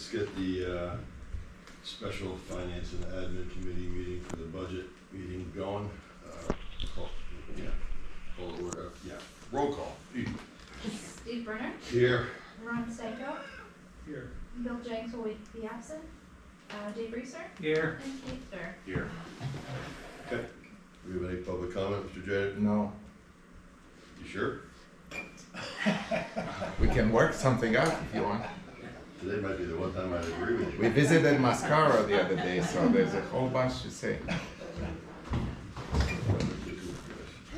let's get the special finance and admin committee meeting for the budget meeting going. Call the order. Yeah, roll call. Steve Brenner, Here. Ron Stanko, Here. Bill Jenks will be absent, Dave Reeser, Here. and Keith Durr. Here. Okay. Do we have any public comment, Mr. J? No, You sure? we can work something out if you want. Today might be the one time I'd agree with you. We visited Mascara the other day, so there's a whole bunch to say.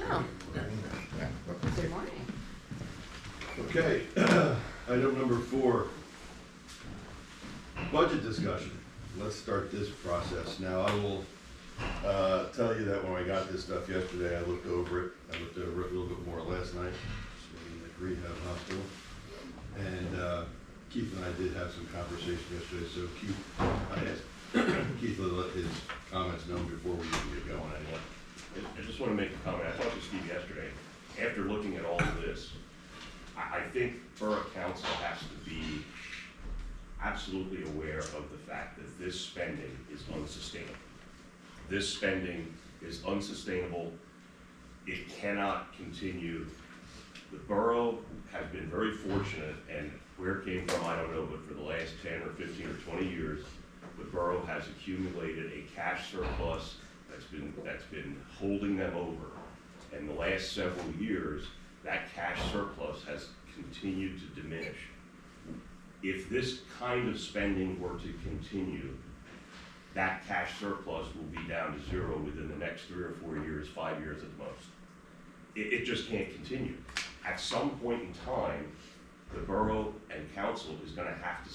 Oh, Yeah, what was good it? morning. Okay, item number 4, budget discussion. Let's start this process. Now, I will tell you that when I got this stuff yesterday, I looked over it. I looked over it a little bit more last night in the rehab hospital. And Keith and I did have some conversation yesterday, so Keith, I asked Keith to let his comments known before we even get going anyway. I just want to make a comment. I talked to Steve yesterday. After looking at all of this, I think Borough Council has to be absolutely aware of the fact that this spending is unsustainable. This spending is unsustainable. It cannot continue. The borough has been very fortunate, and where it came from, I don't know, but for the last 10 or 15 or 20 years, the borough has accumulated a cash surplus that's been holding them over. And the last several years, that cash surplus has continued to diminish. If this kind of spending were to continue, that cash surplus will be down to 0 within the next 3 or 4 years, 5 years at the most. It just can't continue. At some point in time, the borough and council is gonna have to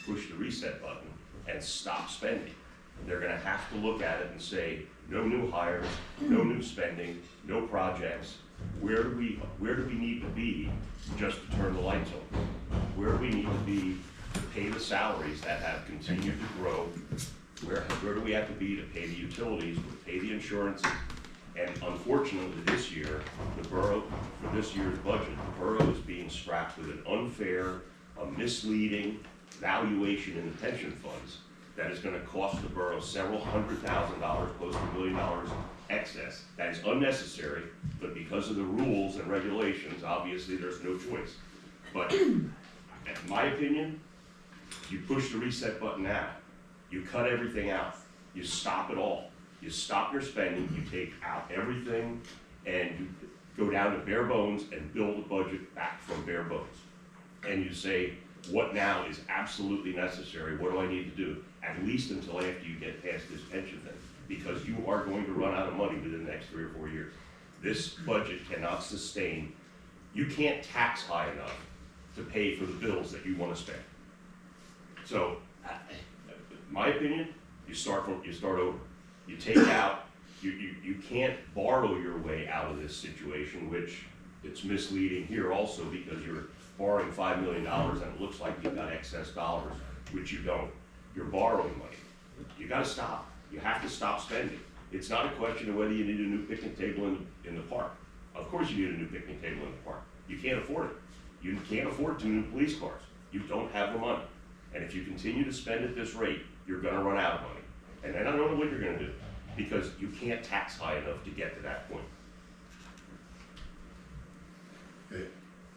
push the reset button and stop spending. They're gonna have to look at it and say, no new hires, no new spending, no projects. Where do we need to be just to turn the lights on? Where do we need to be to pay the salaries that have continued to grow? Where do we have to be to pay the utilities, to pay the insurances? And unfortunately this year, the borough, for this year's budget, the borough is being strapped with an unfair, a misleading valuation in the pension funds that is gonna cost the borough several $100,000, close to $1 million excess. That is unnecessary, but because of the rules and regulations, obviously there's no choice. But in my opinion, you push the reset button now. You cut everything out. You stop it all. You stop your spending, you take out everything, and you go down to bare bones and build a budget back from bare bones. And you say, what now is absolutely necessary? What do I need to do? At least until after you get past this pension thing, because you are going to run out of money within the next 3 or 4 years. This budget cannot sustain. You can't tax high enough to pay for the bills that you want to spend. So, my opinion, you start over. You take out, you can't borrow your way out of this situation, which it's misleading here also because you're borrowing $5 million and it looks like you've got excess dollars, which you don't. You're borrowing money. You gotta stop. You have to stop spending. It's not a question of whether you need a new picnic table in the park. Of course you need a new picnic table in the park. You can't afford it. You can't afford 2 new police cars. You don't have the money. And if you continue to spend at this rate, you're gonna run out of money. And then I don't know what you're gonna do, because you can't tax high enough to get to that point. Okay.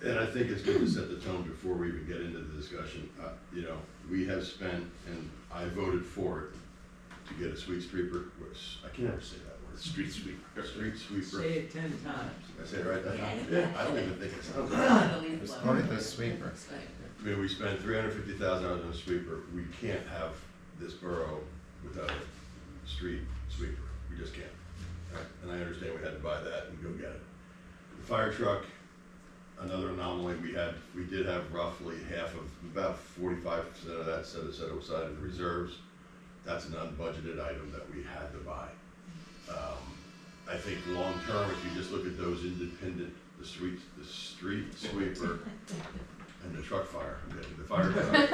And I think it's good to set the tone before we even get into the discussion. You know, we have spent, and I voted for it, to get a street sweeper, which, I can never say that word. Street sweeper. Street sweeper. Say it 10 times. I say it right that time? Yeah, I don't even think it sounds right. It's only the sweeper. I mean, we spent $350,000 on a sweeper. We can't have this borough without a street sweeper. We just can't. Right? And I understand we had to buy that and go get it. The fire truck, another anomaly. We did have roughly half of, about 45% of that set aside in reserves. That's an unbudgeted item that we had to buy. I think long term, if you just look at those independent, the street sweeper and the truck fire, the fire truck.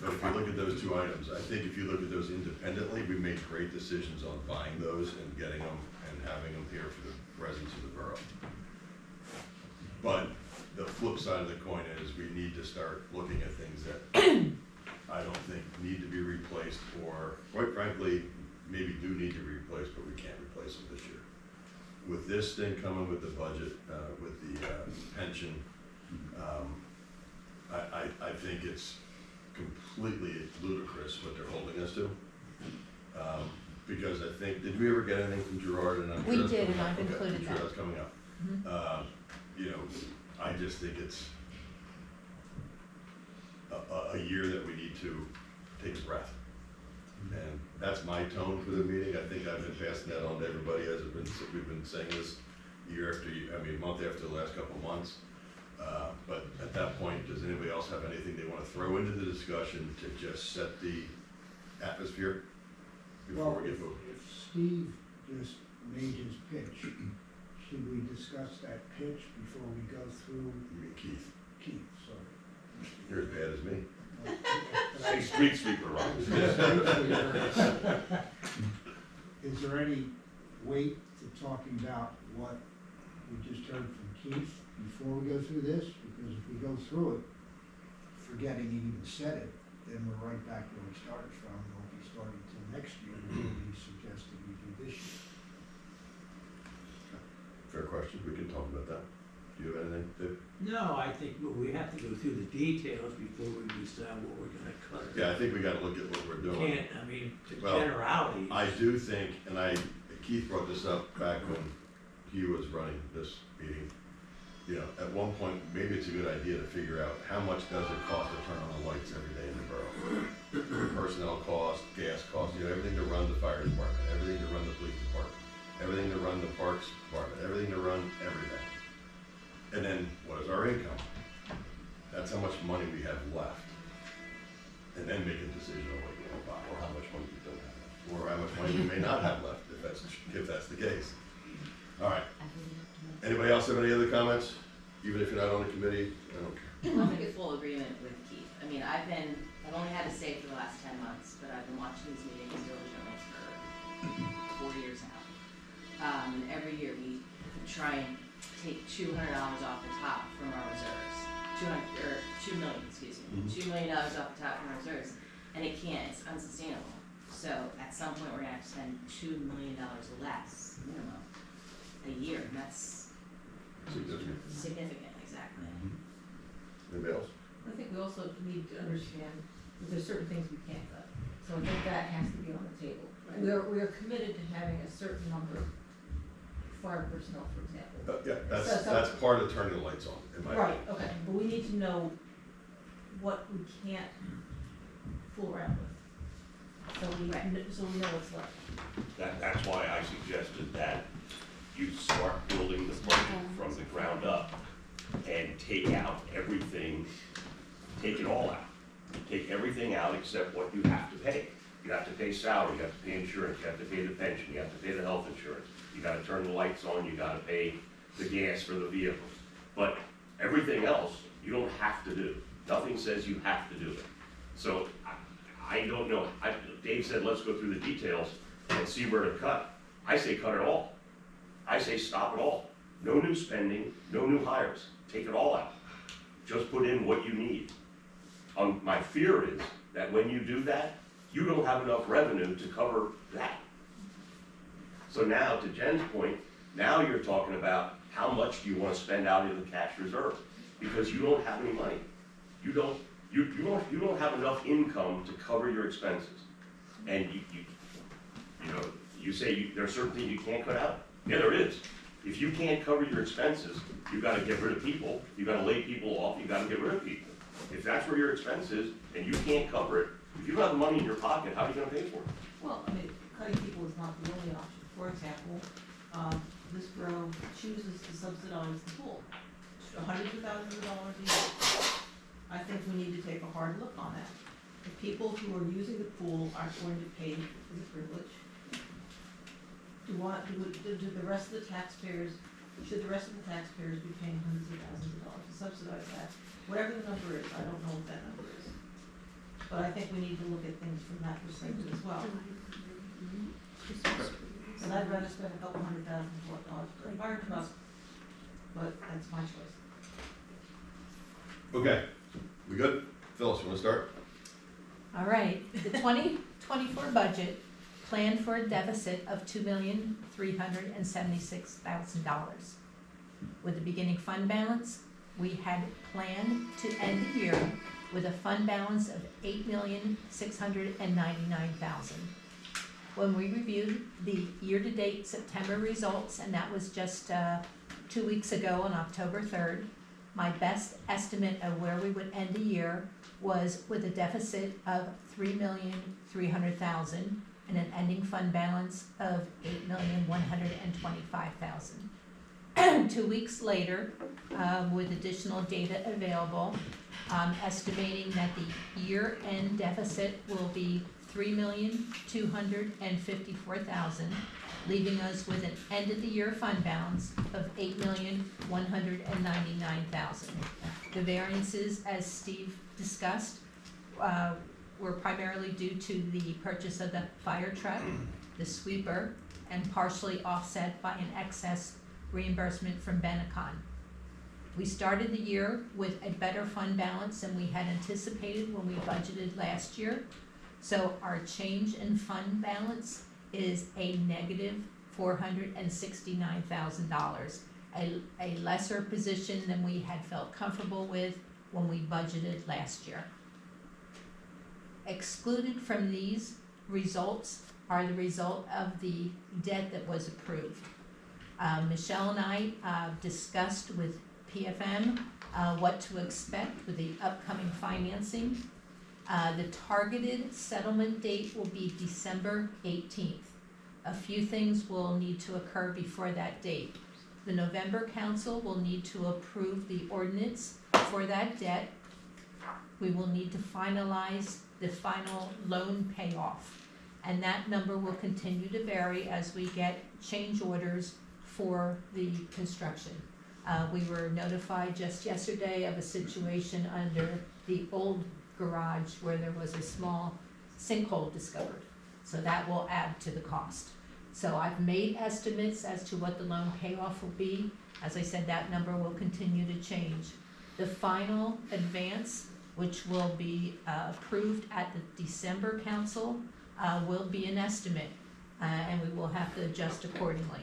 But if you look at those 2 items, I think if you look at those independently, we made great decisions on buying those and getting them and having them here for the presence of the borough. But the flip side of the coin is we need to start looking at things that I don't think need to be replaced, or quite frankly, maybe do need to be replaced, but we can't replace them this year. With this thing coming with the budget, with the pension, I think it's completely ludicrous what they're holding us to. Because I think, did we ever get anything from Gerard? And I'm We sure that's did, coming and up. I've Okay, included I'm sure that. that's coming up. Mhm. You know, I just think it's a year that we need to take a breath. And that's my tone for the meeting. I think I've been passing that on to everybody as we've been saying this year after year, I mean, month after the last couple of months. But at that point, does anybody else have anything they want to throw into the discussion to just set the atmosphere before Well, we if get moving? Steve just made his pitch, should we discuss that pitch before we go through You mean Keith? Keith, sorry? You're as bad as me. Say street sweeper, Ron. Is there any weight to talking about what we just heard from Keith before we go through this? Because if we go through it, forgetting he even said it, then we're right back where we started from. We won't be starting till next year, we will be suggesting we do this year. Fair question. We can talk about that. Do you have anything, Dave? No, I think we have to go through the details before we decide what we're gonna cut. Yeah, I think we gotta look at what we're doing. Can't, I mean, the Well, generalities. I do think, and Keith brought this up back when he was running this meeting. You know, at one point, maybe it's a good idea to figure out how much does it cost to turn on the lights every day in the borough? Personnel cost, gas cost, you know, everything to run the fire department, everything to run the police department, everything to run the parks department, everything to run everything. And then what is our income? That's how much money we have left. And then make a decision on what you want to buy, or how much money we don't have left, or how much money we may not have left, if that's the case. All right. Anybody else have any other comments? Even if you're not on the committee, I don't care. I'm in full agreement with Keith. I mean, I've only had to stay for the last 10 months, but I've been watching these meetings diligently for 4 years now. And every year we try and take $200 off the top from our reserves. $2 million, excuse me. $2 million off the top from our reserves. And it's unsustainable. So at some point, we're gonna have to spend $2 million less minimum a year, and that's significant, exactly. Anybody else? I think we also need to understand that there's certain things we can't cut. So I think that has to be on the table. We are committed to having a certain number of fire personnel, for example. Yeah, So- that's part of turning the lights on, in my Right, opinion. okay, but we need to know what we can't fool around with. So we know what's left. That's why I suggested that you start building the budget from the ground up and take out everything, take it all out. Take everything out except what you have to pay. You have to pay salary, you have to pay insurance, you have to pay the pension, you have to pay the health insurance. You gotta turn the lights on, you gotta pay the gas for the vehicles. But everything else, you don't have to do. Nothing says you have to do it. So I don't know. Dave said, let's go through the details and see where to cut. I say cut it all. I say stop it all. No new spending, no new hires. Take it all out. Just put in what you need. My fear is that when you do that, you don't have enough revenue to cover that. So now, to Jen's point, now you're talking about how much do you want to spend out of the cash reserve? Because you don't have any money. You don't have enough income to cover your expenses. And you say there are certain things you can't cut out? Yeah, there is. If you can't cover your expenses, you gotta get rid of people, you gotta lay people off, you gotta get rid of people. If that's where your expense is, and you can't cover it, if you don't have the money in your pocket, how are you gonna pay for it? Well, I mean, cutting people is not the only option. For example, this borough chooses to subsidize the pool, hundreds of thousands of dollars a year. I think we need to take a hard look on that. The people who are using the pool aren't going to pay for the privilege. Do the rest of the taxpayers, should the rest of the taxpayers be paying hundreds of thousands of dollars to subsidize that? Whatever the number is, I don't know what that number is. But I think we need to look at things from that perspective as well. And I'd rather spend a couple $100,000 for a fire truck, but that's my choice. Okay, we good? Phyllis, you wanna start? All right, the 2024 budget planned for a deficit of $2,376,000. With the beginning fund balance, we had planned to end the year with a fund balance of $8,699,000. When we reviewed the year-to-date September results, and that was just 2 weeks ago on October 3rd, my best estimate of where we would end the year was with a deficit of $3,300,000 and an ending fund balance of $8,125,000. 2 weeks later, with additional data available, estimating that the year-end deficit will be $3,254,000, leaving us with an end-of-the-year fund balance of $8,199,000. The variances, as Steve discussed, were primarily due to the purchase of the fire truck, the sweeper, and partially offset by an excess reimbursement from Benecon. We started the year with a better fund balance than we had anticipated when we budgeted last year. So our change in fund balance is a negative $469,000, a lesser position than we had felt comfortable with when we budgeted last year. Excluded from these results are the result of the debt that was approved. Michelle and I discussed with PFM what to expect with the upcoming financing. The targeted settlement date will be December 18th. A few things will need to occur before that date. The November Council will need to approve the ordinance for that debt. We will need to finalize the final loan payoff, and that number will continue to vary as we get change orders for the construction. We were notified just yesterday of a situation under the old garage where there was a small sinkhole discovered. So that will add to the cost. So I've made estimates as to what the loan payoff will be. As I said, that number will continue to change. The final advance, which will be approved at the December council, will be an estimate, and we will have to adjust accordingly.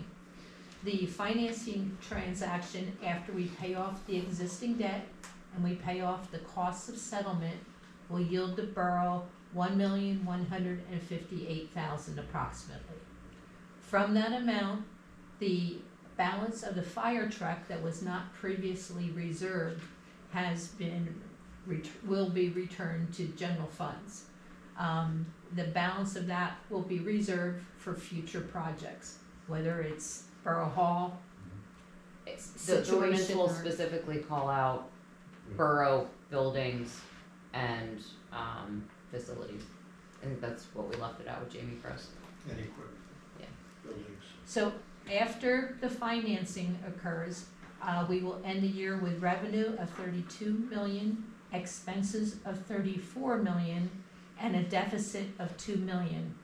The financing transaction, after we pay off the existing debt and we pay off the costs of settlement, will yield the borough $1,158,000 approximately. From that amount, the balance of the fire truck that was not previously reserved will be returned to general funds. The balance of that will be reserved for future projects, whether it's Borough Hall, The ordinance will situation or- specifically call out borough buildings and facilities. I think that's what we left it out with Jamie Crest. And equipment. Yeah. Buildings. So after the financing occurs, we will end the year with revenue of 32 million, expenses of 34 million, and a deficit of 2 million.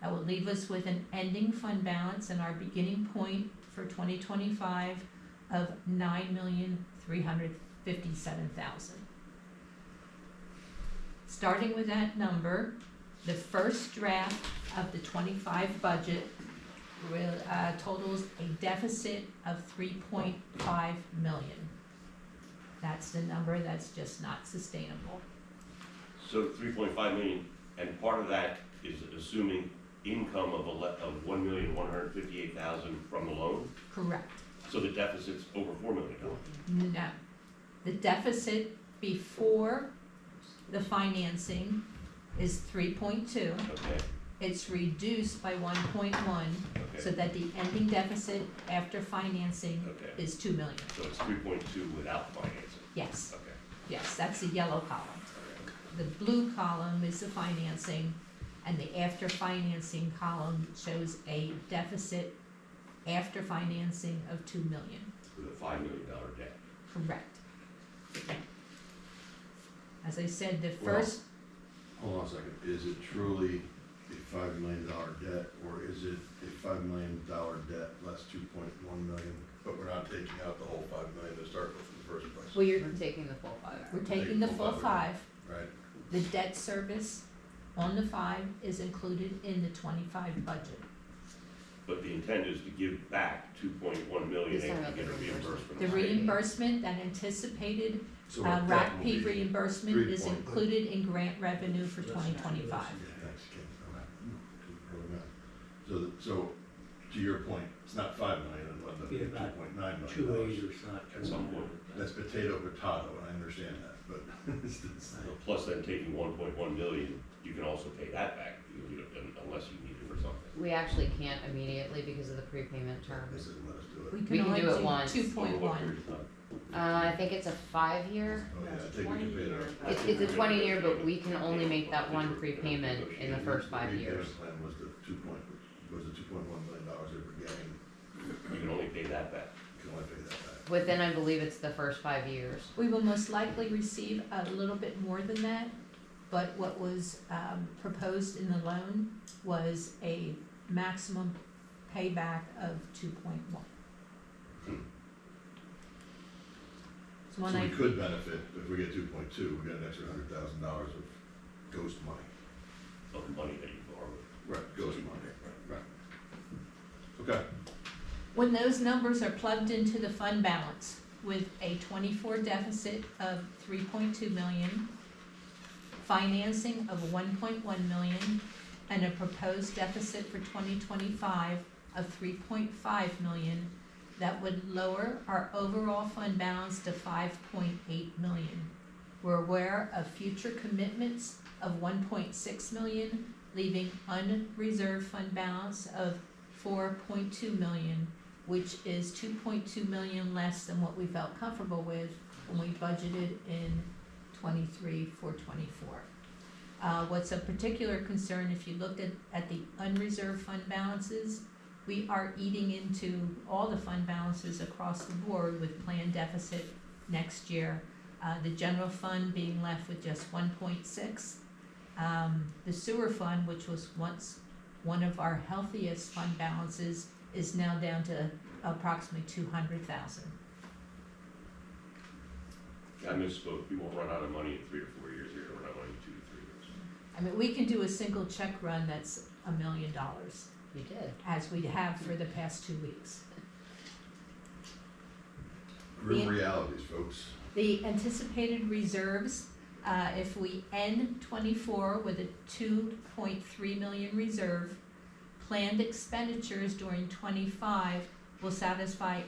That will leave us with an ending fund balance and our beginning point for 2025 of 9,357,000. Starting with that number, the first draft of the 25 budget totals a deficit of 3.5 million. That's the number that's just not sustainable. So 3.5 million, and part of that is assuming income of $1,158,000 from the loan? Correct. So the deficit's over $4 million. No. The deficit before the financing is 3.2. Okay, It's reduced by 1.1, so okay, that the ending deficit after financing okay. is 2 million. So it's 3.2 without financing. Yes, Okay. yes, that's the yellow column. The blue column is the financing, and the after financing column shows a deficit after financing of 2 million. With a $5 million debt. Correct. As I said, the Well, first, Hold on a second, is it truly a $5 million debt, or is it a $5 million debt less 2.1 million, but we're not taking out the whole 5 million to start with in the first place, We're, We're taking the full 5. we're taking the full five. right? The debt service on the 5 is included in the 25 budget. But the intent is to give back 2.1 million He's talking and about get a the reimbursement. The reimbursement, that anticipated So our debt will RACP be reimbursement is 3 included in grant revenue for That's 2025. Thanks, Ken. All right. So, to your point, it's not 5 million, Yeah, it's about 2.9 million. 2.8 or something. At some point. That's potato, I understand that, but it's, Plus then taking 1.1 million, you can also pay that back, unless you need it for something. We actually can't immediately because of the prepayment this terms. isn't let us do it. We We can can only do it do once. 2.1. Over what period of time? I think it's a 5-year. Oh, yeah, I think we can pay that. It's a 20-year, but we can only make that one prepayment in the first 5 years. The plan was the 2.1 million dollars that we're getting, You can only pay that back. you can only pay that back. Within, I believe it's the first 5 years. We will most likely receive a little bit more than that, but what was proposed in the loan was a maximum payback of 2.1. So when So I, we could benefit, if we get 2.2, we get an extra $100,000 of ghost money. Of the money that you borrowed. Right, ghost money, right. Okay, when those numbers are plugged into the fund balance with a 24 deficit of 3.2 million, financing of 1.1 million, and a proposed deficit for 2025 of 3.5 million, that would lower our overall fund balance to 5.8 million. We're aware of future commitments of 1.6 million, leaving unreserved fund balance of 4.2 million, which is 2.2 million less than what we felt comfortable with when we budgeted in 23 for 24. What's of particular concern, if you look at the unreserved fund balances, we are eating into all the fund balances across the board with planned deficit next year. The general fund being left with just 1.6. The sewer fund, which was once one of our healthiest fund balances, is now down to approximately 200,000. I misspoke, we won't run out of money in 3 or 4 years, you're gonna run out of money in 2 to 3 years. I mean, we can do a single check run that's $1 million, You did. as we have for the past 2 weeks. grim realities, folks. The anticipated reserves, if we end 24 with a 2.3 million reserve, planned expenditures during 25 will satisfy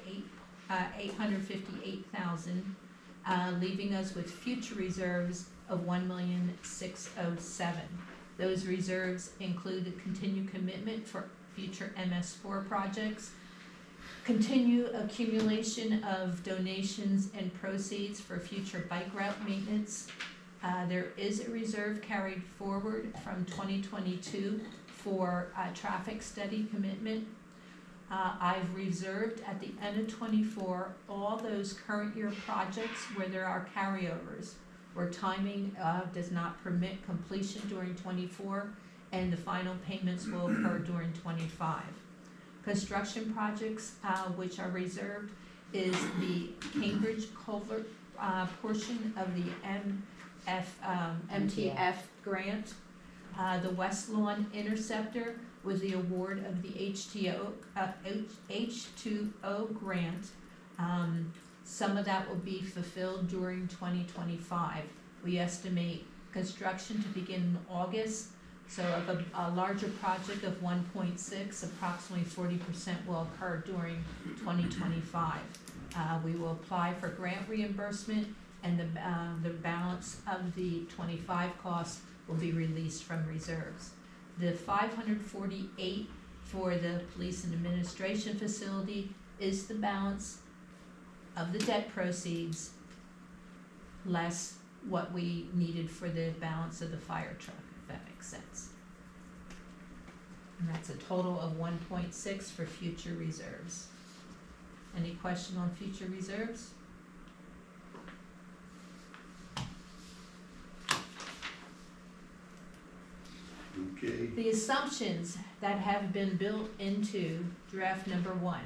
858,000, leaving us with future reserves of 1,607,000. Those reserves include the continued commitment for future MS4 projects, continue accumulation of donations and proceeds for future bike route maintenance. There is a reserve carried forward from 2022 for traffic study commitment. I've reserved at the end of 24 all those current year projects where there are carryovers, where timing does not permit completion during 24, and the final payments will occur during 25. Construction projects which are reserved is the Cambridge Culvert portion of the MTF grant, the West Lawn Interceptor with the award of the H2O grant. Some of that will be fulfilled during 2025. We estimate construction to begin in August. So of a larger project of 1.6, approximately 40% will occur during 2025. We will apply for grant reimbursement, and the balance of the 25 costs will be released from reserves. The 548 for the police and administration facility is the balance of the debt proceeds less what we needed for the balance of the fire truck, if that makes sense. And that's a total of 1.6 for future reserves. Any question on future reserves? Okay, The assumptions that have been built into draft number 1.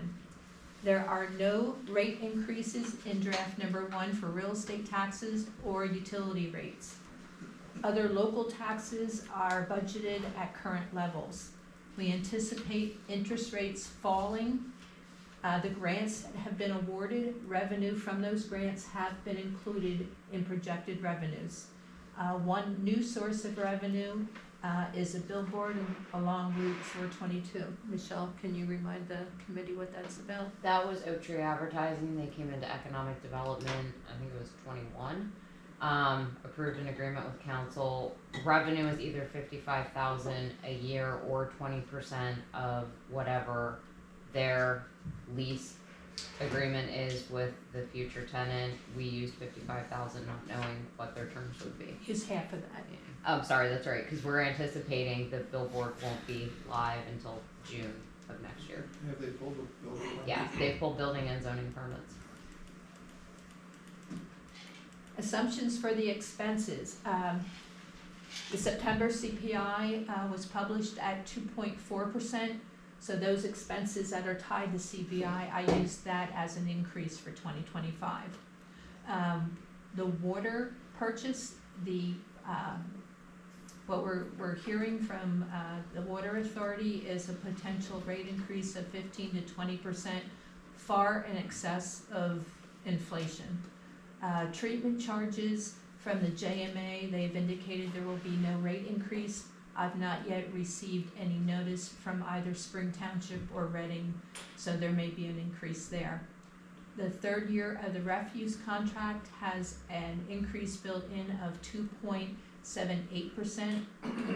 There are no rate increases in draft number 1 for real estate taxes or utility rates. Other local taxes are budgeted at current levels. We anticipate interest rates falling. The grants that have been awarded, revenue from those grants have been included in projected revenues. One new source of revenue is a billboard along Route 422. Michelle, can you remind the committee what that's about? That was Oak Tree Advertising. They came into economic development, I think it was 21. Approved an agreement with council. Revenue is either 55,000 a year or 20% of whatever their lease agreement is with the future tenant. We used 55,000, not knowing what their terms would be. Is half of that. Sorry, that's right, because we're anticipating the billboard won't be live until June of next year. Have they pulled the building? Yeah, they've pulled building and zoning permits. Assumptions for the expenses. The September CPI was published at 2.4%. So those expenses that are tied to CPI, I used that as an increase for 2025. The water purchase, what we're hearing from the Water Authority is a potential rate increase of 15 to 20%, far in excess of inflation. Treatment charges from the JMA, they've indicated there will be no rate increase. I've not yet received any notice from either Spring Township or Reading, so there may be an increase there. The third year of the refuse contract has an increase built in of 2.78%.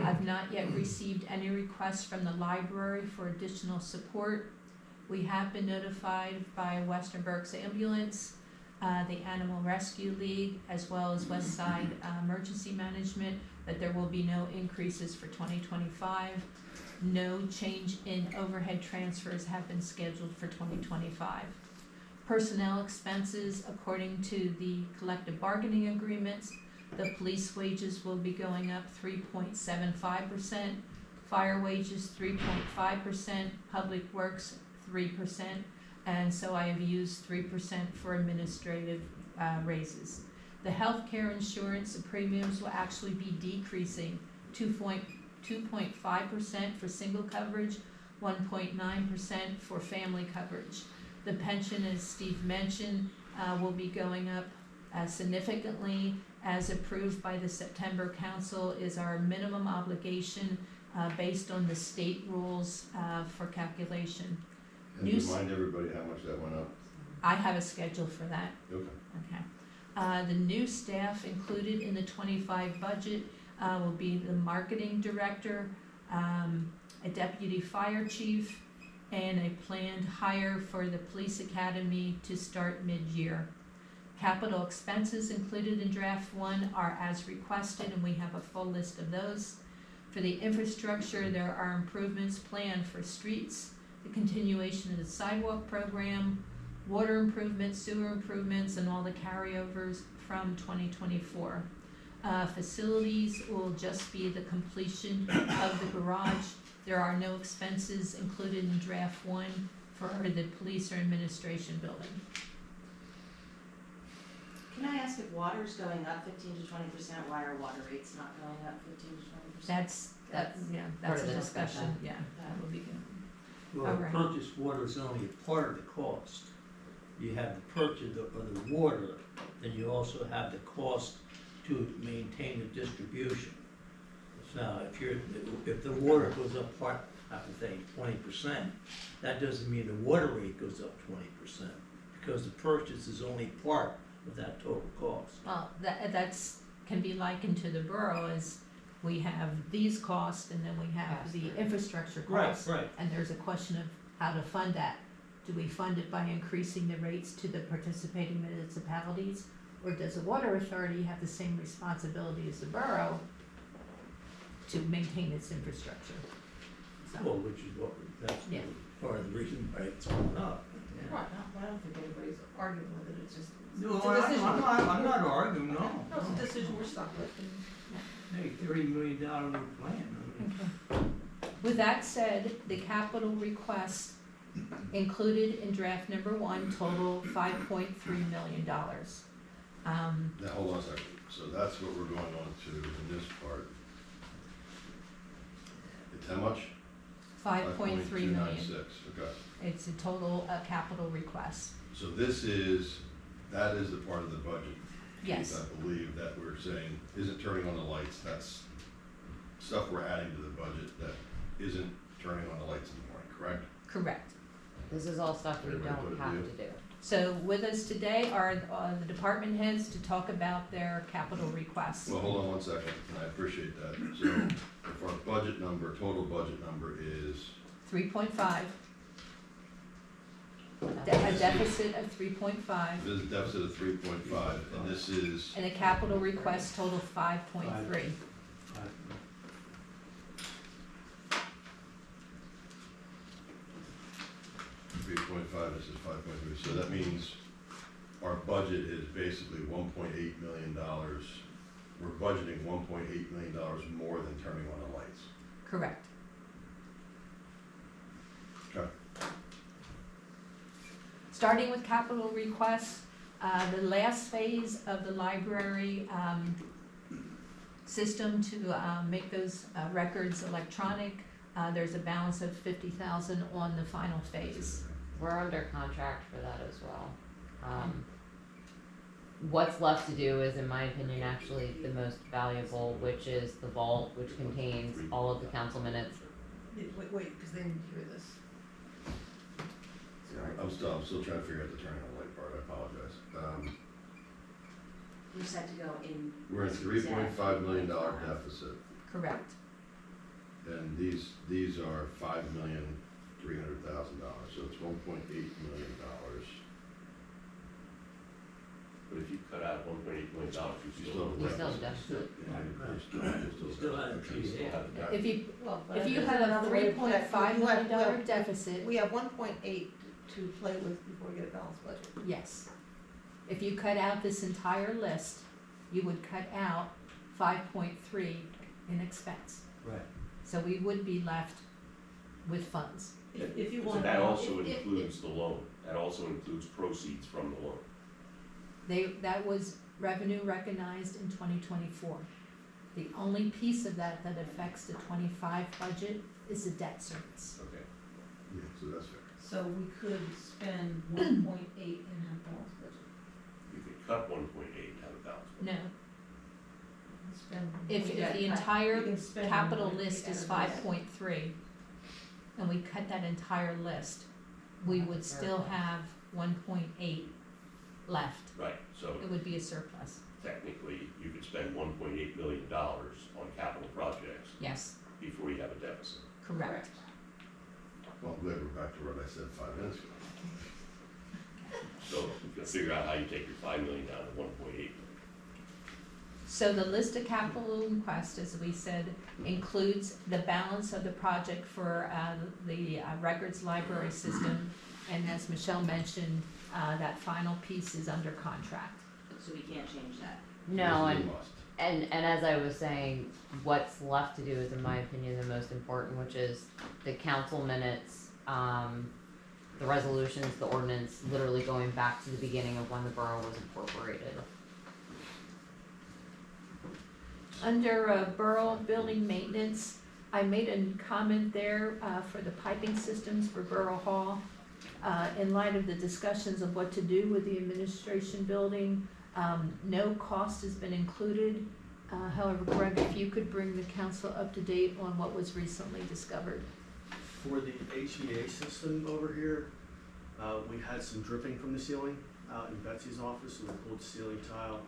I've not yet received any requests from the library for additional support. We have been notified by Western Berks Ambulance, the Animal Rescue League, as well as West Side Emergency Management, that there will be no increases for 2025. No change in overhead transfers have been scheduled for 2025. Personnel expenses, according to the collective bargaining agreements, the police wages will be going up 3.75%, fire wages 3.5%, public works 3%, and so I have used 3% for administrative raises. The healthcare insurance premiums will actually be decreasing 2.5% for single coverage, 1.9% for family coverage. The pension, as Steve mentioned, will be going up significantly, as approved by the September Council, is our minimum obligation based on the state rules for calculation. And remind everybody how much that went up. I have a schedule for that. Okay. Okay. The new staff included in the 25 budget will be the marketing director, a deputy fire chief, and a planned hire for the police academy to start mid-year. Capital expenses included in draft 1 are as requested, and we have a full list of those. For the infrastructure, there are improvements planned for streets, the continuation of the sidewalk program, water improvements, sewer improvements, and all the carryovers from 2024. Facilities will just be the completion of the garage. There are no expenses included in draft 1 for the police or administration building. Can I ask, if water's going up 15 to 20%, why are water rates not going up 15 to 20%? That's part a of the discussion, discussion. yeah, that will be good. Well, Alright. purchased water is only a part of the cost. You have the purchase of the water, then you also have the cost to maintain the distribution. So if the water goes up, I have to say 20%, that doesn't mean the water rate goes up 20%, because the purchase is only part of that total cost. Well, that's can be likened to the borough, as we have these costs and then we have the infrastructure costs. Right. And there's a question of how to fund that. Do we fund it by increasing the rates to the participating municipalities? Or does the water authority have the same responsibility as the borough to maintain its infrastructure? So, Well, which is that's Yeah. part of the reason why it's going up. Yeah. Right, I don't think anybody's arguing with it, it's just, No, it's a decision. I'm not arguing, no. No, it's a decision we're stuck with. Hey, $30 million new plan, I mean. okay. With that said, the capital request included in draft number 1, total $5.3 million. Now, hold on a second, so that's what we're going on to in this part. It's how much? 5.3 million. 5.296, okay. It's a total capital request. So that is the part of the budget. Yes, I believe that we're saying isn't turning on the lights, that's stuff we're adding to the budget that isn't turning on the lights in the morning, correct? correct. This is all stuff we Everybody don't put a have deal? to do. So with us today are the department heads to talk about their capital requests. Well, hold on one second, and I appreciate that. So if our budget number, total budget number is, 3.5, a deficit of 3.5, this is a deficit of 3.5, and this is, and a capital request total 5.3. 3.5, this is 5.3, so that means our budget is basically $1.8 million. We're budgeting $1.8 million more than turning on the lights. Correct. Okay. Starting with capital requests, the last phase of the library system to make those records electronic, there's a balance of $50,000 on the final phase. We're under contract for that as well. What's left to do is, in my opinion, actually the most valuable, which is the vault, which contains all of the council minutes. Wait, because they didn't hear this. I'm still trying to figure out the turning on the light part, I apologize. We're set to go in. We're in $3.5 million deficit, Correct. and these are $5,300,000, so it's $1.8 million. But if you cut out $1.8 million, you still We still have a deficit. You still have a you still have the If you, Well, if you had a another way to put it, $3.5 you have- million deficit, We have 1.8 to play with before we get a balanced budget. yes. If you cut out this entire list, you would cut out 5.3 in expense. Right. So we would be left with funds. If you So want. that also If- includes the loan, that also includes proceeds from the loan. That was revenue recognized in 2024. The only piece of that that affects the 25 budget is the debt service. Okay. Yeah, so that's fair. So we could spend 1.8 in our balanced budget. You could cut 1.8 and have a balance. No, Spend. if we the got- entire we can spend capital 1.8 list is out of this. 5.3, and we cut that entire list, we would still have 1.8 left. Right, so It would be a surplus, technically, you could spend $1.8 million on capital projects yes, before you have a deficit. correct. Well, I'm glad we're back to what I said 5 minutes ago. So you can figure out how you take your $5 million down to 1.8. So the list of capital requests, as we said, includes the balance of the project for the records library system. And as Michelle mentioned, that final piece is under contract. So we can't change that. No, We and must. And as I was saying, what's left to do is, in my opinion, the most important, which is the council minutes, the resolutions, the ordinance, literally going back to the beginning of when the borough was incorporated. Under borough building maintenance, I made a comment there for the piping systems for Borough Hall. In light of the discussions of what to do with the administration building, no cost has been included. However, Greg, if you could bring the council up to date on what was recently discovered. For the HVA system over here, we had some dripping from the ceiling out in Betsy's office, and we pulled the ceiling tile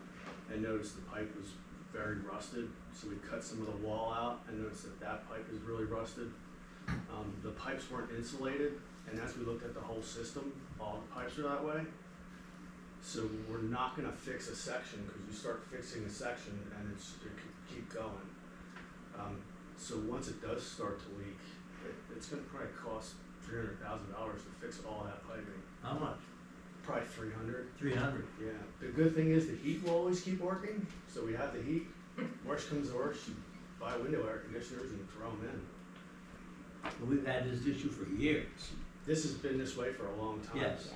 and noticed the pipe was very rusted. So we cut some of the wall out and noticed that that pipe is really rusted. The pipes weren't insulated, and as we looked at the whole system, all the pipes are that way. So we're not gonna fix a section, because you start fixing a section and it could keep going. So once it does start to leak, it's gonna probably cost $300,000 to fix all that piping. How much? Probably 300. 300. Yeah. The good thing is the heat will always keep working, so we have the heat. Worst comes to worst, you buy window air conditioners and throw them in. We've had this issue for years. This has been this way for a long time. Yes,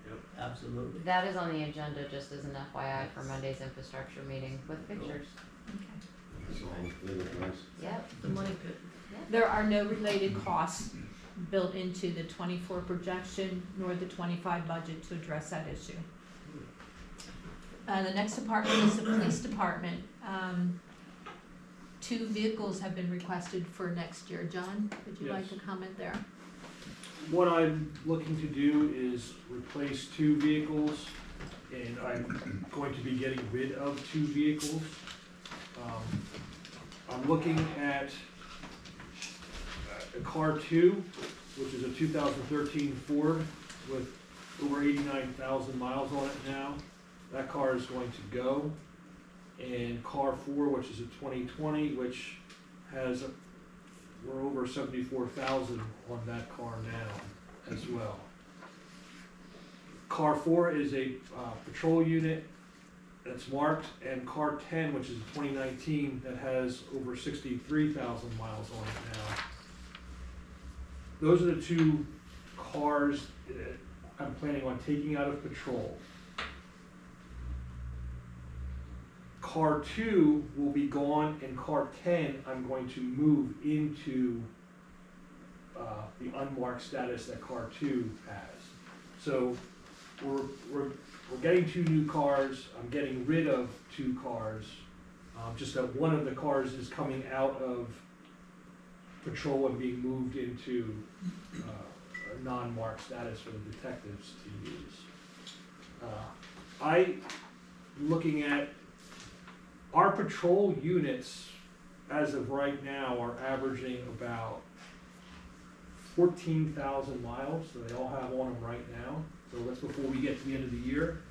Yep. absolutely. That is on the agenda, just as an FYI for Monday's infrastructure meeting with pictures. Okay. So, anything else? Yep. The money pit. There are no related costs built into the 24 projection nor the 25 budget to address that issue. The next department is the police department. 2 vehicles have been requested for next year. John, would you like Yes. to comment there? What I'm looking to do is replace 2 vehicles, and I'm going to be getting rid of 2 vehicles. I'm looking at a car 2, which is a 2013 Ford with over 89,000 miles on it now. That car is going to go. And car 4, which is a 2020, which has we're over 74,000 on that car now as well. Car 4 is a patrol unit that's marked, and car 10, which is a 2019, that has over 63,000 miles on it now. Those are the 2 cars that I'm planning on taking out of patrol. Car 2 will be gone, and car 10 I'm going to move into the unmarked status that car 2 has. So we're getting 2 new cars. I'm getting rid of 2 cars. Just that one of the cars is coming out of patrol and being moved into a non-marked status for the detectives to use. I'm looking at our patrol units, as of right now, are averaging about 14,000 miles, so they all have on them right now. So that's before we get to the end of the year.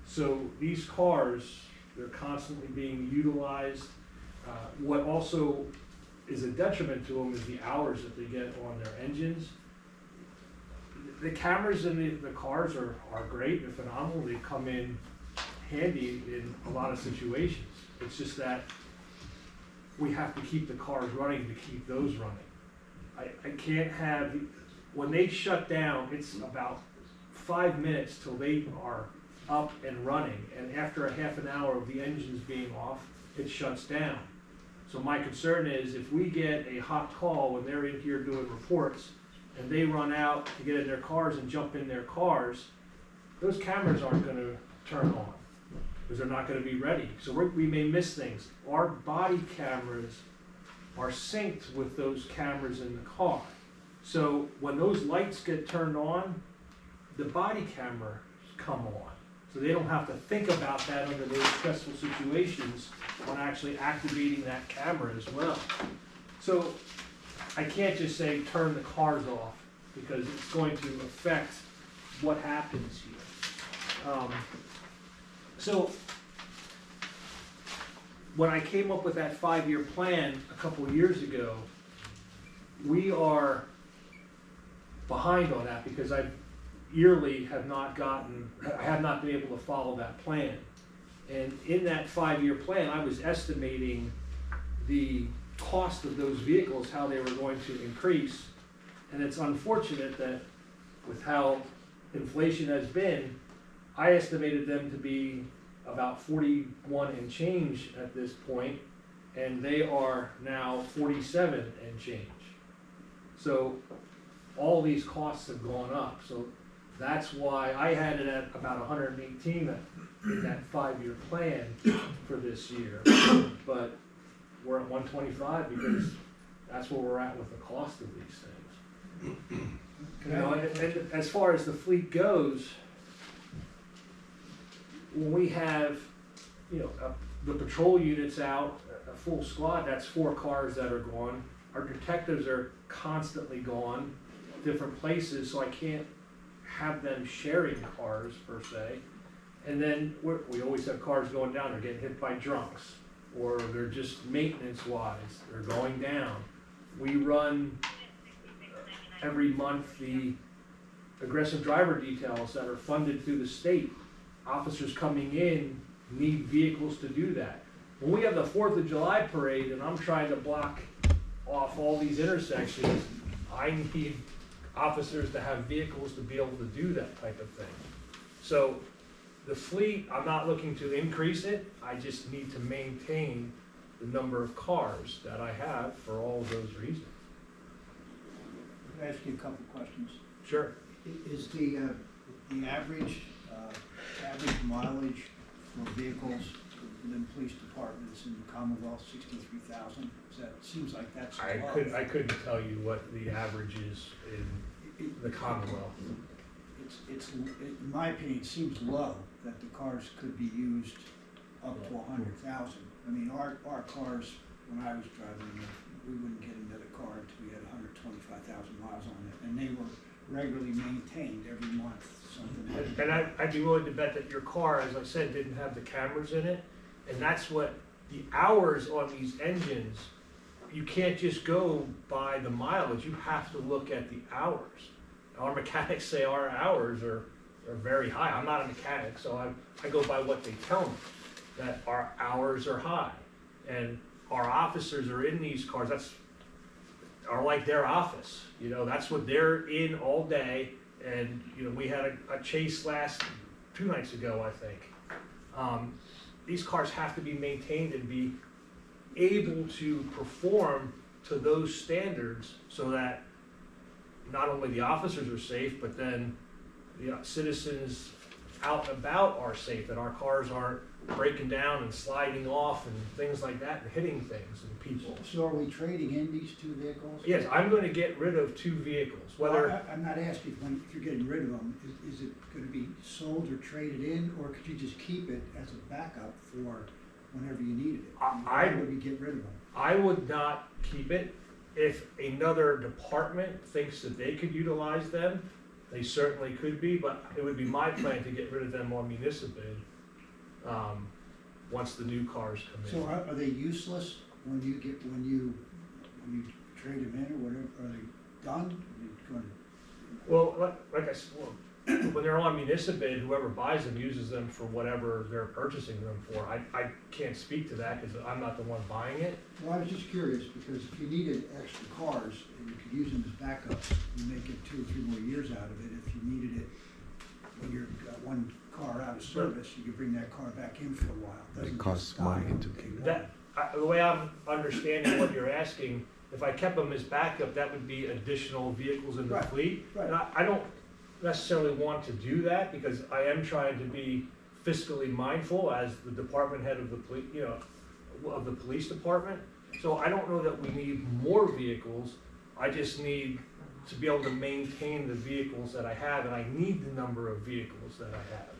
So these cars, they're constantly being utilized. What also is a detriment to them is the hours that they get on their engines. The cameras in the cars are great, they're phenomenal, they come in handy in a lot of situations. It's just that we have to keep the cars running to keep those running. I can't have, when they shut down, it's about 5 minutes till they are up and running, and after a half an hour of the engines being off, it shuts down. So my concern is if we get a hot call when they're in here doing reports, and they run out to get in their cars and jump in their cars, those cameras aren't gonna turn on, because they're not gonna be ready. So we may miss things. Our body cameras are synced with those cameras in the car. So when those lights get turned on, the body cameras come on. So they don't have to think about that under those stressful situations when actually activating that camera as well. So I can't just say turn the cars off, because it's going to affect what happens here. So when I came up with that 5-year plan a couple of years ago, we are behind on that because I have not been able to follow that plan. And in that 5-year plan, I was estimating the cost of those vehicles, how they were going to increase. And it's unfortunate that with how inflation has been, I estimated them to be about 41 and change at this point, and they are now 47 and change. So all these costs have gone up. So that's why I had it at about 118 in that 5-year plan for this year. But we're at 125 because that's where we're at with the cost of these things. You know, and as far as the fleet goes, when we have, you know, the patrol units out, a full squad, that's 4 cars that are gone. Our detectives are constantly gone, different places, so I can't have them sharing cars per se. And then we always have cars going down, they're getting hit by drunks, or they're just maintenance wise, they're going down. We run every month the aggressive driver details that are funded through the state. Officers coming in need vehicles to do that. When we have the 4th of July parade and I'm trying to block off all these intersections, I need officers to have vehicles to be able to do that type of thing. So the fleet, I'm not looking to increase it, I just need to maintain the number of cars that I have for all of those reasons. Can I ask you a couple questions? Sure. Is the average mileage for vehicles within police departments in the Commonwealth 63,000? Seems like that's low. I couldn't tell you what the average is in the Commonwealth. In my opinion, it seems low that the cars could be used up to 100,000. I mean, our cars, when I was driving them, we wouldn't get another car until we had 125,000 miles on it, and they were regularly maintained every month, something like that. And I'd be willing to bet that your car, as I said, didn't have the cameras in it, and that's what, the hours on these engines, you can't just go by the mileage, you have to look at the hours. Our mechanics say our hours are very high. I'm not a mechanic, so I go by what they tell me, that our hours are high. And our officers are in these cars, are like their office. You know, that's what they're in all day. And, you know, we had a chase 2 nights ago, I think. These cars have to be maintained and be able to perform to those standards so that not only the officers are safe, but then the citizens out and about are safe, that our cars aren't breaking down and sliding off and things like that and hitting things and people. So are we trading in these two vehicles? Yes, I'm going to get rid of 2 vehicles, whether, I'm not asking if you're getting rid of them, is it gonna be sold or traded in, or could you just keep it as a backup for whenever you needed it? Why would we get rid of them? I would not keep it. If another department thinks that they could utilize them, they certainly could be, but it would be my plan to get rid of them on municipal once the new cars come in. So are they useless when you trade them in or whatever? Are they done? Are they gonna? Well, like I said, when they're on municipal, whoever buys them uses them for whatever they're purchasing them for. I can't speak to that because I'm not the one buying it. Well, I was just curious, because if you needed extra cars and you could use them as backups, you may get 2 or 3 more years out of it. If you needed it when you're got one car out of service, you could bring that car back in for a while. Doesn't It costs just money die. to keep. The way I'm understanding what you're asking, if I kept them as backup, that would be additional vehicles in the Right, fleet. right. And I don't necessarily want to do that because I am trying to be fiscally mindful as the department head of the police, of the police department. So I don't know that we need more vehicles. I just need to be able to maintain the vehicles that I have, and I need the number of vehicles that I have.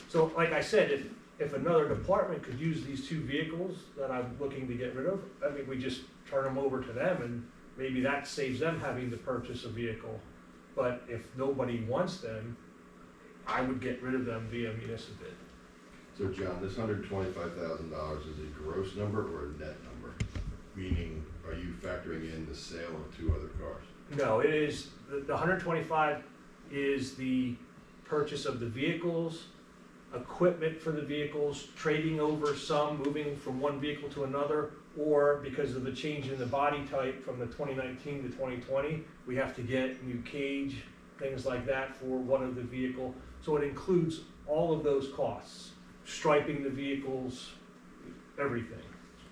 So like I said, if another department could use these 2 vehicles that I'm looking to get rid of, I mean, we just turn them over to them and maybe that saves them having to purchase a vehicle. But if nobody wants them, I would get rid of them via municipal. So John, this $125,000 is a gross number or a net number? Meaning, are you factoring in the sale of 2 other cars? No, it is, the 125 is the purchase of the vehicles, equipment for the vehicles, trading over some, moving from one vehicle to another, or because of the change in the body type from the 2019 to 2020, we have to get new cage, things like that for one of the vehicle. So it includes all of those costs, striping the vehicles, everything.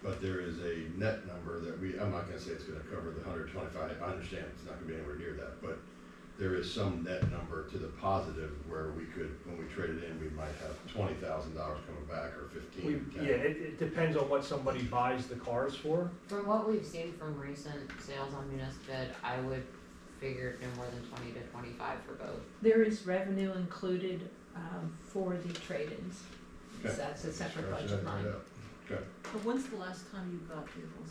But there is a net number that I'm not gonna say it's gonna cover the 125, I understand it's not gonna be anywhere near that, but there is some net number to the positive where we could, when we trade it in, we might have $20,000 coming back or 15, 10. Yeah, it depends on what somebody buys the cars for. From what we've seen from recent sales on municipal, I would figure no more than 20 to 25 for both. There is revenue included for the trade-ins. Okay. So that's a separate Scratch budget that right line. out. Okay. But when's the last time you got vehicles?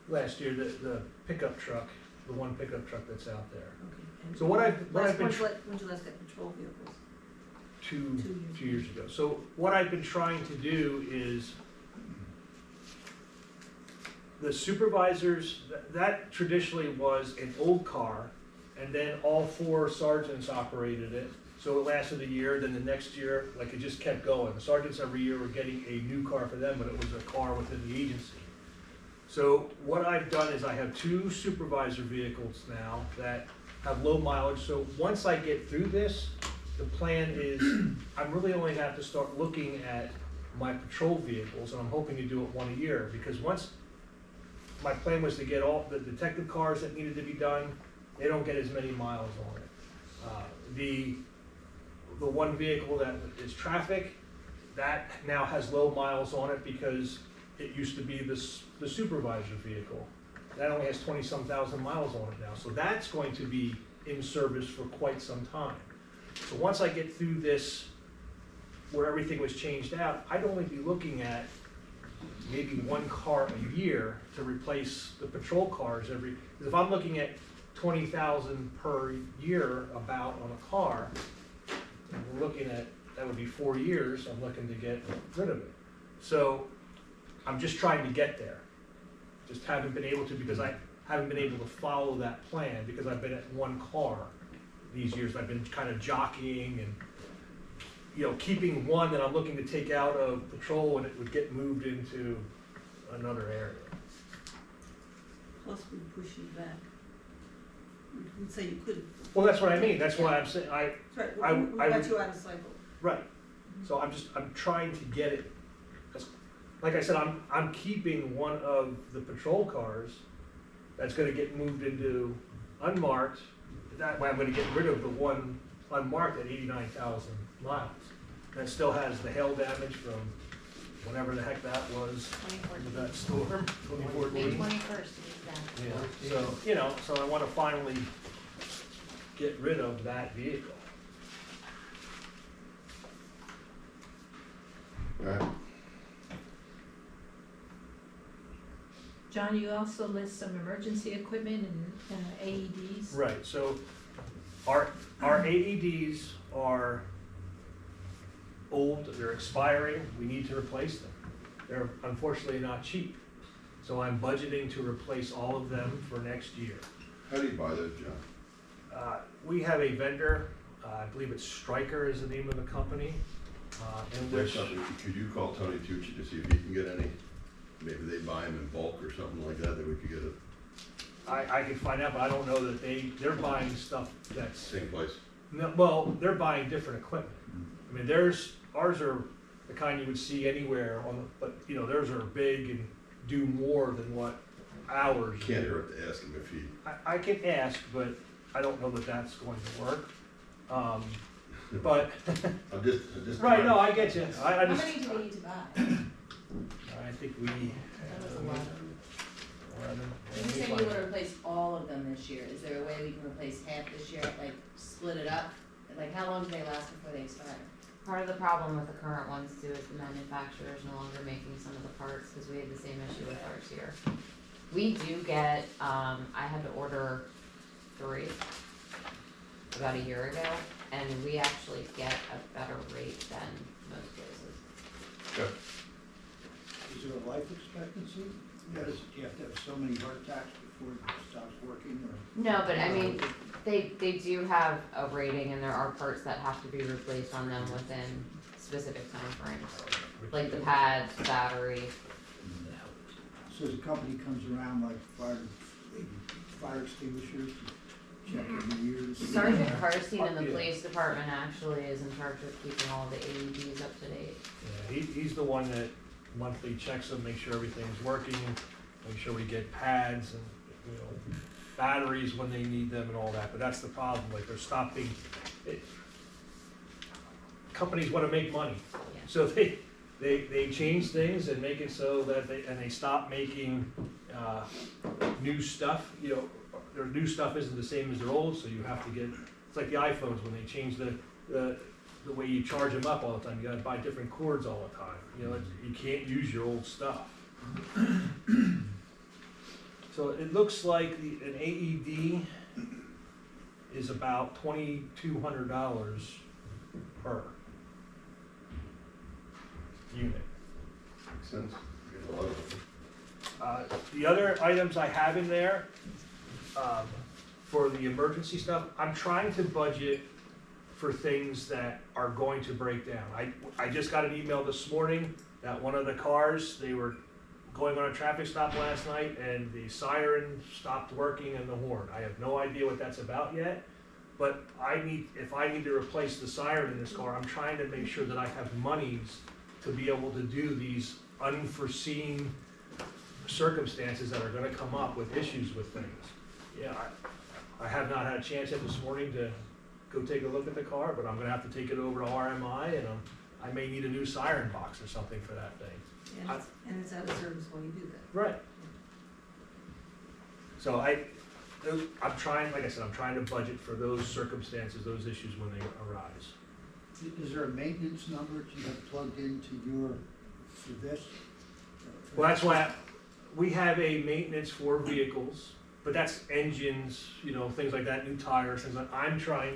Last year, the pickup truck, the one pickup truck that's out there. Okay. And So what I've been, when'd you last get patrol vehicles? 2 years ago. So what I've been trying to do is the supervisors, that traditionally was an old car, and then all 4 sergeants operated it. So it lasted a year, then the next year, like it just kept going. The sergeants every year were getting a new car for them, but it was a car within the agency. So what I've done is I have 2 supervisor vehicles now that have low mileage, so once I get through this, the plan is, I'm really only gonna have to start looking at my patrol vehicles, and I'm hoping to do it one a year, because once, my plan was to get all the detective cars that needed to be done, they don't get as many miles on it. The one vehicle that is traffic, that now has low miles on it because it used to be the supervisor vehicle. That only has 20-some thousand miles on it now, so that's going to be in service for quite some time. So once I get through this, where everything was changed out, I'd only be looking at maybe one car a year to replace the patrol cars every, because if I'm looking at 20,000 per year about on a car, and we're looking at, that would be 4 years, I'm looking to get rid of it. So I'm just trying to get there. Just haven't been able to, because I haven't been able to follow that plan, because I've been at one car these years. I've been kind of jockeying and, you know, keeping one that I'm looking to take out of patrol, and it would get moved into another area. Plus we push you back. We'd say you couldn't. Well, that's what I mean, that's why I'm saying, Right, I we got would- you out of cycle. right. So I'm trying to get it, like I said, I'm keeping one of the patrol cars that's gonna get moved into unmarked. That way I'm gonna get rid of the one unmarked at 89,000 miles. That still has the hail damage from whenever the heck that was, with that storm, 2014. May 21st, exactly. Yeah, so, you know, so I wanna finally get rid of that vehicle. Right. John, you also list some emergency equipment and AEDs. Right, so our AEDs are old, they're expiring, we need to replace them. They're unfortunately not cheap, so I'm budgeting to replace all of them for next year. How do you buy those, John? We have a vendor, I believe it's Stryker is the name of the company, in There's which, something, could you call Tony Tucci to see if he can get any, maybe they buy them in bulk or something like that we could get a I could find out, but I don't know that they're buying stuff that's, same place? no, well, they're buying different equipment. I mean, ours are the kind you would see anywhere on, but, you know, theirs are big and do more than what ours Can't do. hurt to ask him if he, I can ask, but I don't know that that's going to work. But, I'm just. right, no, I get you, I How just, many do they need to buy? I think we. That was a lot. 11. When you say you wanna replace all of them this year, is there a way we can replace half this year, like split it up? Like how long do they last before they expire? Part of the problem with the current ones too is the manufacturer's no longer making some of the parts, cause we had the same issue with ours here. We do get, I had to order 3 about a year ago, and we actually get a better rate than most places. Is there a life expectancy? Yes. Do you have to have so many heart attacks before it stops working, or? No, but I mean, they do have a rating, and there are parts that have to be replaced on them within specific timeframes, like the pads, battery. So the company comes around like fire extinguishers to check every year to see? Sergeant Karstein in the Yeah. police department actually is in charge of keeping all the AEDs up to date. Yeah, he's the one that monthly checks them, make sure everything's working, make sure we get pads and, you know, batteries when they need them and all that, but that's the problem, like they're stopping. Companies wanna make money, Yeah. so they change things and make it so that they stop making, new stuff, you know, their new stuff isn't the same as their old, so you have to get, it's like the iPhones, when they change the way you charge them up all the time, you gotta buy different cords all the time, you know, you can't use your old stuff. So it looks like an AED is about $2,200 per unit. Makes sense. We get a lot of them. The other items I have in there, for the emergency stuff, I'm trying to budget for things that are going to break down. I just got an email this morning that one of the cars, they were going on a traffic stop last night and the siren stopped working and the horn. I have no idea what that's about yet, but if I need to replace the siren in this car, I'm trying to make sure that I have monies to be able to do these unforeseen circumstances that are gonna come up with issues with things. Yeah, I have not had a chance yet this morning to go take a look at the car, but I'm gonna have to take it over to RMI, and I may need a new siren box or something for that thing. And it's out of service while you do that. Right. So I'm trying, like I said, I'm trying to budget for those circumstances, those issues when they arise. Is there a maintenance number that you have plugged into for this? Well, that's why we have a maintenance for vehicles, but that's engines, things like that, new tires, things like,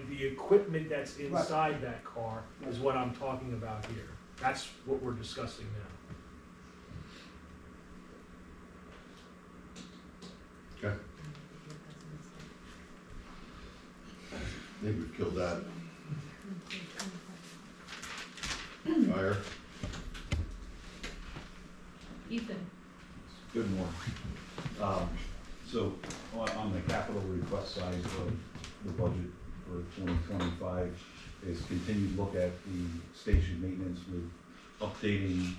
the equipment that's inside that car is what I'm talking about here. That's what we're discussing now. Okay. I think we've killed that. Fire. Ethan, Good morning. So on the capital request side of the budget for 2025 is continued look at the station maintenance with updating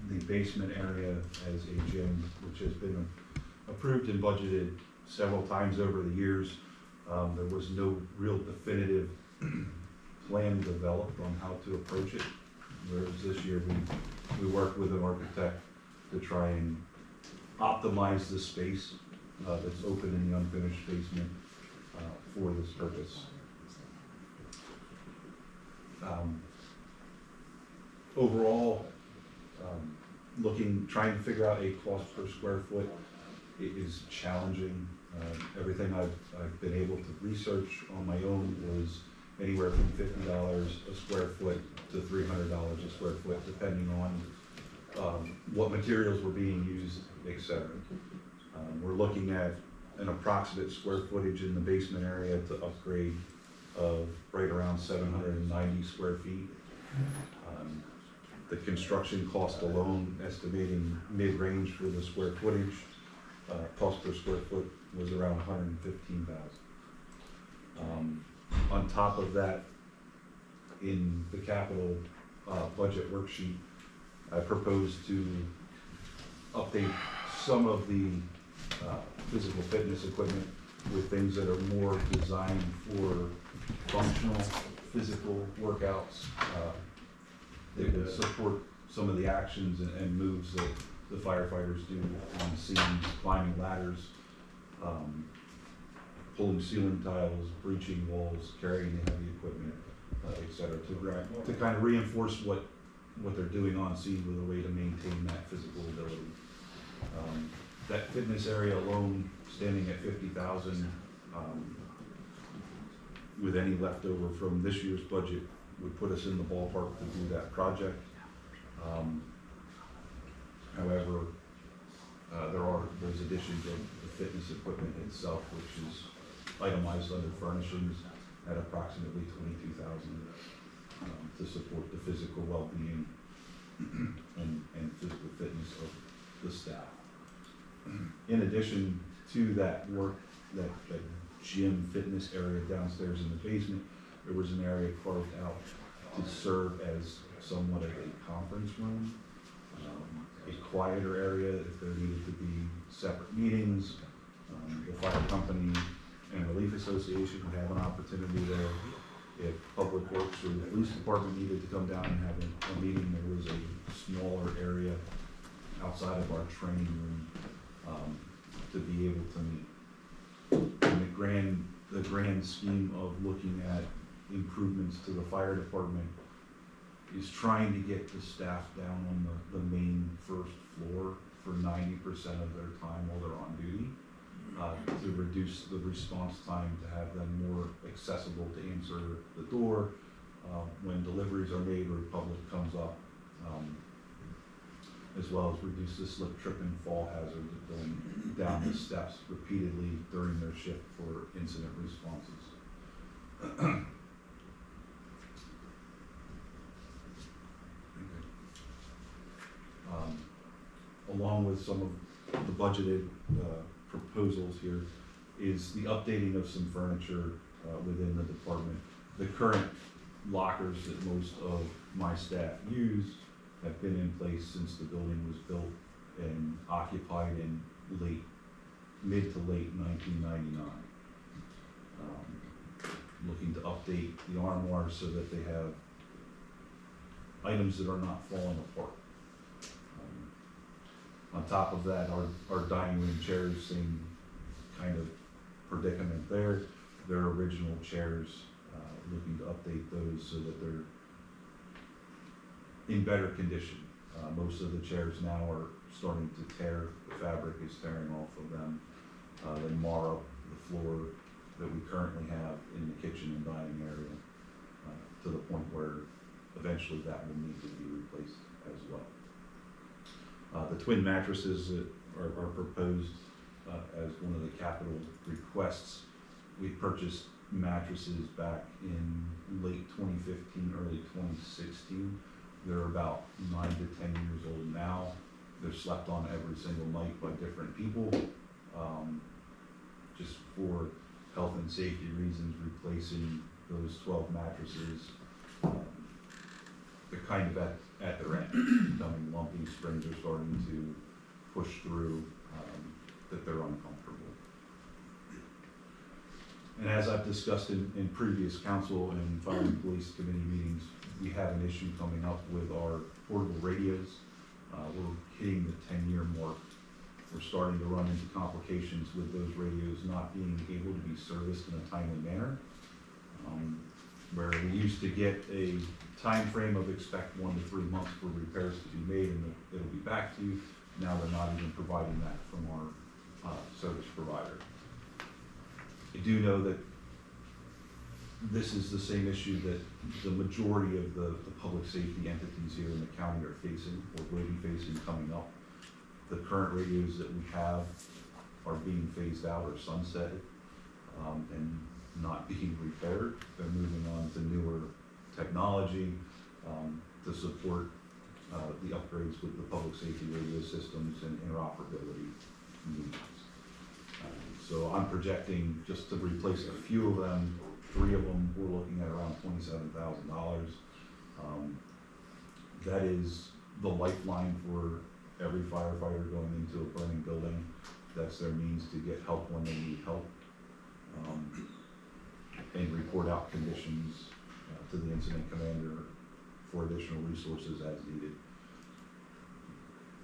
the basement area as a gym, which has been approved and budgeted several times over the years. There was no real definitive plan developed on how to approach it, whereas this year we worked with an architect to try and optimize the space that's open in the unfinished basement for this purpose. Overall, trying to figure out a cost per square foot, it is challenging. Everything I've been able to research on my own was anywhere from $50 a square foot to $300 a square foot, depending on what materials were being used, etc. We're looking at an approximate square footage in the basement area to upgrade of right around 790 square feet. The construction cost alone, estimating mid-range for the square footage, cost per square foot was around $115,000. On top of that, in the capital budget worksheet, I propose to update some of the physical fitness equipment with things that are more designed for functional physical workouts that would support some of the actions and moves that the firefighters do on scene, climbing ladders, pulling ceiling tiles, breaching walls, carrying the heavy equipment, etc. To kind of reinforce what they're doing on scene with a way to maintain that physical ability. That fitness area alone, standing at $50,000, with any leftover from this year's budget, would put us in the ballpark to do that project. However, there's additions of the fitness equipment itself, which is itemized under furnishings at approximately $22,000 to support the physical well-being and physical fitness of the staff. In addition to that work, that gym fitness area downstairs in the basement, there was an area carved out to serve as somewhat of a conference room, a quieter area if there needed to be separate meetings. The fire company and relief association would have an opportunity there. If public works or the police department needed to come down and have a meeting, there was a smaller area outside of our training room to be able to meet. In the grand scheme of looking at improvements to the fire department is trying to get the staff down on the main first floor for 90% of their time while they're on duty, to reduce the response time, to have them more accessible to answer the door when deliveries are made or the public comes up, as well as reduce the slip, trip, and fall hazard of going down the steps repeatedly during their shift for incident responses. along with some of the budgeted proposals here, is the updating of some furniture within the department. The current lockers that most of my staff use have been in place since the building was built and occupied in mid to late 1999. Looking to update the armoires so that they have items that are not falling apart. On top of that, our dining room chairs, same kind of predicament there. They're original chairs, looking to update those so that they're in better condition. Most of the chairs now are starting to tear, the fabric is tearing off of them. They mar up the floor that we currently have in the kitchen and dining area, to the point where eventually that will need to be replaced as well. The twin mattresses that are proposed as one of the capital requests. We purchased mattresses back in late 2015, early 2016. They're about 9 to 10 years old now. They're slept on every single night by different people. Just for health and safety reasons, replacing those 12 mattresses. They're kind of at their end, becoming lumpy. Springs are starting to push through, that they're uncomfortable. And as I've discussed in previous council and fire and police committee meetings, we have an issue coming up with our portable radios. We're hitting the 10-year mark. We're starting to run into complications with those radios not being able to be serviced in a timely manner. Where we used to get a time frame of expect 1 to 3 months for repairs to be made and it'll be back to you. Now they're not even providing that from our service provider. I do know that this is the same issue that the majority of the public safety entities here in the county are facing or will be facing coming up. The current radios that we have are being phased out or sunsetted and not being repaired. They're moving on to newer technology to support the upgrades with the public safety radio systems and interoperability needs. So I'm projecting just to replace a few of them, 3 of them, we're looking at around $27,000. That is the lifeline for every firefighter going into a burning building. That's their means to get help when they need help, and report out conditions to the incident commander for additional resources as needed.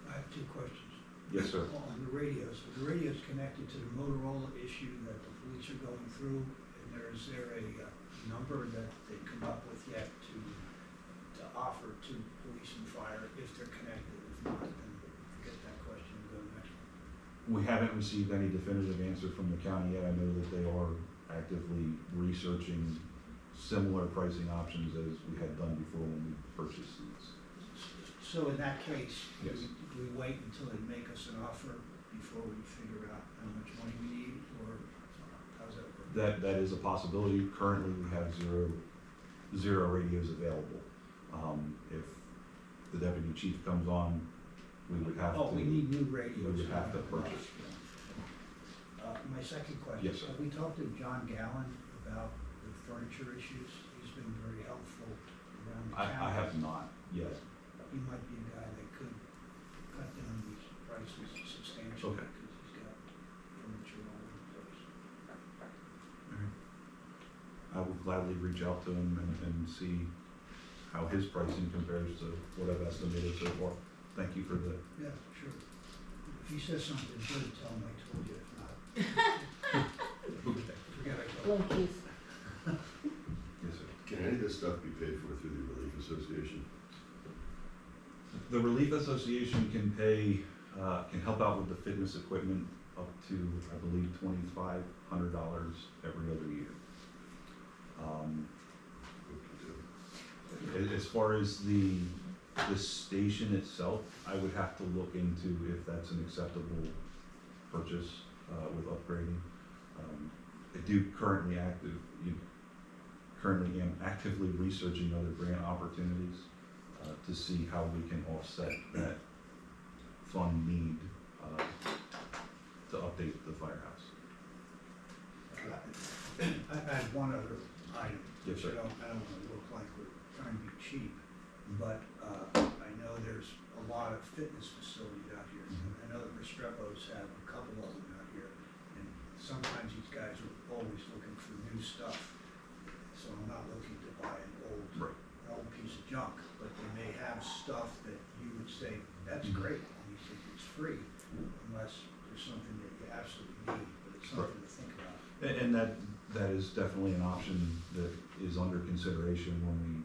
I have 2 questions. Yes, sir. On the radios, are the radios connected to the Motorola issue that the police are going through? And is there a number that they come up with yet to offer to police and fire if they're connected? If not, then forget that question and go to the next one. We haven't received any definitive answer from the county yet. I know that they are actively researching similar pricing options as we had done before when we purchased these. So in that case, Yes. do we wait until they make us an offer before we figure out how much money we need, or how's that work? That is a possibility. Currently, we have zero radios available. If the deputy chief comes on, we would have to. Oh, we need new radios. We would have to purchase. My second question. Yes, sir. Have we talked to John Gallen about the furniture issues? He's been very helpful around the county. I have not yet. He might be a guy that could cut down these prices substantially. Okay. Because he's got furniture all over the place. I will gladly reach out to him and see how his pricing compares to what I've estimated so far. Thank you for the. Yeah, sure. If he says something good, tell him I told you. If not, Okay. forget I told you. Yes, sir. Can any of this stuff be paid for through the Relief Association? The Relief Association can pay, can help out with the fitness equipment up to, I believe, $2,500 every other year. As far as the station itself, I would have to look into if that's an acceptable purchase with upgrading. I do currently am actively researching other grant opportunities to see how we can offset that fund need, to update the firehouse. I had one other item. Yes, sir. I don't wanna look like we're trying to be cheap, but, I know there's a lot of fitness facilities out here. I know the Restrepo's have a couple of them out here, and sometimes these guys are always looking for new stuff. So I'm not looking to buy an Right. old piece of junk, but they may have stuff that you would say, that's great, and you think it's free, unless there's something that you absolutely need, but it's something to think about. And that is definitely an option that is under consideration when we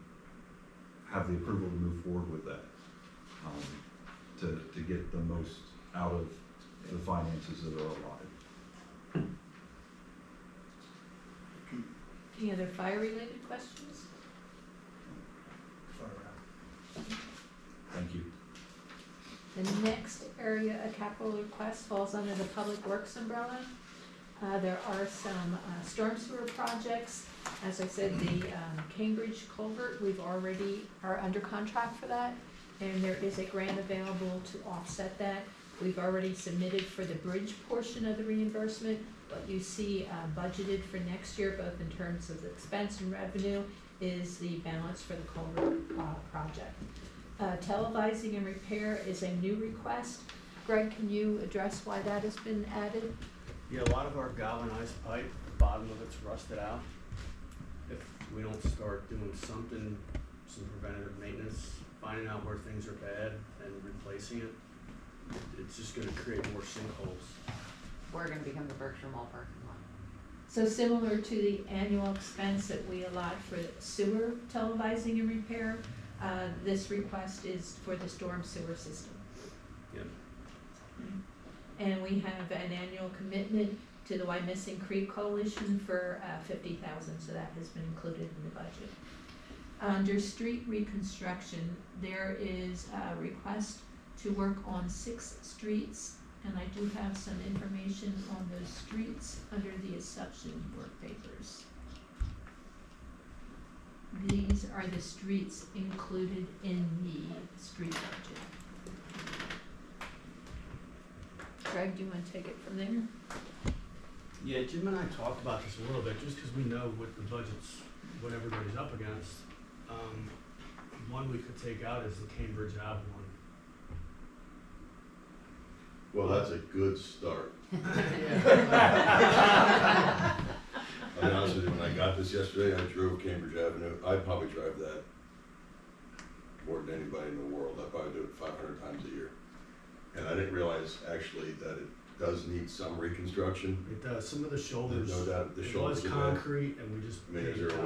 have the approval to move forward with that. To get the most out of the finances that are allotted. Any other fire-related questions? Far out. Thank you. The next area of capital request falls under the Public Works umbrella. There are some storm sewer projects. As I said, the Cambridge culvert, we've already are under contract for that, and there is a grant available to offset that. We've already submitted for the bridge portion of the reimbursement. What you see budgeted for next year, both in terms of expense and revenue, is the balance for the culvert project. Televising and repair is a new request. Greg, can you address why that has been added? Yeah, a lot of our galvanized pipe, the bottom of it's rusted out. If we don't start doing something, some preventative maintenance, finding out where things are bad and replacing it, it's just gonna create more sinkholes. We're gonna become the Berkshire Mall parking lot. So similar to the annual expense that we allot for sewer televising and repair, this request is for the storm sewer system. Yep. And we have an annual commitment to the Wyomissing Creek Coalition for $50,000, so that has been included in the budget. Under street reconstruction, there is a request to work on 6 streets, and I do have some information on those streets under the assumption work papers. These are the streets included in the street budget. Greg, do you want to take it from there? Yeah, Jim and I talked about this a little bit, just because we know what the budget's, what everybody's up against. One we could take out is the Cambridge Ave one. Well, that's a good start. I'll be honest with you, when I got this yesterday, I drove Cambridge Avenue. I'd probably drive that more than anybody in the world. I probably do it 500 times a year. And I didn't realize actually that it does need some reconstruction. It does, some of the shoulders, There's no doubt the it shoulders was are bad. concrete and we just. I mean, painted is it out.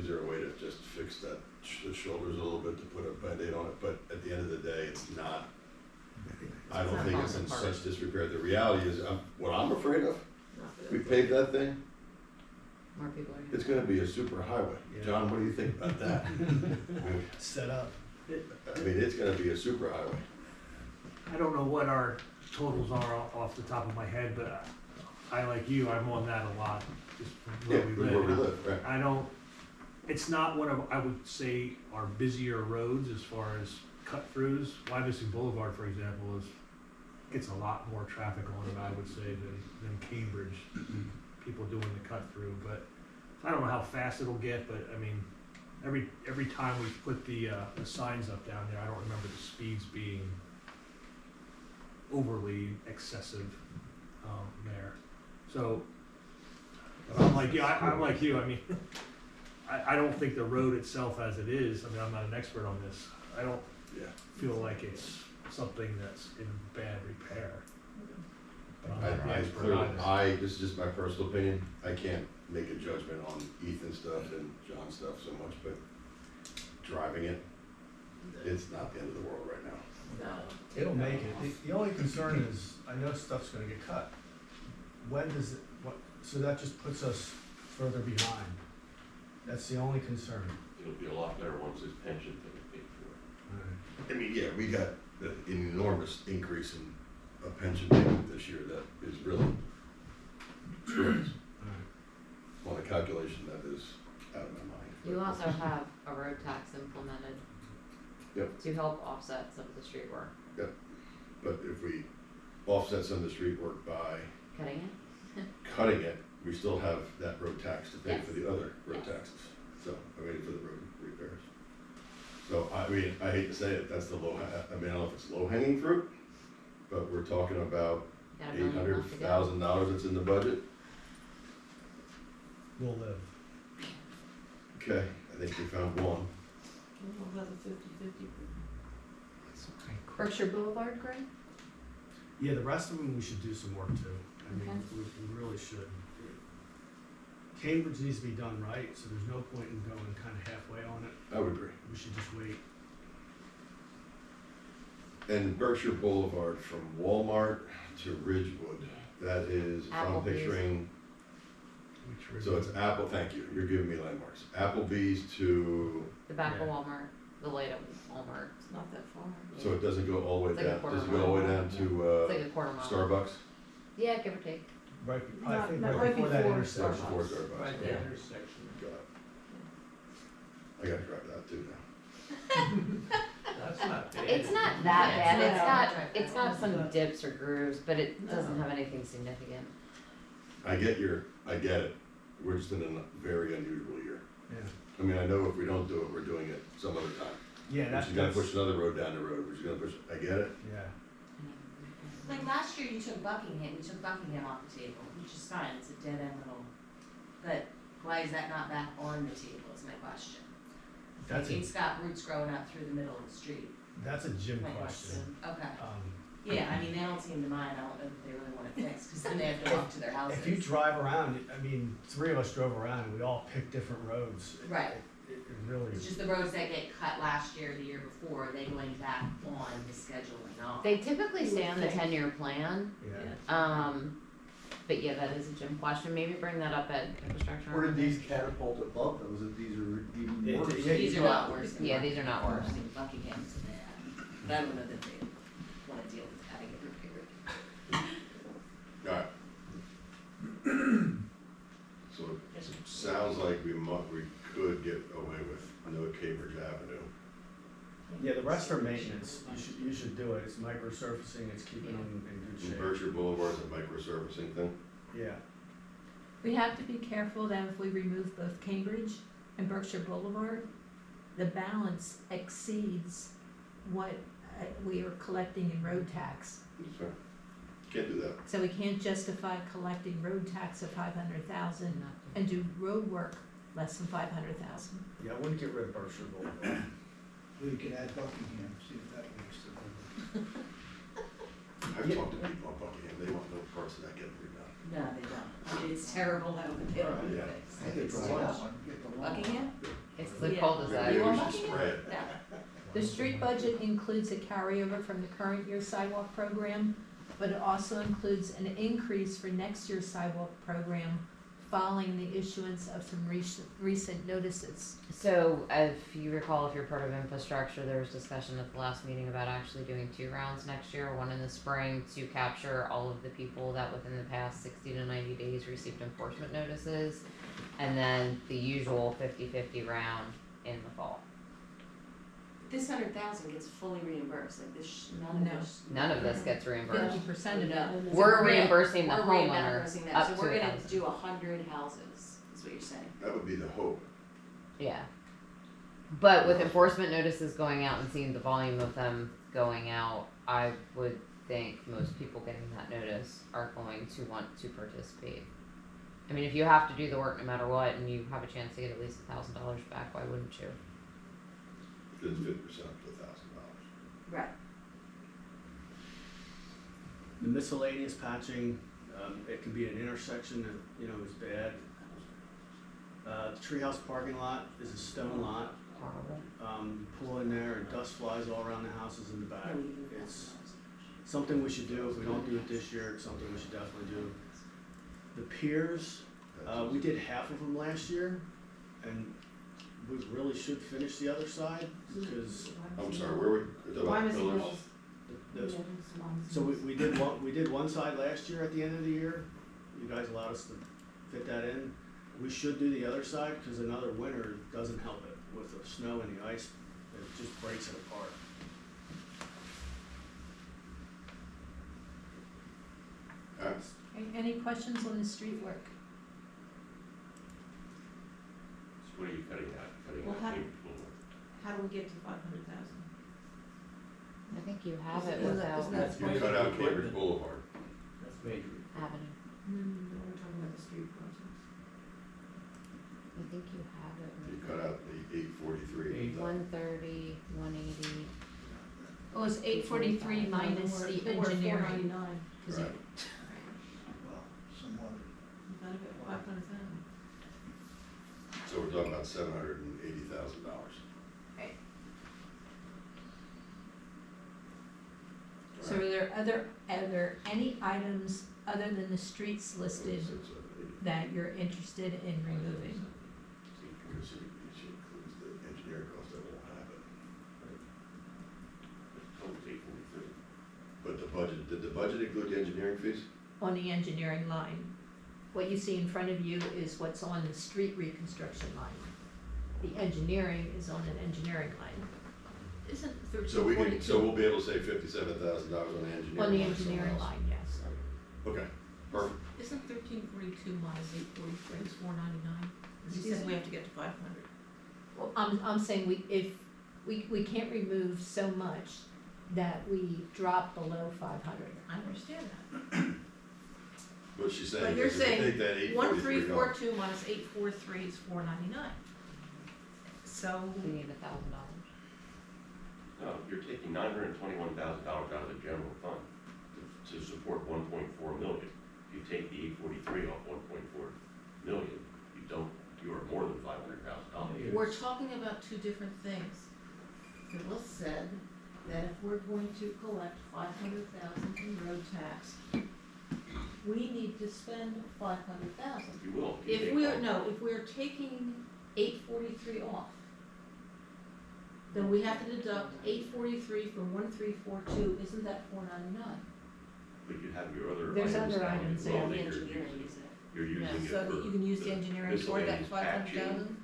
there a way to just fix that, the shoulders a little bit, to put a Band-Aid on it? But at the end of the day, it's not, I don't not think it's in falling apart. such disrepair. The reality is, what I'm afraid of, we paved that thing, More people are it's gonna be a super highway. Yeah. John, what do you think about that? Set up. I mean, it's gonna be a super highway. I don't know what our totals are off the top of my head, but I, like you, I'm on that a lot, just from Yeah, where we live. where we live, right. I don't, it's not one of, I would say, our busier roads as far as cut-throughs. Wyomissing Boulevard, for example, gets a lot more traffic on it, I would say, than Cambridge. People doing the cut-through, but I don't know how fast it'll get, but I mean, every time we put the signs up down there, I don't remember the speeds being overly excessive, there. So, I'm like, yeah, I'm like you, I mean, I don't think the road itself as it is, I mean, I'm not an expert on this, I don't Yeah. feel like it's something that's in bad repair. But I'm not the expert on this. This is just my personal opinion, I can't make a judgment on Ethan's stuff and John's stuff so much, but driving it, it's not the end of the world right now. It'll make it. The only concern is, I know stuff's gonna get cut. When does it, so that just puts us further behind. That's the only concern. It'll be a lot better once this pension thing is paid for. I mean, yeah, we got an enormous increase in a pension payment this year that is really tremendous. On a calculation that is out of my mind. You also have a road tax implemented. Yep. To help offset some of the street work. Yep. but if we offset some of the street work by Cutting it? cutting it, we still have that road tax to pay Yes. for the other road Yes. taxes. So, I mean, for the road repairs. So, I mean, I hate to say it, that's the I mean, I don't know if it's low hanging fruit, but we're talking about Got a $800,000 million left to go. that's in the budget. We'll live. Okay, I think we found one. We'll have a 50-50. Berkshire Boulevard, Greg? Yeah, the rest of them, we should do some work too. I mean, Okay. we really should. Cambridge needs to be done right, so there's no point in going kind of halfway on it. I would agree. We should just wait. And Berkshire Boulevard from Walmart to Ridgewood, that is, if I'm Applebee's. picturing, so it's Apple, thank you, you're giving me landmarks. Applebee's to, The back of Yeah. Walmart, the light of Walmart. It's not that far. so it doesn't go all the way It's like a down, quarter does it go all the way mile. down It's to, like a quarter mile. Starbucks? Yeah, give or take. Right, I think right before that intersection. Right before Starbucks. Right okay. there. Intersection. Got it. I gotta drive that too now. That's not bad. It's not that bad, Yeah. it's got some dips or grooves, but it doesn't have anything significant. I get it, we're just in a very unusual year. Yeah. I mean, I know if we don't do it, we're doing it some other time. Yeah, We're that's, just gonna push another road down the road, we're just gonna push, I get it. yeah. Like last year, you took Buckingham, we took Buckingham off the table, which is fine, it's a dead end little, but why is that not back on the table, is my question. That's a, It's got roots growing up through the middle of the street. that's a Jim My question. Okay, Um, yeah, I mean, they don't seem to mind, I don't know if they really want it fixed, cause then they have to walk to their houses. If you drive around, I mean, 3 of us drove around, and we all picked different roads. Right. It really, It's just the roads that get cut last year, the year before, are they going back on the schedule or not? They typically stay on the 10-year plan, yeah. but yeah, that is a Jim question, maybe bring that up at infrastructure. Where did these catapult above those, if these are even Yeah, worse? yeah, These are not worse than Yeah, these are not worse. Buckingham's bad, but I don't know that they wanna deal with having it repaired. Alright. So it sounds like we could get away with no Cambridge Avenue. Yeah, the rest are maintenance. You should do it. It's microsurfacing, it's keeping them in good And shape. Berkshire Boulevard's a microservicing thing. Yeah. We have to be careful that if we remove both Cambridge and Berkshire Boulevard, the balance exceeds what we are collecting in road tax. That's fair. Can't do that. So we can't justify collecting road tax of 500,000 and do road work less than 500,000. Yeah, I wouldn't get rid of Berkshire Boulevard. We could add Buckingham, see if that makes it. I've talked to people on Buckingham, they want no parts of that getting redone. No, they don't, I mean, it's terrible how they don't Yeah. fix. I could try that one, get the one. Buckingham? It's the Yeah. cul-de-sac. Maybe You we want should Buckingham? spray it. No. The street budget includes a carryover from the current year's sidewalk program, but it also includes an increase for next year's sidewalk program following the issuance of some recent notices. So, if you recall, if you're part of infrastructure, there was discussion at the last meeting about actually doing 2 rounds next year, one in the spring to capture all of the people that within the past 60 to 90 days received enforcement notices, and then the usual 50-50 round in the fall. This 100,000 gets fully reimbursed, like this, none No. of this. None of this gets reimbursed. 50% of it. We're reimbursing the We're homeowner reimbursing them, up so to we're gonna 1,000. do 100 houses, is what you're saying. That would be the hope. Yeah. But with enforcement notices going out and seeing the volume of them going out, I would think most people getting that notice are going to want to participate. I mean, if you have to do the work no matter what and you have a chance to get at least $1,000 back, why wouldn't you? It's 50% up to $1,000. Right. The miscellaneous patching, it can be an intersection that, is bad. The treehouse parking lot is a stone lot. Horrible. You pull in there and dust flies all around the houses in the back. It's something we should do. If we don't do it this year, it's something we should definitely do. The piers, we did half of them last year, and we really should finish the other side, because I'm sorry, where were we? Wyomissing Hills. those, so we did one side last year at the end of the year. You guys allowed us to fit that in. We should do the other side, because another winter doesn't help it with the snow and the ice. It just breaks it apart. any questions on the street work? So what are you cutting out? Cutting Well, out how- paved floor? How do we get to 500,000? I think you have it Isn't that- without isn't that You Right. cut out Cambridge Boulevard. That's major. Avenue. No, we're talking about the street projects. I think you have it You with cut out the 843. 130, 180. Well, it's 843 minus the We're at engineering. 499. 'Cause Right. it- Well, somewhat. You gotta get 500,000. So we're talking about $780,000. Right. So are there any items other than the streets listed that you're interested in removing? She includes the engineering cost, that won't happen. Total 843. But the budget, did the budget include the engineering fees? On the engineering line. What you see in front of you is what's on the street reconstruction line. The engineering is on an engineering line. Isn't So we can, 1342? so we'll be able to say $57,000 on the engineering line. On the somewhere engineering else. line, yes. Okay, perfect. Isn't 1342 minus 843 is 499? You Excuse said me? we have to get to 500. Well, I'm saying we can't remove so much that we drop below 500. I understand that. What she's saying But you're is if you saying take that 843 off. 1342 minus 843 is 499. So, We need $1,000. No, you're taking $921,000 out of the general fund to support 1.4 million. If you take the 843 off 1.4 million, you are more than $500,000. we're talking about two different things. Phyllis said that if we're going to collect 500,000 in road tax, we need to spend 500,000. You will. If we're taking 843 off, then we have to deduct 843 from 1342, isn't that 499? But you have your other There's items other down items below there. that you're using it So for that you can use the engineering for that miscellaneous patching. 500,000?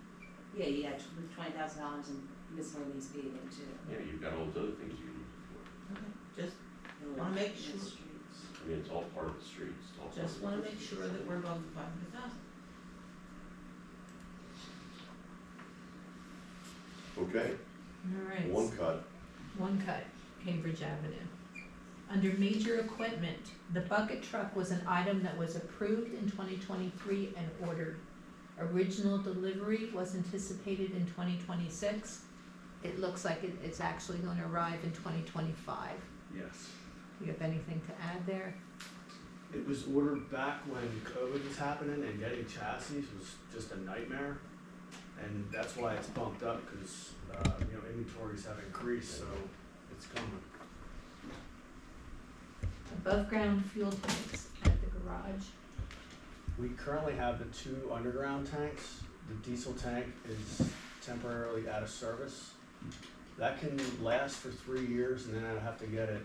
Yeah, you had $20,000 in miscellaneous paving too. Yeah, you've got all those other things you can use it Okay, just, And Wanna make the sure- streets. for. I mean, it's all part of the streets, it's all part just of the wanna make business. sure that we're above the 500,000. Okay, All right. one cut. Cambridge Avenue. Under major equipment, the bucket truck was an item that was approved in 2023 and ordered. Original delivery was anticipated in 2026. It looks like it's actually going to arrive in 2025. Yes. You have anything to add there? It was ordered back when COVID was happening and getting chassis was just a nightmare. And that's why it's bumped up, because, inventories have increased, so it's coming. Above ground fuel tanks at the garage. We currently have the two underground tanks. The diesel tank is temporarily out of service. That can last for 3 years, and then I'd have to get it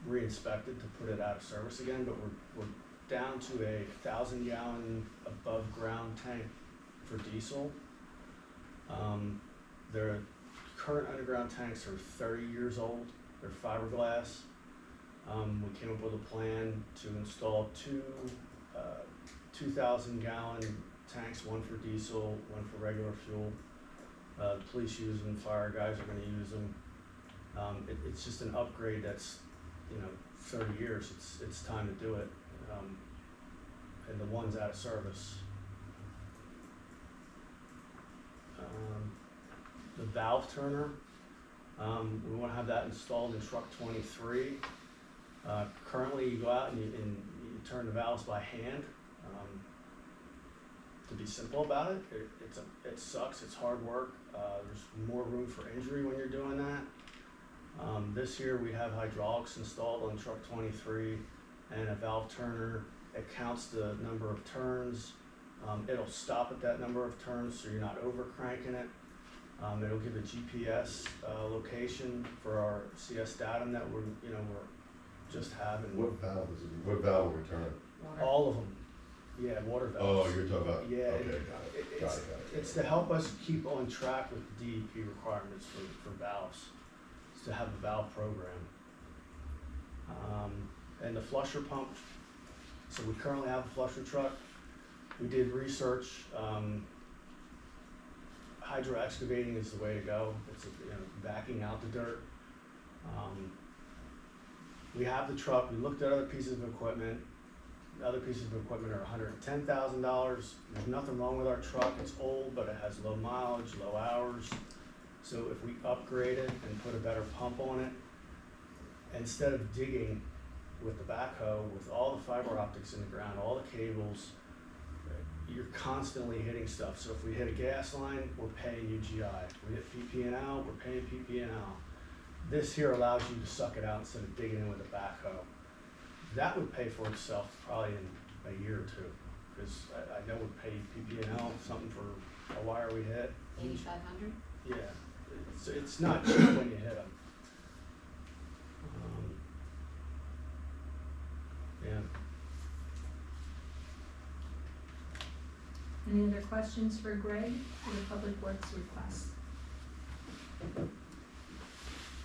re-inspected to put it out of service again, but we're down to a 1,000-gallon above ground tank for diesel. Their current underground tanks are 30 years old. They're fiberglass. We came up with a plan to install two 2,000-gallon tanks, one for diesel, one for regular fuel. The police use them, fire guys are gonna use them. It's just an upgrade that's, 30 years, it's time to do it. And the one's out of service. The valve turner, we wanna have that installed in truck 23. Currently, you go out and you turn the valves by hand. To be simple about it, it sucks, it's hard work. There's more room for injury when you're doing that. This year, we have hydraulics installed on truck 23 and a valve turner. It counts the number of turns. It'll stop at that number of turns, so you're not over cranking it. It'll give a GPS location for our CS datum that we're just having. What valve is it? What valve are we turning? All of them. Yeah, water Oh, valves. you're talking about, Yeah, okay, got it. It's to help us keep on track with the DEP requirements for valves. It's to have a valve program. And the flusher pump So we currently have a flusher truck. We did research, hydro excavating is the way to go. It's, backing out the dirt. We have the truck, we looked at other pieces of equipment. The other pieces of equipment are $110,000. There's nothing wrong with our truck, it's old, but it has low mileage, low hours. So if we upgrade it and put a better pump on it, instead of digging with the backhoe, with all the fiber optics in the ground, all the cables, you're constantly hitting stuff. So if we hit a gas line, we're paying UGI. If we hit PP&L, we're paying PP&L. This here allows you to suck it out instead of digging in with a backhoe. That would pay for itself probably in a year or two, because I know we pay PP&L something for a wire we hit. 8,500? Yeah, it's not cheap when you hit them. Yeah. Any other questions for Greg for the Public Works request?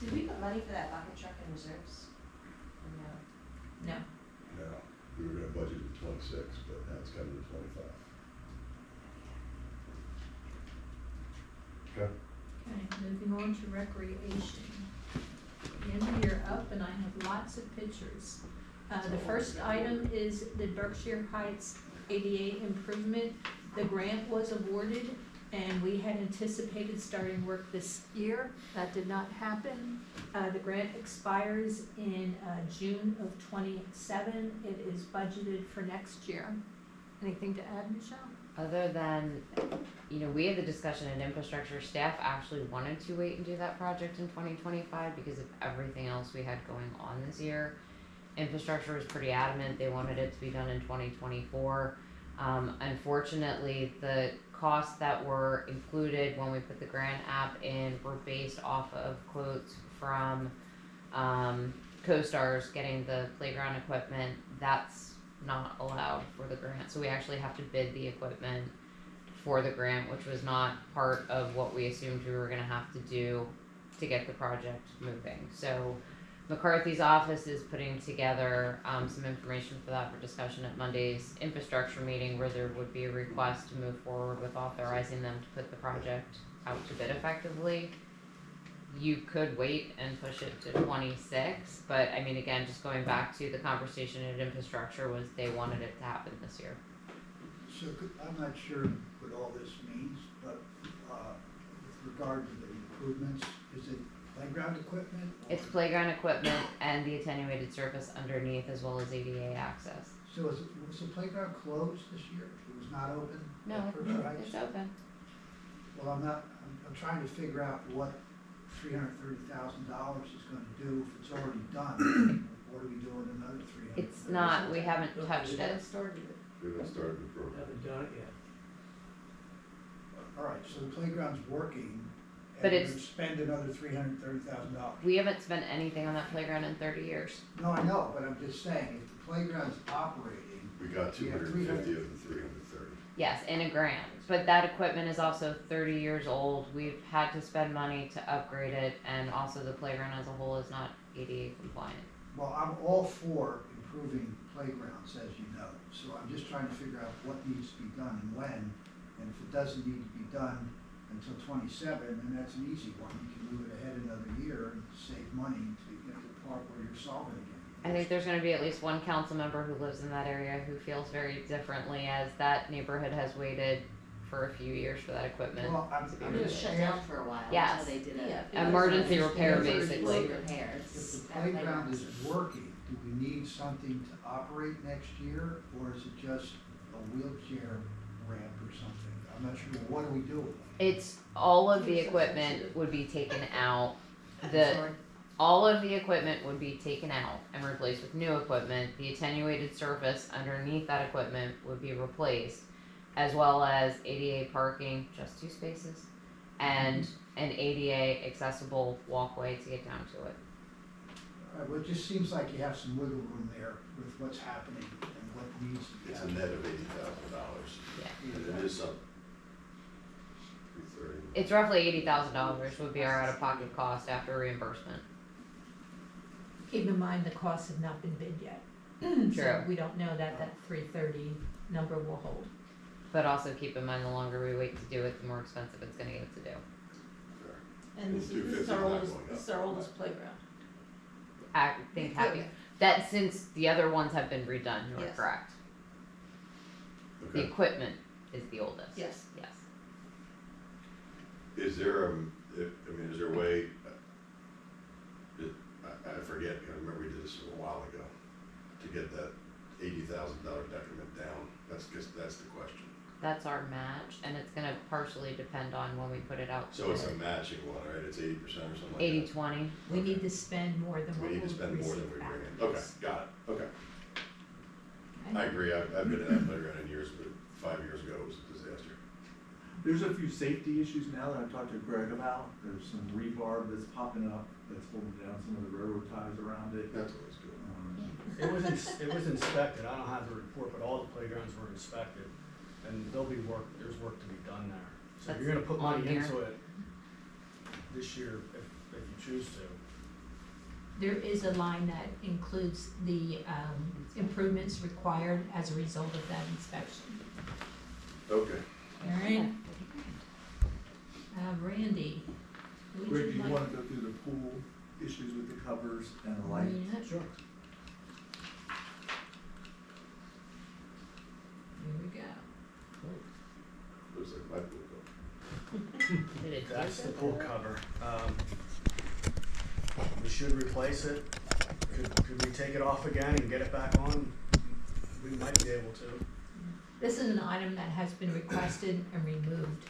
Did we put money for that bucket truck in reserves? Or no? No. No, we were gonna budget at 26, but now it's coming to 25. Okay. Okay, moving on to recreation. The end of the year up, and I have lots of pictures. The first item is the Berkshire Heights ADA improvement. The grant was awarded, and we had anticipated starting work this year. That did not happen. The grant expires in June of '27. It is budgeted for next year. Anything to add, Michelle? Other than, we had the discussion in infrastructure, staff actually wanted to wait and do that project in 2025 because of everything else we had going on this year. Infrastructure was pretty adamant, they wanted it to be done in 2024. Unfortunately, the costs that were included when we put the grant app in were based off of quotes from CoStarz getting the playground equipment. That's not allowed for the grant, so we actually have to bid the equipment for the grant, which was not part of what we assumed we were gonna have to do to get the project moving. So McCarthy's office is putting together some information for that for discussion at Monday's infrastructure meeting, where there would be a request to move forward with authorizing them to put the project out to bid effectively. You could wait and push it to 26, but I mean, again, just going back to the conversation at infrastructure was they wanted it to happen this year. So I'm not sure what all this means, but with regard to the improvements, is it playground equipment? It's playground equipment and the attenuated surface underneath, as well as ADA access. So was the playground closed this year? It was not open? No, at Berkshire Heights? it's open. Well, I'm trying to figure out what $330,000 is gonna do if it's already done. What are we doing another $300,000? It's not, we haven't touched We haven't it. started it. We haven't started the program. Haven't done it yet. All right, so the playground's working, But and it's- we're gonna spend another $330,000. We haven't spent anything on that playground in 30 years. No, I know, but I'm just saying, if the playground's operating, We got 250 of the 330. Yes, in a grant, but that equipment is also 30 years old. We've had to spend money to upgrade it, and also the playground as a whole is not ADA compliant. well, I'm all for improving playgrounds, as you know. So I'm just trying to figure out what needs to be done and when, and if it doesn't need to be done until 27, then that's an easy one. You can move it ahead another year and save money to get to the part where you're solving again. I think there's gonna be at least one council member who lives in that area who feels very differently, as that neighborhood has waited for a few years for that equipment Well, I'm to be It just was removed. shut down for a while Yes. until they did Yeah. a. Emergency repair, Emergency basically. Repairs. If the That playground is was- working, do we need something to operate next year, or is it just a wheelchair ramp or something? I'm not sure, what are we doing? It's, all of the equipment would be taken out. Sorry? All of the equipment would be taken out and replaced with new equipment. The attenuated surface underneath that equipment would be replaced, as well as ADA parking, just 2 spaces, and an ADA accessible walkway to get down to it. All right, well, it just seems like you have some wiggle room there with what's happening and what needs to be It's a happening. net of $80,000. Yeah. And it is some. 330. It's roughly $80,000 would be our out-of-pocket cost after reimbursement. Keep in mind, the costs have not been bid yet. So True. we don't know that that 330 number will hold. But also keep in mind, the longer we wait to do it, the more expensive it's gonna get to do. And this is 250 our not oldest, going this up. is our oldest playground. I think happy, that since the other ones have been redone, you are Yes. correct. The Okay. equipment is the oldest. Yes. Yes. Is there, is there a way, I forget, I remember we did this a while ago, to get that $80,000 decrement down? That's the question. That's our match, and it's gonna partially depend on when we put it out. So it's a matching one, right? It's 80% or something like that? 80-20. We need to spend more than We what need we'll to spend more than receive we back. bring in. Okay, got it, okay. Okay? I agree, I've been in that playground in years, but 5 years ago it was a disaster. There's a few safety issues now that I've talked to Greg about. There's some rebar that's popping up that's holding down some of the railroad ties around it. That's always good. It was inspected, I don't have the report, but all the playgrounds were inspected, and there's work to be done there. So if you're gonna put That's money on into it this year, if you choose to. There is a line that includes the improvements required as a result of that inspection. Okay. All right? Randy, would Greg, you do you like? wanna go through the pool issues with the covers and the lights? Yeah. Sure. Here we go. Looks like my pool though. Did it That's do the that? pool cover. We should replace it. Could we take it off again and get it back on? We might be able to. This is an item that has been requested and removed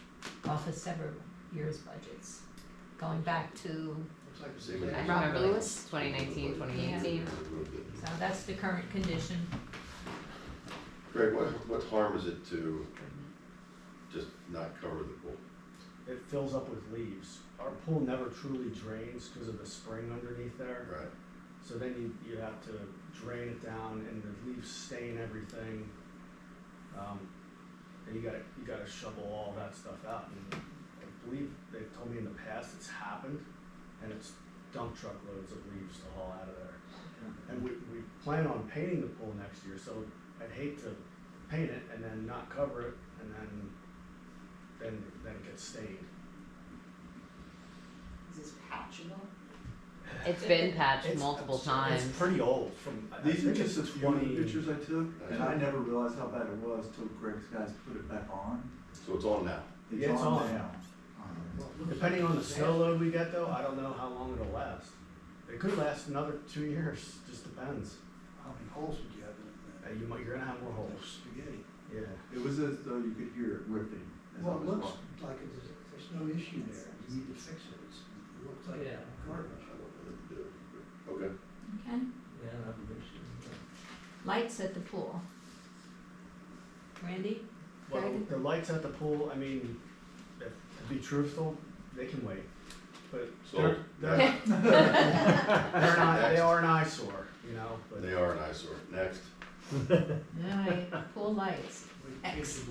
off of several years' budgets, going back to, Looks like the same as I the- remember like Lewis? 2019, 2018. so that's the current condition. Greg, what harm is it to just not cover the pool? It fills up with leaves. Our pool never truly drains because of the spring underneath there. Right. So then you have to drain it down and the leaves stain everything. And you gotta shovel all that stuff out. And I believe they've told me in the past it's happened, and it's dump truck loads of leaves to haul out of there. And we plan on painting the pool next year, so I'd hate to paint it and then not cover it, and then it gets stained. Is this patchable? It's been patched It's- multiple times. It's pretty old, from, I These are think just a it's few of the 20. pictures I took, and I never realized how bad it was till Greg's guys put it back on. So it's on now. Yeah, it's on. now. Depending on the snow load we get though, I don't know how long it'll last. It could last another 2 years, just depends. How many holes would you have in You're gonna have more holes. spaghetti? Yeah. It was as though you could hear it ripping as I Well, it was looks walking. like there's no issue there, you need to fix it, it looks like Yeah. garbage. I don't know what to do. Okay. Okay? Yeah, that'd be good. Lights at the pool. Randy? Well, Greg? the lights at the pool, I mean, to be truthful, they can wait. But So- they're not, they are an eyesore, you know, but. They are an eyesore. Next. Alright, pool lights. X.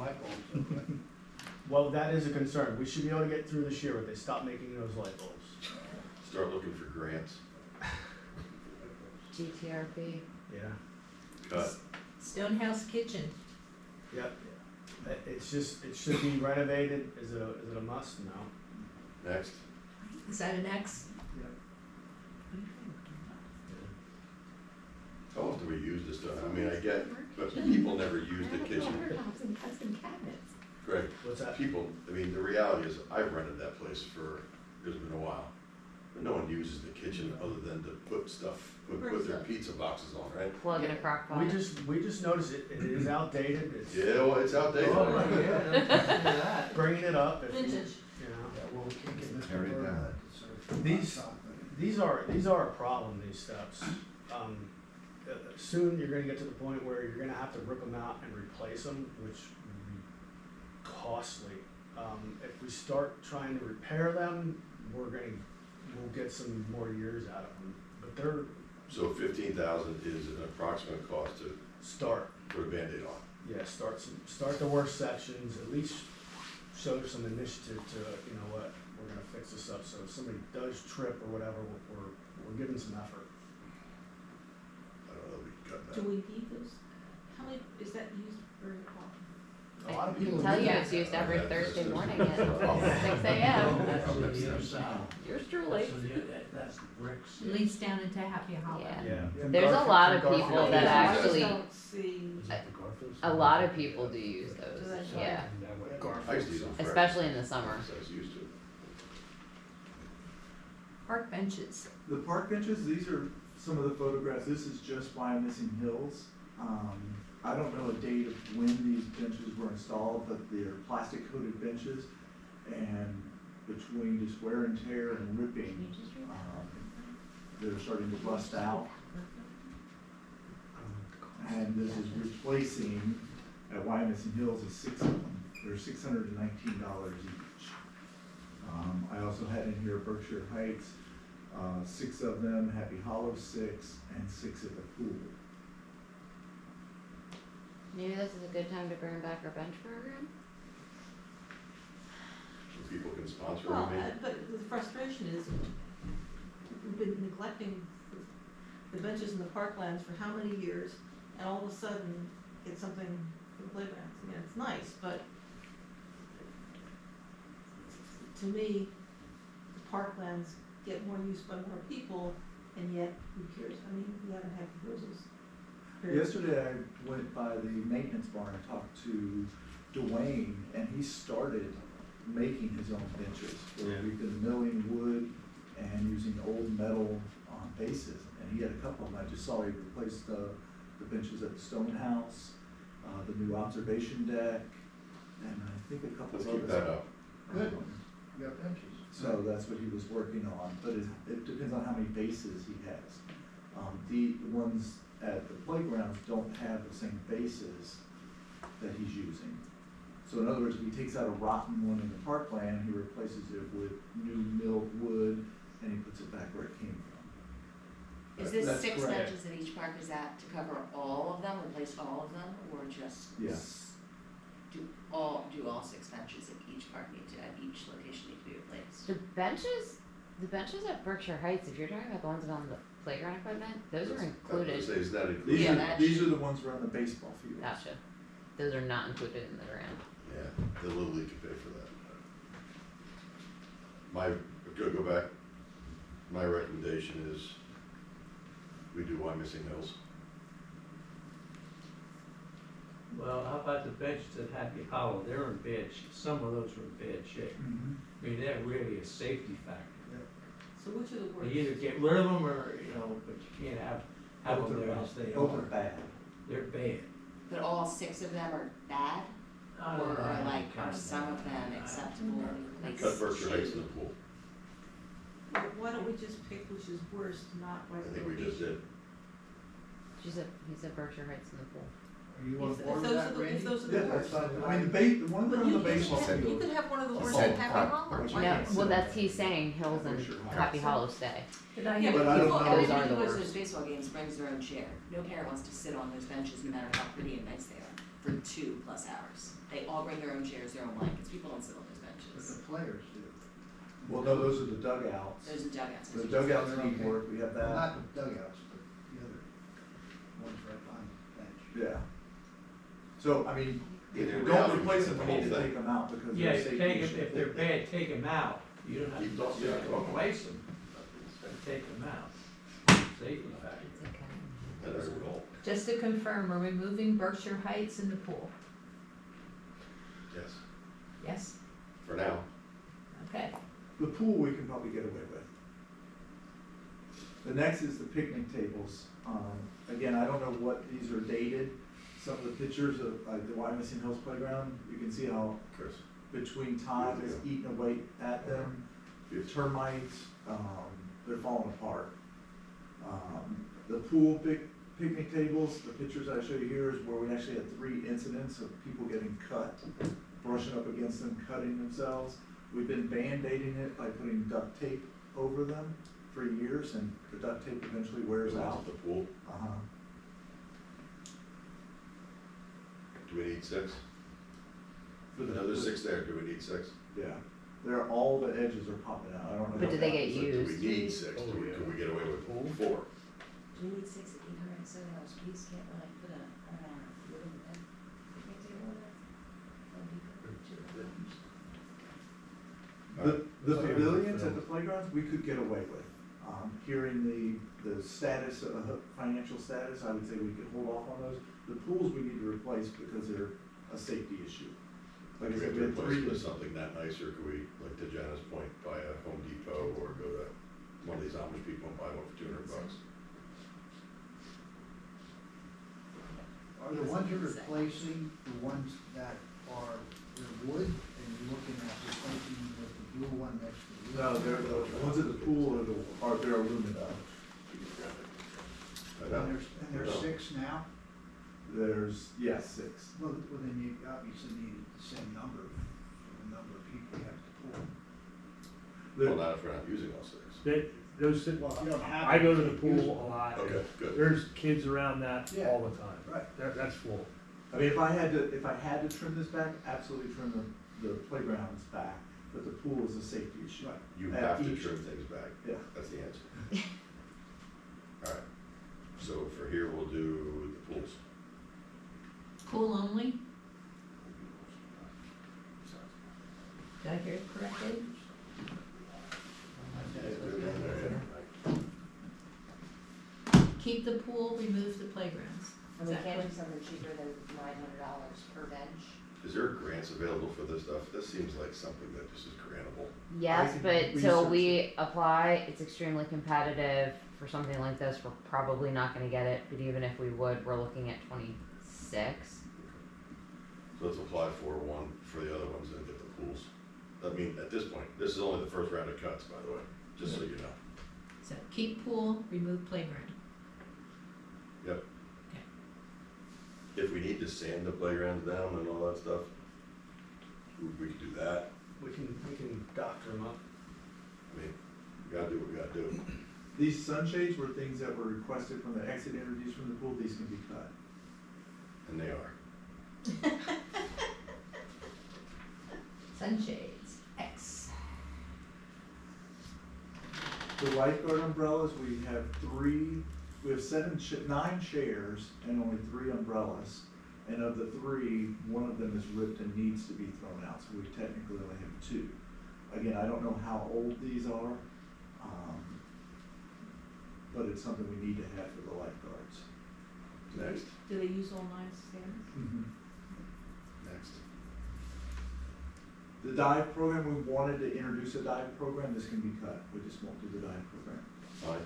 Well, that is a concern. We should be able to get through this year, but they stopped making those light bulbs. Start looking for grants. GTRP. Yeah. Cut. Stonehouse Kitchen. Yep. It's just, it should be renovated. Is it a must? No. Next. Is that an X? How often do we use this stuff? I mean, I get, but people never use the kitchen. Greg, What's that? people, I mean, the reality is, I've rented that place for, it's been a while. But no one uses the kitchen other than to put stuff, put their pizza boxes on, right? Plug in a crock pot. We just noticed it is outdated. It's Yeah, well, it's outdated. bringing it up. If you, Vintage. you know. Yeah, well, we can't get Mr. Tear it Bird down. to serve These- hot chocolate. These are a problem, these steps. Soon you're gonna get to the point where you're gonna have to rip them out and replace them, which would be costly. If we start trying to repair them, we'll get some more years out of them. But they're So 15,000 is an approximate cost to start, put a Band-Aid on. yeah, start the worst sections, at least show some initiative to, you know what, we're gonna fix this up. So if somebody does trip or whatever, we're giving some effort. I don't know, we cut Do back. we need those? How many, is that used very often? A lot of I can people tell do you that. it's used every Yeah, Thursday that's morning just- at 6 a.m. Yours Yours truly. That's the bricks. Leads down into Happy Hollow. Yeah. Yeah. There's a lot of people that I just actually, don't see, a lot of people do use Do those, they? yeah, I used to use them forever. especially in the summer. So I was used to it. Park benches. The park benches, these are some of the photographs, this is just Wyomissing Hills. I don't know a date of when these benches were installed, but they're plastic coated benches. And between just wear and tear and ripping, they're starting to rust out. And this is replacing, at Wyomissing Hills, is 6 of them. They're $619 each. I also had in here Berkshire Heights, 6 of them, Happy Hollow 6, and 6 at the pool. Maybe this is a good time to bring back our bench program? So people can sponsor well, me. but the frustration is, we've been neglecting the benches in the parklands for how many years, and all of a sudden, get something for the playgrounds. I mean, it's nice, but to me, the parklands get more use by more people, and yet, who cares? I mean, we haven't had proposals. Yesterday, I went by the maintenance barn and talked to Dwayne, and he started making his own benches. Where we've been milling wood and using old metal bases, and he had a couple of them. I just saw he replaced the benches at the Stone House, the new observation deck, and I think a couple Let's of keep others. that up. Good. You got benches. So that's what he was working on, but it depends on how many bases he has. The ones at the playgrounds don't have the same bases that he's using. So in other words, if he takes out a rotten one in the parkland, he replaces it with new milled wood, and he puts it back where it came from. Is this That's 6 correct. benches at each park, is that to cover all of them, replace all of them, or just? Yeah. Do all 6 benches at each park at each location need to be replaced? The benches at Berkshire Heights, if you're talking about the ones on the playground equipment, those are included. Is that included? These Yeah, are, that these should- are the ones around the baseball field. Gotcha. Those are not included in the grant. Yeah, the Little League can pay for that. Go back, my recommendation is we do Wyomissing Hills. Well, how about the benches at Happy Hollow? They're in bad some of those are in bad shape. Mhm. I mean, they're really a safety factor. So which are the worst? You either get rid of them or, but you can't have Both them are there bad. as they Both are are. bad. They're bad. But all 6 of them are bad, I don't or know, are like, kind are of some of bad. them acceptable and like? Cut Berkshire Heights in the pool. Well, why don't we just pick which is worst, not by I the think we just location? did. He said Berkshire Heights in the pool. Are you on If board with those are that, the, if Randy? those are the Yeah, that's worst. fine. I mean, the one But around you the could baseball have, you field. could have one of the worst said in Happy cut. Hollow. Which Why No, not? well, that's, he's saying Hills and Berkshire Heights. Happy Hollow stay. Did I Yeah, hear? But I don't People, know. everybody Those are who the goes to worst. those baseball games brings their own chair. No parent wants to sit on those benches, no matter how pretty and nice they are, for 2+ hours. They all bring their own chairs, their own blankets. People don't sit on those But benches. the players do. Well, no, those are the dugouts. Those are dugouts. The dugouts need work, we have Well, that. not the dugouts, but the other ones right behind the bench. Yeah. So, I mean, if Yeah, we we don't have to replace keep them, the we need to whole take them out because Yeah, they're safety issues. if they're bad, take them out. You don't have Keep to those, yeah. replace them. Take them out. Safety factor. It's okay. That's our goal. Just to confirm, we're removing Berkshire Heights in the pool. Yes, Yes? for now. Okay. The pool we can probably get away with. The next is the picnic tables. Again, I don't know what these are dated. Some of the pictures of like the Wyomissing Hills Playground, you can see how Chris. between time it's eaten away at them. The termites, they're falling apart. The pool picnic tables, the pictures I show you here is where we actually had 3 incidents of people getting cut, brushing up against them, cutting themselves. We've been band-aiding it by putting duct tape over them for years, and the duct tape eventually wears The ones out. at the pool, Uh-huh. do we need 6? For the- Another 6 there, do we need 6? Yeah, they're, all the edges are popping out, I don't know. But do they get So used? do we need 6? Could we get away with 4? We need $6,870, we just can't like put a, little picnic table in there. The pavilions at the playgrounds, we could get away with. Hearing the status, financial status, I would say we could hold off on those. The pools we need to replace because they're a safety issue. Like I We said, have we to had replace three. it with something that nice, or could we, like to Janice's point, buy a Home Depot or go to one of these Amish people and buy one for $200? Are the ones you're replacing the ones that are wood, and you're looking at replacing with the blue one next to the? No, they're the ones at the pool they're aluminum. And there's 6 now? There's, yes, 6. Well, then you obviously need the same number for the number of people you have to pull. Well, not if we're not using all 6. Those, Well, if you don't have. I go to it, the you pool use a it. lot. Okay, good. There's kids around that Yeah. all the time. Right. That's full. I mean, if I had to trim this back, absolutely trim the playgrounds back, but the pool is a safety issue. Right. You At have to each- trim things back. Yeah. That's the answer. All right. So for here, we'll do the pools. Pool only? Did I hear it correctly? Keep the pool, remove the playgrounds. And Is we that can't correct? do something cheaper than $900 per bench. Is there grants available for this stuff? This seems like something that just is grantable. Yes, can but till research we apply, it's extremely competitive for something like this. We're probably not gonna get it, but even if we would, we're looking at 26. So let's apply for one for the other ones and get the pools. I mean, at this point, this is only the first round of cuts, by the way, just so you know. So keep pool, remove playground. Yep. If we need to sand the playgrounds down and all that stuff, we can do that. We can doctor them up. I mean, we gotta do what we gotta do. These sunshades were things that were requested from the exit interviews from the pool. These can be cut. And they are. Sunshades, X. The lifeguard umbrellas, we have 9 chairs and only 3 umbrellas. And of the 3, one of them is ripped and needs to be thrown out, so we technically only have 2. Again, I don't know how old these are, but it's something we need to have for the lifeguards. Next, Do they use all 9 stands? next. The dive program, we wanted to introduce a dive program. This can be cut. We just won't do the dive program. Fine.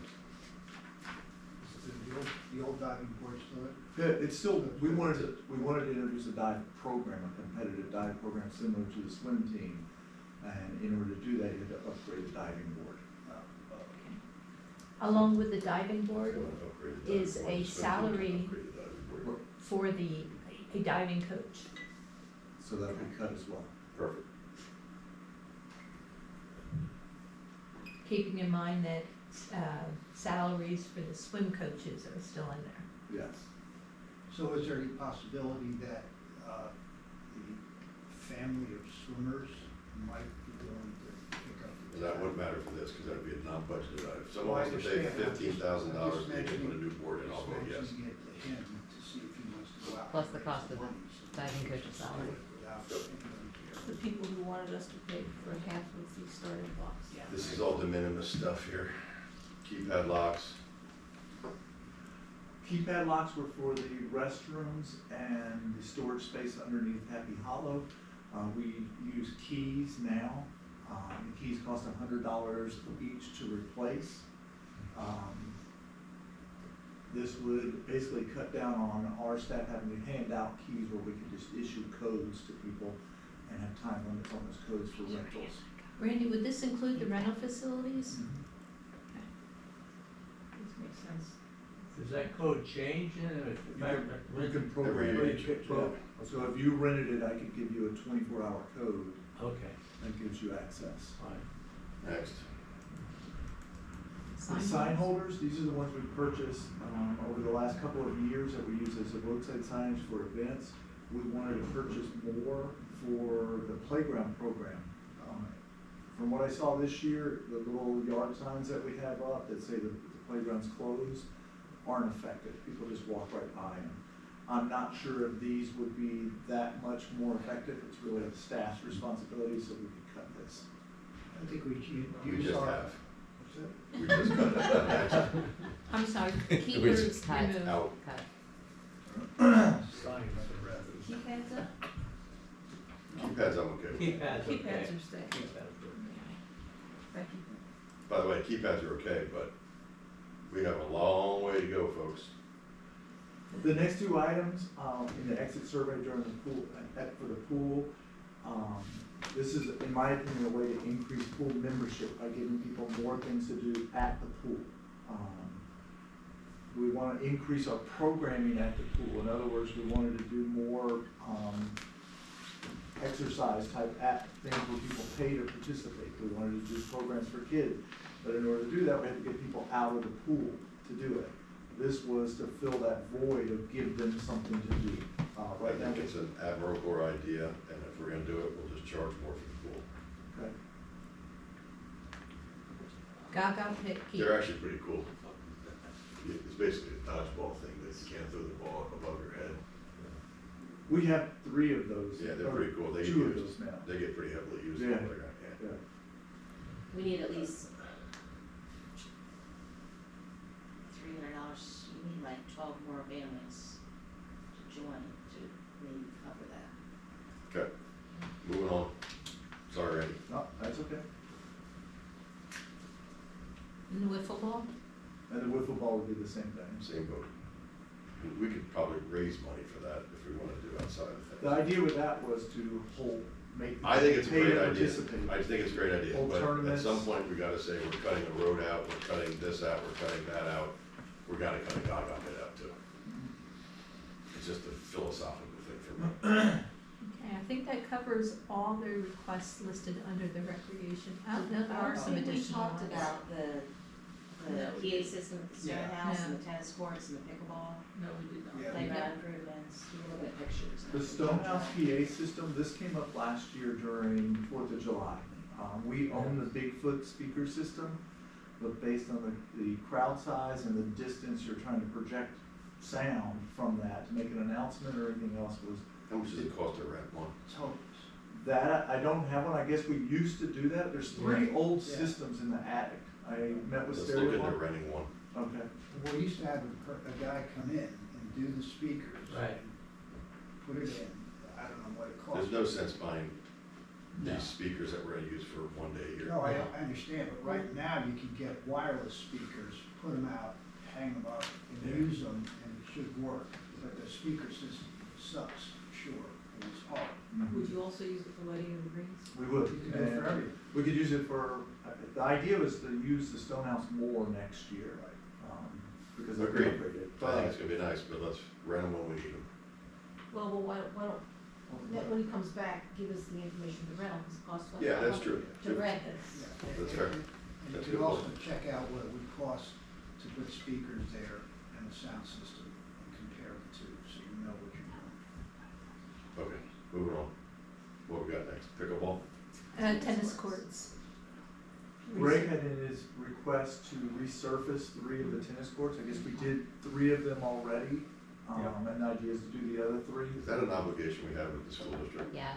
The old diving board still there? Yeah, it's still, we wanted to introduce a dive program, a competitive dive program similar to the swim team. And in order to do that, you had to upgrade the diving board. Along with the diving If board you wanna upgrade the diving is board, a swim team can salary upgrade the diving board. for a diving coach. So that'll be cut as well. Perfect. Keeping in mind that salaries for the swim coaches are still in there. Yes. So is there any possibility that the family of swimmers might be willing to pick up the? That wouldn't matter for this, cause that'd be a non-budgeted item. If Well, someone I wants to pay understand. $15,000 I'm to just put a new board in, I'll vote yes. mentioning it to him to see if he wants to go out. Plus and the raise cost of money, so diving coach's salary. without anyone here. The people who wanted us to pay for half of the starting blocks. This is all de minimis stuff here. Keypad locks. Keypad locks were for the restrooms and the storage space underneath Happy Hollow. We use keys now. The keys cost $100 each to replace. This would basically cut down on our staff having to hand out keys where we could just issue codes to people and have time limits on those codes for rentals. Randy, would this include the rental facilities? This makes sense. Does that code change in it? You can program Every it. age. Yeah. So if you rented it, I could give you a 24-hour code Okay, that gives you access. fine. Next. The sign holders, these are the ones we purchased over the last couple of years that we use as a roadside signage for events. We wanted to purchase more for the playground program. From what I saw this year, the little yard signs that we have up that say the playground's closed aren't effective. People just walk right by them. I'm not sure if these would be that much more effective. It's really a staff's responsibility, so we could cut this. I think we We use just our. have. What's that? We just cut it I'm sorry, We keywords just cut. removed. out. Okay. Signing of the res. Keypads up? Keypads I'm okay with. Keypads Keypads are staying. Thank you. By the way, keypads are okay, but we have a long way to go, folks. The next two items, in the exit survey during the pool, for the pool, this is, in my opinion, a way to increase pool membership by giving people more things to do at the pool. We wanna increase our programming at the pool. In other words, we wanted to do more, exercise type things where people pay to participate. We wanted to do programs for kids, but in order to do that, we had to get people out of the pool to do it. This was to fill that void of give them something to do. I Right now, think it's an admirable idea, and if we're gonna do it, we'll just charge more for the pool. okay. Gaga pit key. They're actually pretty cool. It's basically a dodgeball thing that you can't throw the ball above your head. We have 3 of those. Yeah, they're or pretty cool. They get 2 of used. those now. They get pretty heavily used. Yeah. in the playground, yeah. Yeah. We need at least $300, you need like 12 more families to join to maybe cover that. Okay, moving on. Sorry, Randy. No, that's okay. And the wiffle ball? And the wiffle ball would be the same thing. Same boat. We could probably raise money for that if we wanna do outside of The things. idea with that was to make. I think it's a pay to great idea. participate. I think it's a great idea, Hold but at tournaments. some point, we gotta say, we're cutting a road out, we're cutting this out, we're cutting that out. We gotta cut a Gaga pit out too. It's just a philosophical thing for me. Okay, I think that covers all the requests listed under the recreation. Oh, no, there are some I don't think additional we talked ones. about the No, we PA system at the Stone Yeah. House and No. the tennis courts and the pickleball, No, we did not. Yeah. playground improvements. We look at pictures. The Stonehouse PA system, this came up last year during 4th of July. We own the Bigfoot speaker system, but based on the crowd size and the distance, you're trying to project sound from that to make an announcement or anything else was How much does it cost to rent one? totes. That, I don't have one, I guess we used to do that, there's 3 old Yeah. systems in the attic. I met with Let's Stereo look into One. renting one. Okay. Well, we used to have a guy come in and do the speakers. Right. Put it in, I don't know what it costs. There's no sense buying No. these speakers that we're gonna use for one day here. No, I understand, but right now you can get wireless speakers, put them out, hang them up, and Yeah. use them, and it should work. But the speaker system sucks, sure, and it's hard. Would you also use it for lighting of the greens? We would. You can do it for And everything. We could use it for, the idea was to use the Stonehouse more next year, because they're Agreed. upgraded. I think it's gonna be nice, but let's rent them when we need them. Well, why don't, when he comes back, give us the information to rental, because it costs us. Yeah, that's true. To rent it. Yeah. That's fair. And you That's a could good also point. check out what it would cost to put speakers there and the sound system and compare the two, so you know what you're doing. Okay, moving on. What we got next? Pickleball? Tennis courts. Greg had in his request to resurface 3 of the tennis courts. I guess we did 3 of them already. And the idea is to do the other 3. Is that an obligation we have with the school district? Yes.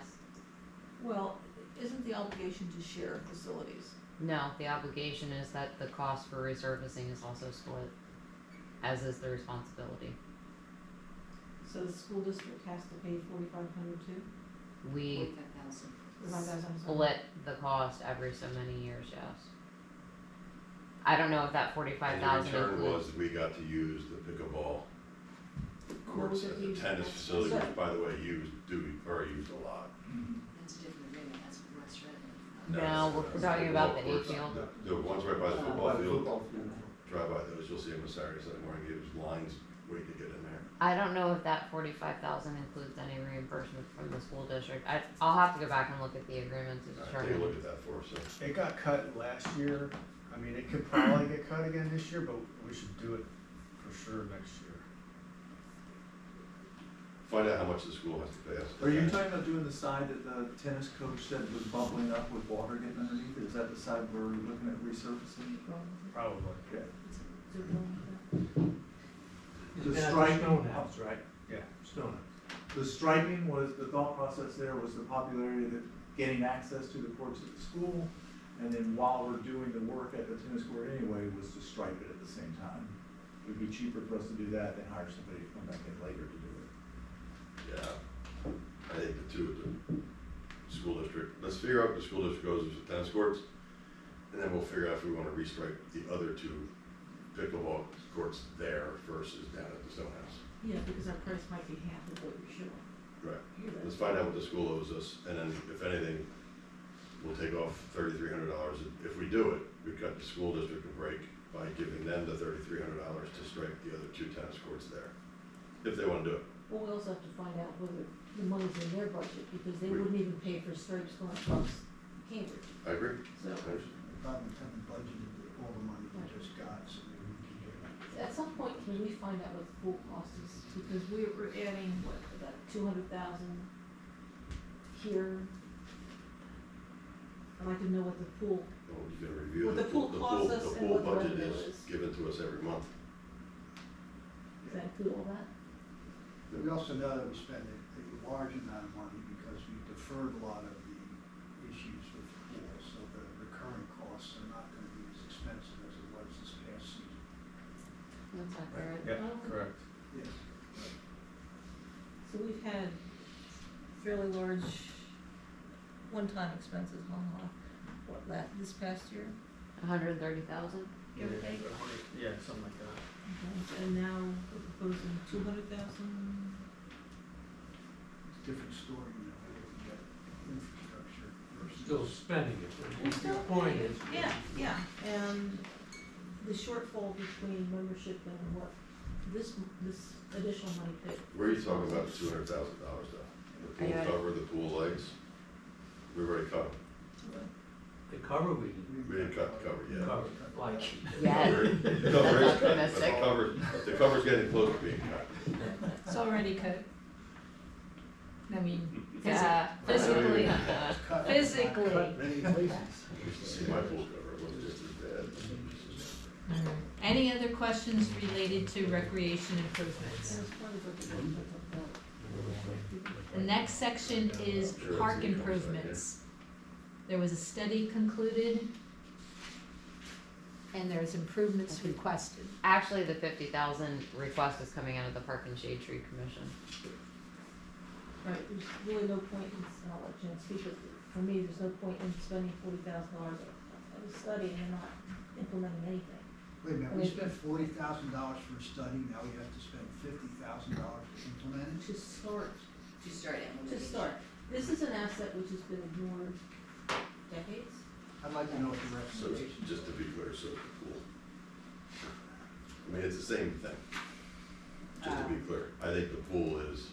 Well, isn't the obligation to share facilities? No, the obligation is that the cost for resurfacing is also split, as is the responsibility. So the school district has to pay 4,500 too? We 45,000. 45,000. split the cost every so many years, yes. I don't know if that 45,000 And the return includes. was we got to use the pickleball courts was it at the used tennis for? facility, which by the way, used a lot. That's a different agreement, that's West Redmond. No, we're talking about the Pickleball courts, A-field. The ones right by the By football the field, football field. drive by those, you'll see them on Saturday, Sunday morning, there's lines waiting to get in there. I don't know if that 45,000 includes any reimbursement from the school district. I'll have to go back and look at the agreement to All right, take a determine. look at that for us. So. It got cut last year. I mean, it could probably get cut again this year, but we should do it for sure next year. Find out how much the school has to pay us. Are you talking about doing the side that the tennis coach said was bubbling up with water getting underneath it? Is that the side we're looking at resurfacing? Probably. Okay. The That's striping, Stonehouse, right? Yeah, Stonehouse. the striping was, the thought process there was the popularity of getting access to the courts at the school. And then while we're doing the work at the tennis court anyway, was to stripe it at the same time. It would be cheaper for us to do that than hire somebody to come back in later to do it. Yeah, I think the two, the school district, let's figure out what the school district goes with the tennis courts, and then we'll figure out if we wanna restripe the other two pickleball courts there versus down at the Stonehouse. Yeah, because our price might be half of what you're showing. Right, Here, let's that's- find out what the school owes us, and then if anything, we'll take off $3,300. If we do it, we cut the school district a break by giving them the $3,300 to stripe the other two tennis courts there, if they wanna do it. Well, we also have to find out whether the money's in their budget, because they We- wouldn't even pay for stripes going across Cambridge, I agree. so. Departments haven't budgeted all the money we just got, so maybe we can get it. At some point, can we find out what the pool cost is, because we're adding, what, about 200,000 here? I'd like to know what the pool, Well, you can review What the pool costs us the and pool what the budget revenue is is. given to us every month. does that include all that? But we also know that we spend a large amount of money because we deferred a lot of the issues with the pool, so the recurring costs are not gonna be as expensive as it was this past season. That's accurate. Correct. Yes. So we've had fairly large one-time expenses, this past year, 130,000. give or take? Yeah, something like that. Okay, and now we're proposing 200,000. It's a different story, you know, we get infrastructure versus. Still spending it, We're but still the point paying. is. Yeah, and the shortfall between membership and what this additional money paid. Where are you talking about the $200,000 though? The Are you pool at- cover, the pool legs? We've already cut them. The cover we didn't We didn't cut the cover yet. cover, like. Yeah. The cover is cut, but the Optimistic. the cover's getting close to being cut. It's already cut. I mean, Yeah. physically, Cut- physically. cut many places. You should see my pool cover, it wasn't just as bad. Any other questions related to recreation improvements? And it's part of what the budget about. The next section is park improvements. There was a study concluded, and there's improvements requested. Actually, the 50,000 request is coming out of the Park and Shade Tree Commission. Right, there's really no point in, I'll let Jen speak, but for me, there's no point in spending $40,000 on a study and then not implementing anything. Wait a minute, we spent $40,000 for a study, now we have to spend $50,000 to implement it? To start, To start to implementing. start. This is an asset which has been ignored decades. I'd like to know what the So, recommendations. just to be clear, so the pool. I mean, it's the same thing. Just to be clear, I think the pool is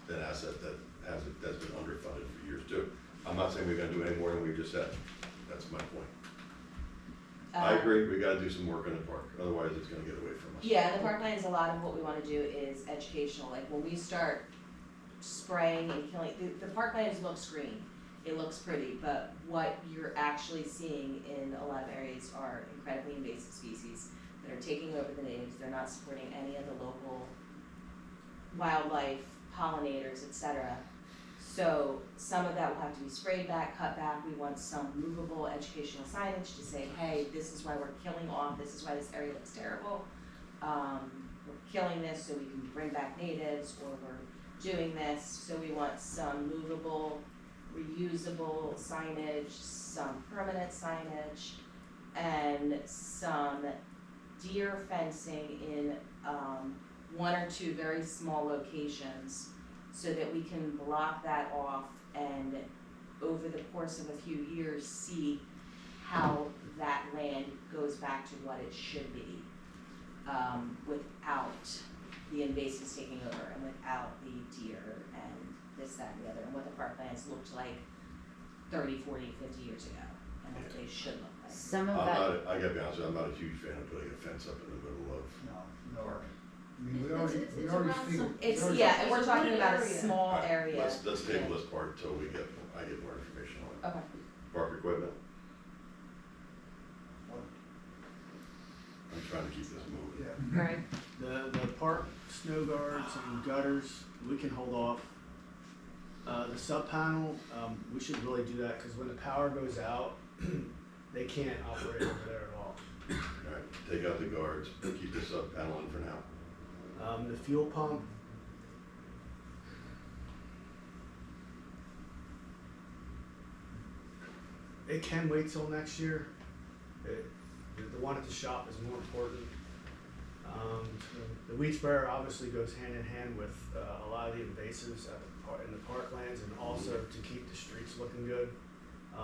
an asset that's been underfunded for years too. I'm not saying we're gonna do any more than we just said. That's my point. I agree, we gotta do some work in the park, otherwise it's gonna get away from us. Yeah, the park plan is a lot of what we wanna do is educational, like when we start spraying and killing, the park plan looks green, it looks pretty, but what you're actually seeing in a lot of areas are incredibly invasive species that are taking over the natives, they're not supporting any of the local wildlife, pollinators, etc. So some of that will have to be sprayed back, cut back, we want some movable educational signage to say, hey, this is why we're killing off, this is why this area looks terrible. We're killing this so we can bring back natives, or we're doing this, so we want some movable, reusable signage, some permanent signage, and some deer fencing in, one or two very small locations, so that we can block that off and over the course of a few years, see how that land goes back to what it should be, without the invasives taking over and without the deer and this, that, and the other, and what the parklands looked like 30, 40, 50 years ago, and what they should look like. Some of that. I gotta be honest with you, I'm not a huge fan of putting a fence up in the middle of No, park. I mean, we already, It's we around already some- figured. It's, we already- yeah, and we're It's talking one about a area. small Alright, area. Let's table Yeah. this part until I get more information on it. Okay. Park equipment, What? I'm trying to keep this moving. Yeah. Right. The The park snow guards and gutters, we can hold off. The sub panel, we should really do that, cause when the power goes out, they can't operate over there at all. Alright, take out the guards, keep the sub panel in for now. The fuel pump, it can wait till next year. The one at the shop is more important. The weed sprayer obviously goes hand in hand with a lot of the invasives in the parklands, and also to keep the streets looking good.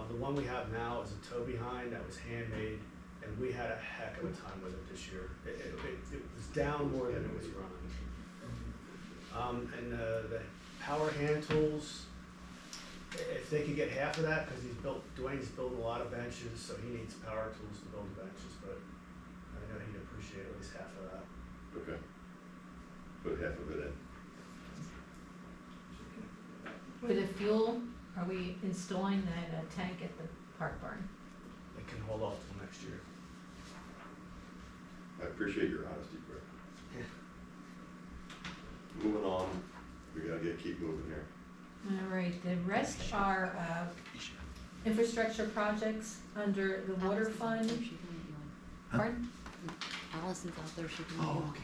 The one we have now is a tow behind that was handmade, and we had a heck of a time with it this year. It was down more than it was running. And the power hand tools, if they could get half of that, because Dwayne's building a lot of benches, so he needs power tools to build the benches, but I know he'd appreciate at least half of that. Okay. Put half of it in. For the fuel, are we installing that tank at the park barn? It can hold off till next year. I appreciate your honesty, Greg. Moving on, we gotta keep moving here. All right, the rest are infrastructure projects under the water fund. Pardon? Allison's out there, she can. Oh, okay.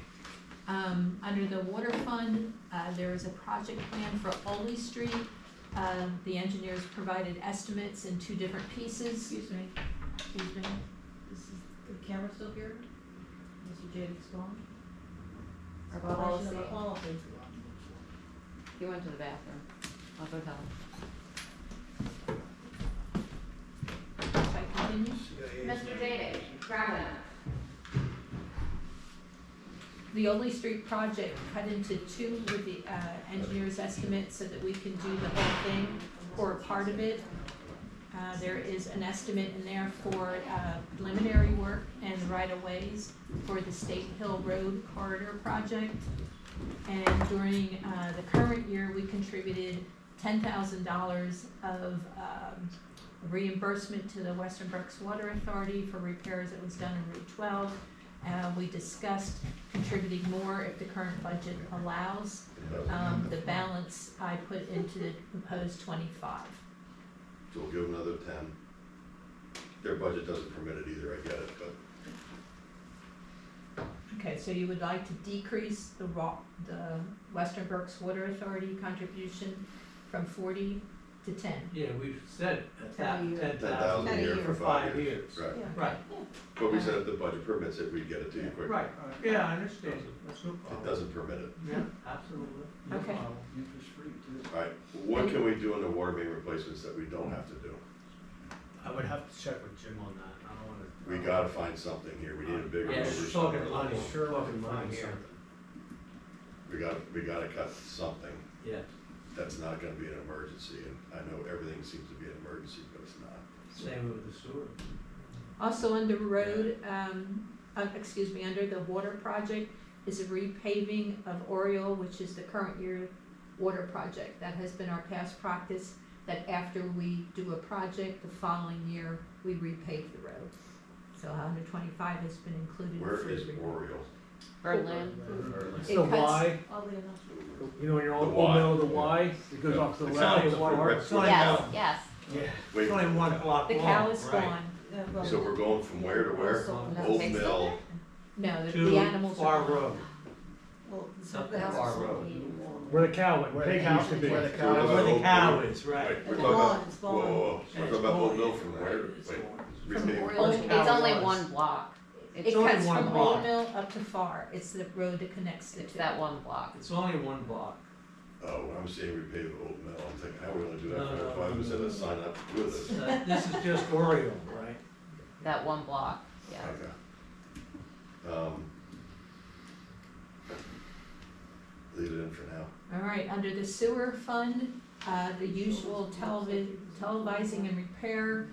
Under the water fund, there is a project plan for Oley Street. The engineers provided estimates in two different pieces. Excuse me, this is, the camera still here? Mr. Jacob's gone? Our Violation of policy. our policy. He went to the bathroom. I'll go tell him. Should I continue? Mr. Jada, grab him. The Oley Street project cut into two with the engineer's estimate so that we can do the whole thing or part of it. There is an estimate in there for preliminary work and right-of-ways for the State Hill Road Corridor project. And during the current year, we contributed $10,000 of reimbursement to the Western Berks Water Authority for repairs that was done in Route 12. We discussed contributing more if the current budget allows. The balance I put into the proposed 25. So we'll give them another 10. Their budget doesn't permit it either, I get it, but Okay, so you would like to decrease the Western Berks Water Authority contribution from 40 to 10? Yeah, we've said $10,000 a year. 10,000 a year for 5 years. Right. Yeah. Right, But we said if the budget permits it, we'd get it to you quickly. right, yeah, I understand, that's no It problem. doesn't permit it. Yeah, absolutely. No Okay. problem. Interest free too. Alright, what can we do in the water main replacements that we don't have to do? I would have to check with Jim on that. I don't wanna. We gotta find something here, we need a bigger Yeah, number. we're talking money, Sure, we talking can money find here. something. We gotta cut something Yeah, that's not gonna be an emergency, and I know everything seems to be an emergency, but it's not. same with the sewer. Also under road, under the water project is a repaving of Oriole, which is the current year water project. That has been our past practice, that after we do a project, the following year, we repave the road. So 125 has been included. Where for is the- Oriole? Berlin. It's It the cuts- Y, Oddly enough. you know, when you're The on Y. Old Mill, the Y, it goes off to the It's left, only the one- far. it's only Yes, one- yes. Yeah. Wait, It's only one block The long, cow is right. gone. so we're going from where to where? Old They still Mill, No, To the animals Far are gone. Road. Well, Up the that house far is road. Where the cow went, Where pig the house cow- could be. where the cow- Where Where the Old cow Mill. is, right. Wait, we're It's talking gone, about, it's whoa, gone. whoa, whoa, we're talking about Old Mill from where, wait, From repave. Oriole Old to It's only Cow. one block. It It's only cuts one from block. Old Mill up to Far. It's the road that connects the It's two. that one block. It's only one block. Oh, when I'm saying repave Old Mill, I'm thinking, how are we gonna do that No, for no, 5% no, of sign up with us? This is just Oriole, right? That one block, yeah. Okay. Leave it in for now. All right, under the sewer fund, the usual televising and repair,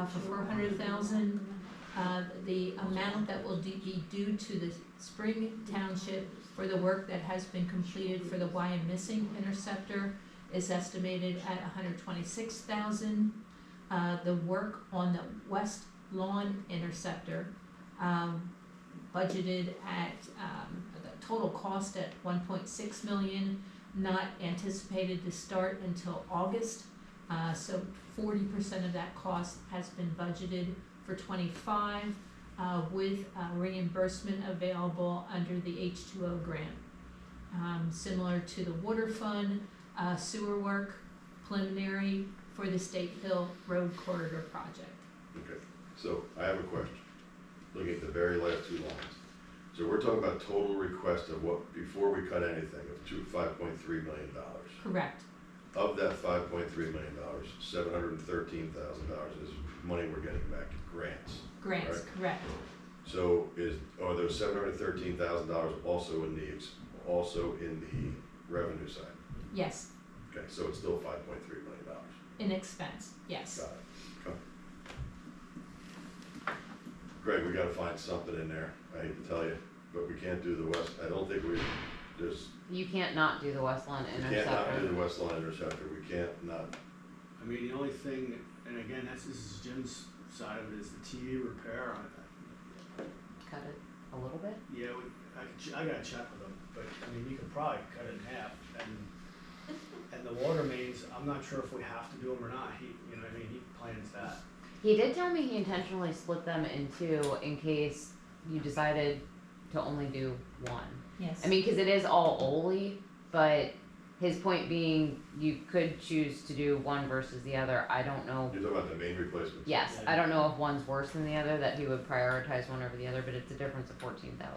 for 400,000. The amount that will be due to the Spring Township for the work that has been completed for the Wyomissing interceptor is estimated at 126,000. The work on the West Lawn interceptor, budgeted at total cost at 1.6 million, not anticipated to start until August. So 40% of that cost has been budgeted for 25, with reimbursement available under the H2O grant. Similar to the water fund, sewer work, preliminary for the State Hill Road Corridor project. Okay, so I have a question. Looking at the very last two lines. So we're talking about total request of what, before we cut anything, of $5.3 million. Correct. Of that $5.3 million, $713,000 is money we're getting back in grants. Grants, right? correct. So are those $713,000 also in the revenue side? Yes, Okay, so it's still $5.3 million. in expense, yes. Got it. Okay. Greg, we gotta find something in there. I hate to tell you, but we can't do the west, I don't think You can't not do the Westland we can't not do Interceptor. the west line interceptor. We can't not, I mean, the only thing, and again, this is Jim's side of it, is the TV repair on it. Cut it a little bit. Yeah, I gotta check with them, but I mean, you could probably cut it in half, and the water mains, I'm not sure if we have to do them or not, you know what I mean, he plans that. He did tell me he intentionally split them in two in case you decided to only do one. Yes. I mean, because it is all Oli, but his point being you could choose to do one versus the other. I don't know. you're talking about the main replacements? Yes, I don't know if one's worse than the other, that he would prioritize one over the other, but it's a difference of 14,000.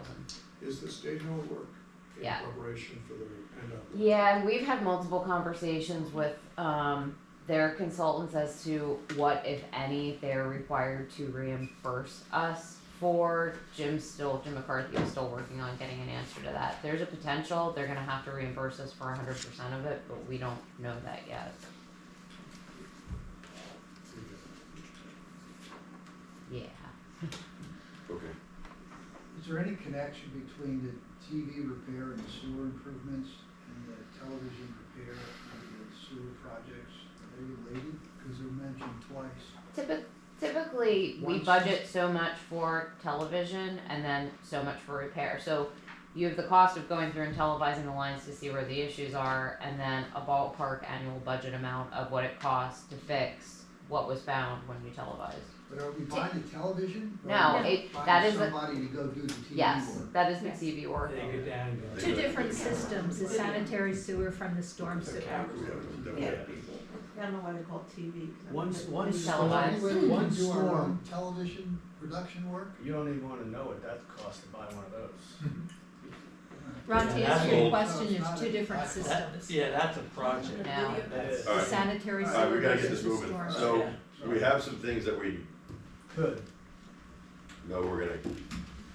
Is the state hill work in Yeah. preparation for the end of? Yeah, and we've had multiple conversations with their consultants as to what, if any, they're required to reimburse us for. Jim McCarthy is still working on getting an answer to that. There's a potential they're gonna have to reimburse us for 100% of it, but we don't know that yet. Yeah. Okay. Is there any connection between the TV repair and the sewer improvements and the television repair and the sewer projects? Are they related? Because they're mentioned twice. Typically, we Once- budget so much for television and then so much for repair. So you have the cost of going through and televising the lines to see where the issues are, and then a ballpark annual budget amount of what it costs to fix what was found when you televised. But are we buying the television? Or No, are we that buying is a- somebody to go do the TV Yes, work? that is the Yes. TV work. Two different systems, the sanitary sewer from the storm sewer. I don't know why they're called TV. 'cause One Is there televised. any way we One can do our storm. own television production work? You don't even wanna know what that costs to buy one of those. Ron, to Yeah, answer that's your all- question, No, there's it's two not different a- systems. Yeah, that's a project. No. That's- All The right. sanitary All right, we sewer gotta get versus this the moving. storm. So Yeah. we have some things that we Could. know we're gonna,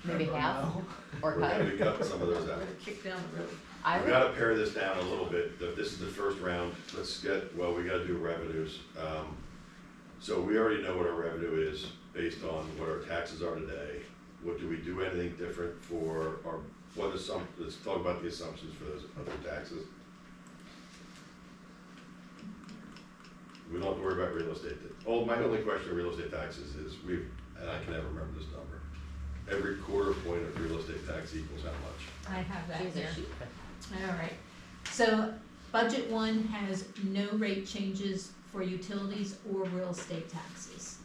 Maybe half or we're gonna cut. be cutting some of those out. Kick down the road. I We would, gotta pare this down a little bit. This is the first round. Let's get, well, we gotta do revenues. So we already know what our revenue is based on what our taxes are today. What do we do anything different for our, let's talk about the assumptions for those other taxes. We don't have to worry about real estate. My only question of real estate taxes is and I can never remember this number. Every quarter point of real estate tax equals how much? I have that she's here. a sheep. All right, so budget one has no rate changes for utilities or real estate taxes.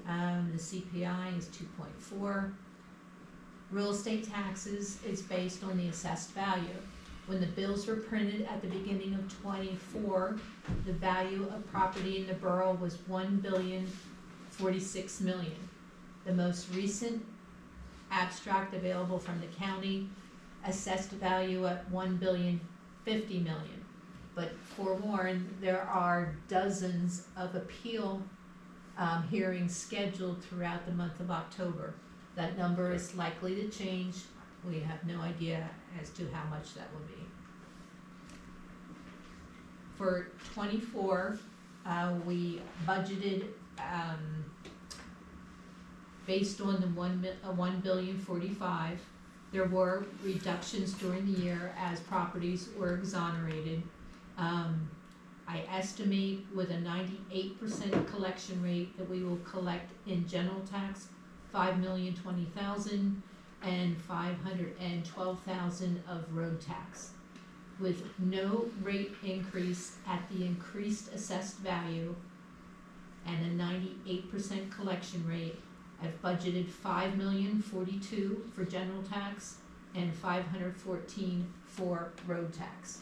The CPI is 2.4. Real estate taxes is based on the assessed value. When the bills were printed at the beginning of '24, the value of property in the borough was $1,046,000,000. The most recent abstract available from the county assessed value at $1,050,000,000. But forewarned, there are dozens of appeal hearings scheduled throughout the month of October. That number is likely to change. We have no idea as to how much that will be. For '24, we budgeted, based on the $1,045,000,000. There were reductions during the year as properties were exonerated. I estimate with a 98% collection rate that we will collect in general tax $5,020,000, and 512,000 of road tax, with no rate increase at the increased assessed value and a 98% collection rate. I've budgeted $5,042,000 for general tax and $514,000 for road tax.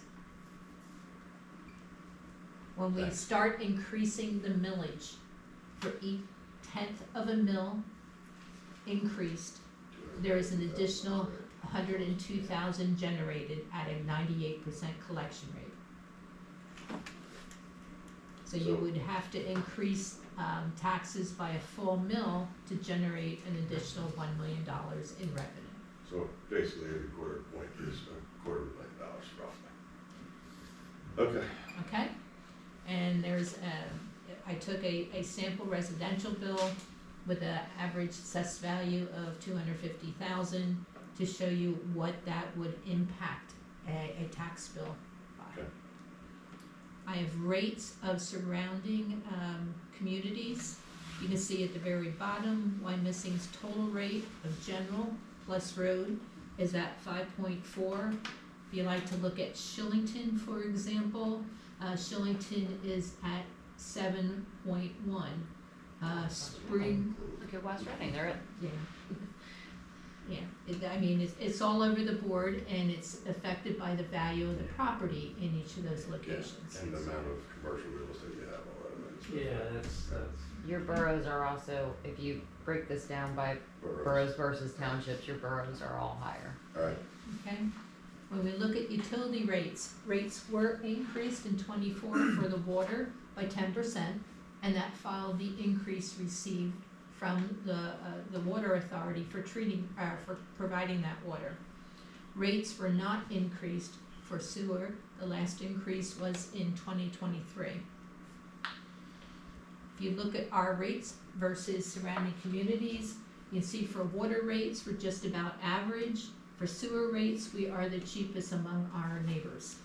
When we Thanks. start increasing the millage for each 1/10 of a mill increased, there is an additional 102,000 generated at a 98% collection rate. So you So- would have to increase taxes by a full mill to generate an additional $1 million in revenue. So basically, every quarter point is $250,000 roughly. Okay, Okay? And there's, I took a sample residential bill with an average assessed value of 250,000 to show you what that would impact a tax bill by. Okay. I have rates of surrounding communities. You can see at the very bottom, Wyomissing's total rate of general plus road is at 5.4. If you like to look at Shillington, for example, Shillington is at 7.1. Spring, Look at West Reading, they're at, yeah. Yeah, I mean, it's all over the board, and it's affected by the value of the property in each of those yeah, locations. and the amount of commercial real estate you have, all that. Yeah, that's, your boroughs are also, if you break this down by boroughs versus townships, your boroughs are all higher. All right, Okay, when we look at utility rates, rates were increased in '24 for the water by 10%, and that followed the increase received from the water authority for for providing that water. Rates were not increased for sewer. The last increase was in 2023. If you look at our rates versus surrounding communities, you can see for water rates, we're just about average. For sewer rates, we are the cheapest among our neighbors.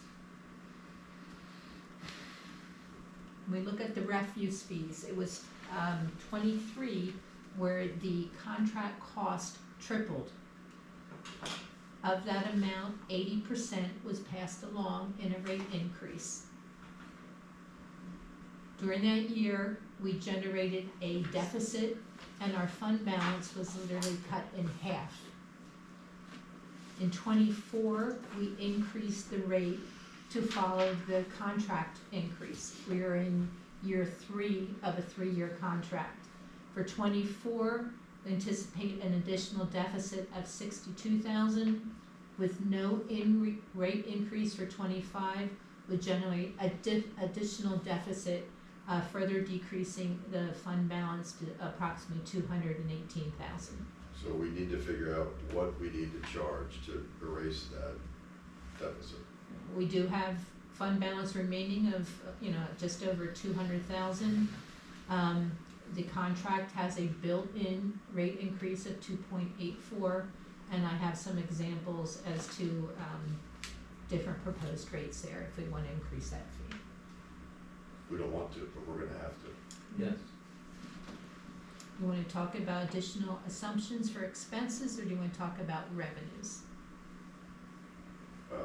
When we look at the refuse fees, it was 23 where the contract cost tripled. Of that amount, 80% was passed along in a rate increase. During that year, we generated a deficit, and our fund balance was literally cut in half. In '24, we increased the rate to follow the contract increase. We are in year 3 of a 3-year contract. For '24, we anticipate an additional deficit of 62,000, with no rate increase for '25 would generate additional deficit, further decreasing the fund balance to approximately 218,000. so we need to figure out what we need to charge to erase that deficit. We do have fund balance remaining of, just over 200,000. The contract has a built-in rate increase of 2.84, and I have some examples as to, different proposed rates there if we wanna increase that fee. We don't want to, but we're gonna have to. yes. You wanna talk about additional assumptions for expenses, or do you wanna talk about revenues? I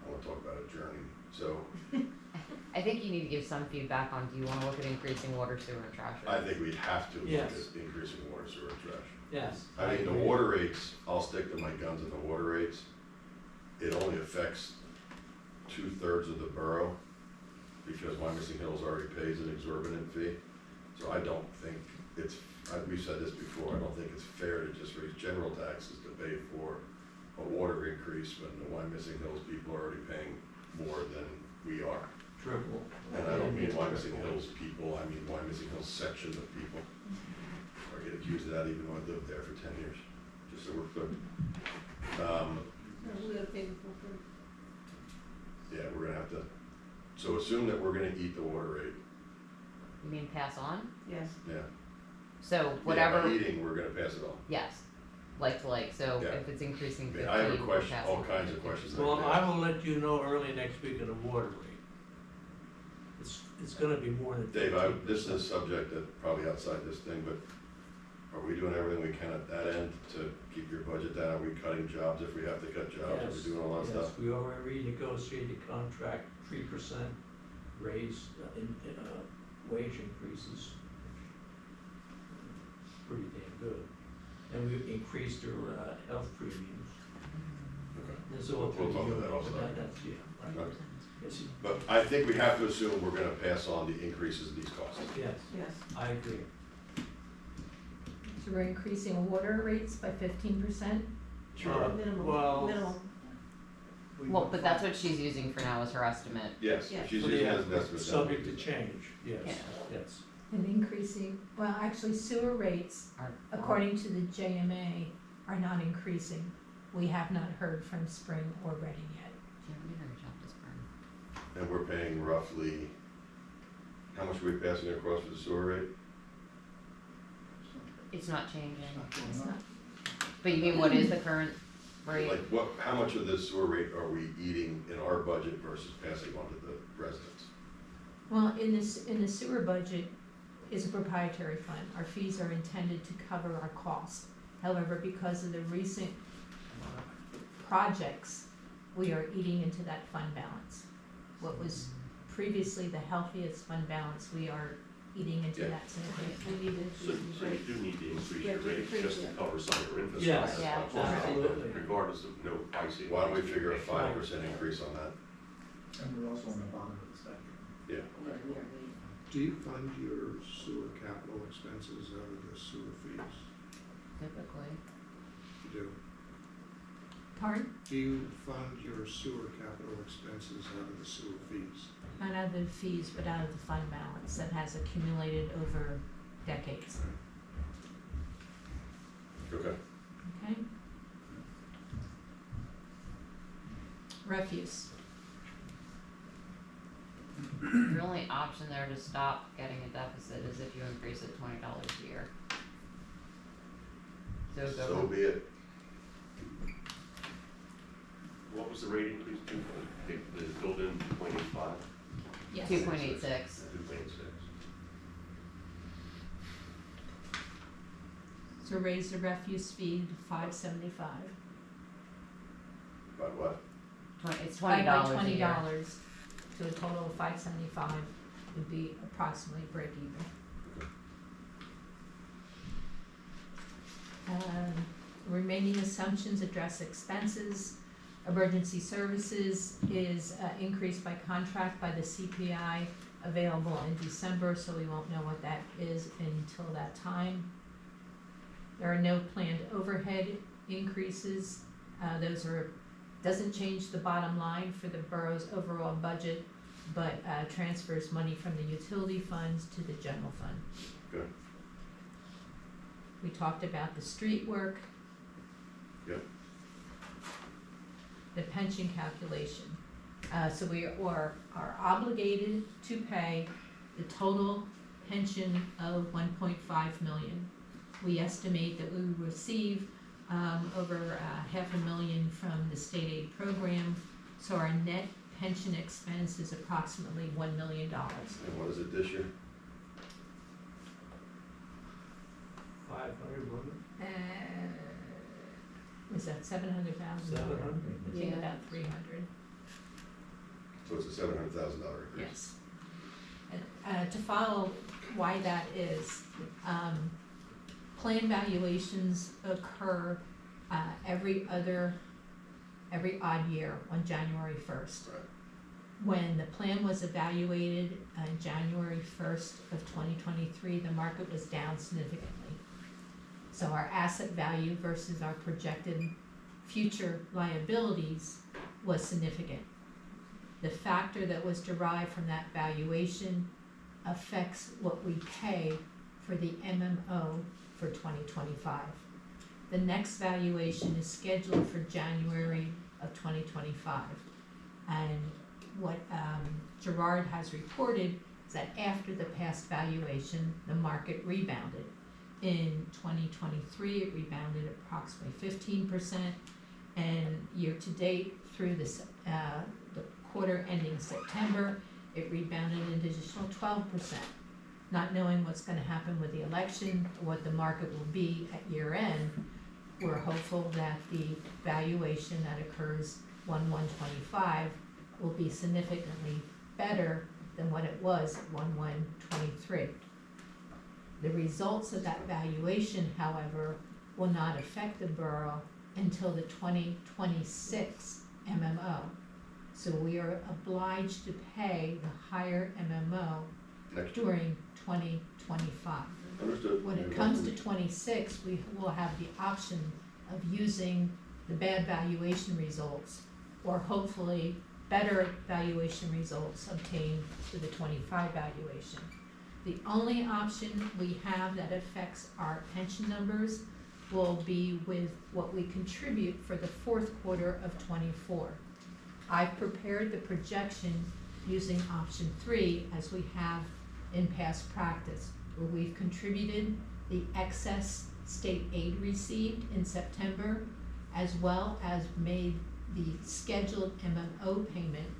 wanna talk about adjourning, so I think you need to give some feedback on, do you wanna look at increasing water, sewer, and trash I rates? think we have to look Yes. at increasing water, sewer, and trash. Yes. I mean, the agree. water rates, I'll stick to my guns on the water rates. It only affects 2/3 of the borough, because Wyomissing Hills already pays an exorbitant fee. So I don't think it's, we've said this before, I don't think it's fair to just raise general taxes to pay for a water increase when the Wyomissing Hills people are already paying more than we are. Triple. And I don't mean Wyomissing Hills people, I mean Wyomissing Hills section of people. I get accused of that even though I lived there for 10 years, just so we're clear. Yeah, we're gonna have to, so assume that we're gonna eat the water rate, You mean pass on? Yes. yeah. So Yeah, whatever, by eating, we're gonna pass it on. yes, like to like, so Yeah. if it's increasing I mean, 15, I have a we're question, passing all it kinds of 50. questions. Well, like I that. will let you know early next week on the water rate. It's gonna be more than. Dave, this is a subject that probably outside this thing, but are we doing everything we can at that end to keep your budget down? Are we cutting jobs if we have to cut jobs? Are we doing all that Yes, stuff? we already renegotiated contract, 3% raise in wage increases. Pretty damn good. And we increased our health premiums. Okay. That's all We'll talk about that also. That's, yeah, right. Okay. Yes, But I think we have to assume we're gonna pass on the increases in these costs. yes, Yes. I agree. So we're increasing water rates by 15%? Sure. Minimum, well- minimum. Well, but that's what she's using for now as her estimate. Yes, Yeah. she's But using it yeah, as an estimate. subject to change, yes, Yeah. yes. And increasing, well, actually sewer rates, Are- according to the JMA, are not increasing. We have not heard from Spring or Reading yet. Yeah, we did a good job this spring. And we're paying roughly, how much are we passing across for the sewer rate? It's not changing. It's not going It's up. not, But you mean, what is the current rate? Like what, how much of this sewer rate are we eating in our budget versus passing on to the residents? well, in the sewer budget is a proprietary fund. Our fees are intended to cover our costs. However, because of the recent projects, we are eating into that fund balance. What was previously the healthiest fund balance, we are eating into Yeah. that significantly. We need to So, increase so the you rate. do need to increase Yeah, your to rate increase just to it. cover some of your infrastructure. Yes, Yeah, absolutely. Regardless of no pricing. Why don't we figure a 5% increase on that? And we're also on the bottom of the spectrum. Yeah. Do you fund your sewer capital expenses out of the sewer fees? Typically. You do. Pardon? Do you fund your sewer capital expenses out of the sewer fees? Not out of the fees, but out of the fund balance that has accumulated over decades, Okay. okay? Refuse. Your only option there to stop getting a deficit is if you increase it $20 a year. So go. So be it. What was the rate increase to, the built-in 2.85? Yes. 2.86. 2.86. So raise the refuse fee to $5.75. By what? It's By $20 a $20 year. to a total of $5.75 would be approximately break even. Remaining assumptions address expenses. Emergency services is increased by contract by the CPI available in December, so we won't know what that is until that time. There are no planned overhead increases. Those are, doesn't change the bottom line for the borough's overall budget, but transfers money from the utility funds to the general fund. Good. We talked about the street work. Yep. The pension calculation. So we are obligated to pay the total pension of 1.5 million. We estimate that we will receive over $500,000 from the state aid program, so our net pension expense is approximately $1 million. And what is it this year? 500, wasn't Was that 700,000? it? 700? I think about 300. So it's a $700,000 increase. Yes. And to follow why that is, plan valuations occur every odd year on January 1st. Right. When the plan was evaluated January 1st of 2023, the market was down significantly. So our asset value versus our projected future liabilities was significant. The factor that was derived from that valuation affects what we pay for the MMO for 2025. The next valuation is scheduled for January of 2025. And what Gerard has reported is that after the past valuation, the market rebounded. In 2023, it rebounded approximately 15%, and year-to-date through the quarter ending September, it rebounded an additional 12%. not knowing what's gonna happen with the election, or what the market will be at year end, we're hopeful that the valuation that occurs 1/1/25 will be significantly better than what it was at 1/1/23. The results of that valuation, however, will not affect the borough until the 2026 MMO. So we are obliged to pay the higher MMO Next year. during 2025. Understood. When it comes to 26, we will have the option of using the bad valuation results, or hopefully better valuation results obtained with the 25 valuation. The only option we have that affects our pension numbers will be with what we contribute for the fourth quarter of 24. I've prepared the projection using option 3, as we have in past practice, where we've contributed the excess state aid received in September, as well as made the scheduled MMO payment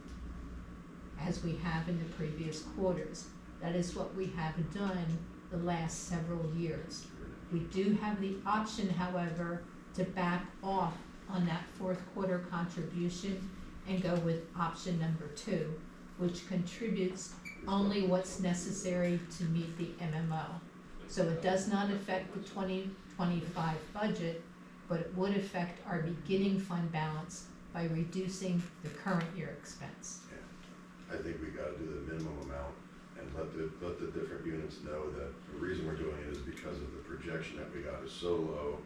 as we have in the previous quarters. That is what we have done the last several years. We do have the option, however, to back off on that fourth quarter contribution and go with option number 2, which contributes only what's necessary to meet the MMO. So it does not affect the 2025 budget, but it would affect our beginning fund balance by reducing the current year expense. Yeah. I think we gotta do the minimum amount and let the different units know that the reason we're doing it is because of the projection that we got is so low.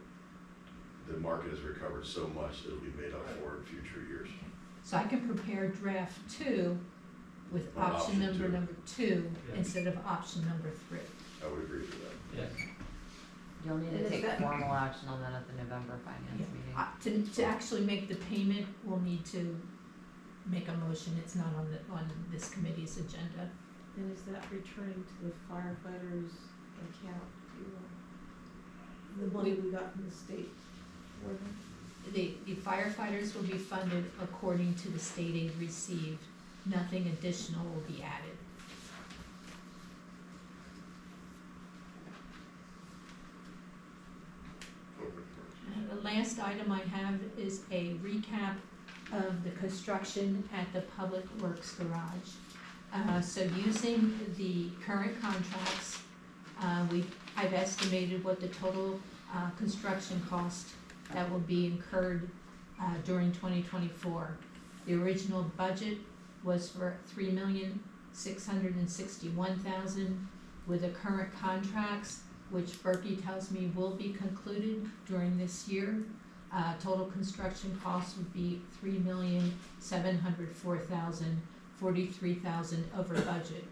The market has recovered so much that it'll be made up for in future years. So I can prepare draft 2 with On option option number 2 Yeah. instead of option number 3. I would agree with that. Yes. You'll need And to is take that- formal action on that at the November finance meeting. To actually make the payment, we'll need to make a motion. It's not on this committee's agenda. And is that returning to the firefighters' account, if you will? The money we got from the state for them? The firefighters will be funded according to the state aid received. Nothing additional will be added. And the last item I have is a recap of the construction at the Public Works Garage. So using the current contracts, I've estimated what the total construction cost that will be incurred during 2024. The original budget was for $3,661,000. With the current contracts, which Berkey tells me will be concluded during this year, total construction costs would be $3,704,000, $43,000 over budget.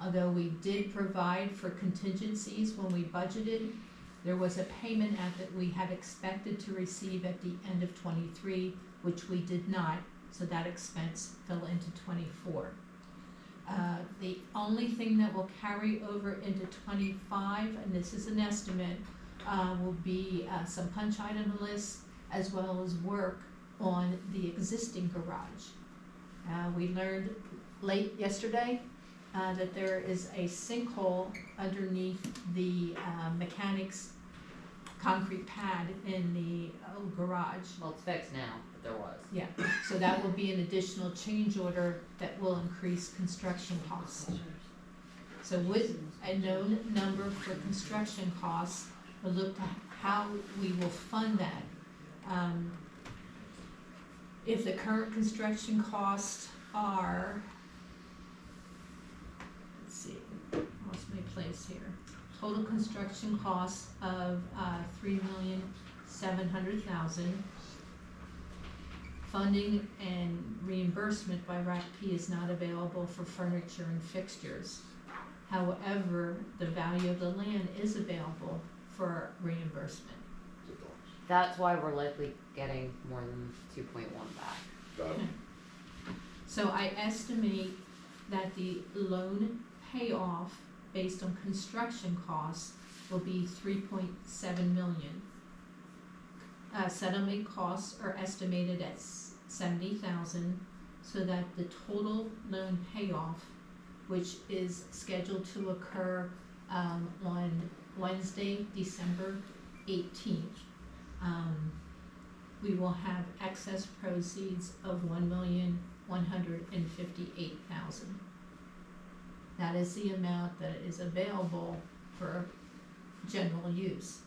Although we did provide for contingencies when we budgeted, there was a payment that we had expected to receive at the end of 23, which we did not, so that expense fell into 24. The only thing that will carry over into 25, and this is an estimate, will be some punch item lists as well as work on the existing garage. We learned late yesterday that there is a sinkhole underneath the mechanics concrete pad in the old garage. Well, it's fixed now, but there was. Yeah, so that will be an additional change order that will increase construction costs. So with a known number for construction costs, we'll look at how we will fund that. If the current construction costs are, let's see, lost my place here. Total construction costs of $3,700,000. Funding and reimbursement by RACP is not available for furniture and fixtures. However, the value of the land is available for reimbursement. That's why we're likely getting more than 2.1 back. Got it. So I estimate that the loan payoff based on construction costs will be $3.7 million. Settlement costs are estimated at $70,000, so that the total loan payoff, which is scheduled to occur on Wednesday, December 18th. We will have excess proceeds of $1,158,000. That is the amount that is available for general use.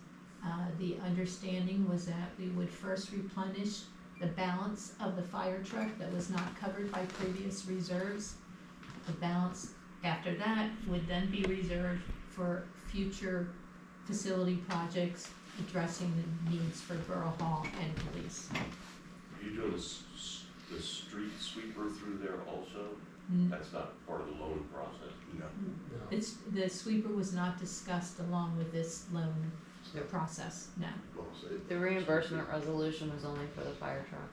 The understanding was that we would first replenish the balance of the fire truck that was not covered by previous reserves. The balance after that would then be reserved for future facility projects addressing the needs for Borough Hall and police. Are you doing the street sweeper through there also? Mm. That's not part of the loan process? No. It's, the sweeper was not discussed along with this loan process, no. Well, say- The reimbursement resolution was only for the fire truck.